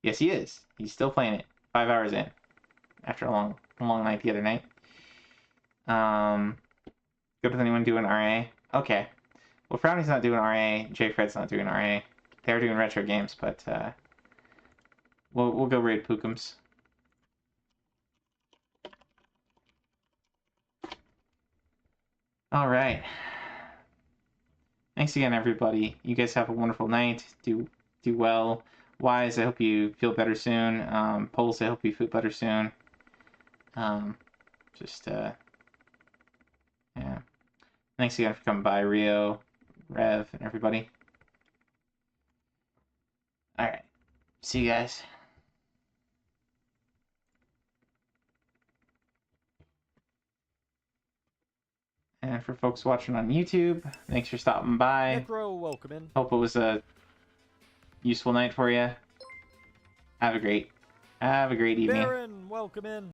Yes, he is. He's still playing it. 5 hours in. After a long a long night the other night. Good with anyone doing RA? Okay. Well, Frowny's not doing RA. J-Fred's not doing RA. They're doing retro games, but we'll go raid Pookums. All right. Thanks again, everybody. You guys have a wonderful night. Do well. Wise, I hope you feel better soon. Poles, I hope you feel better soon. Yeah. Thanks again for coming by, Rio, Rev, and everybody. All right. See you guys. And for folks watching on YouTube, thanks for stopping by. Necro, welcome in. Hope it was a useful night for you. Have a great evening. Baron, welcome in.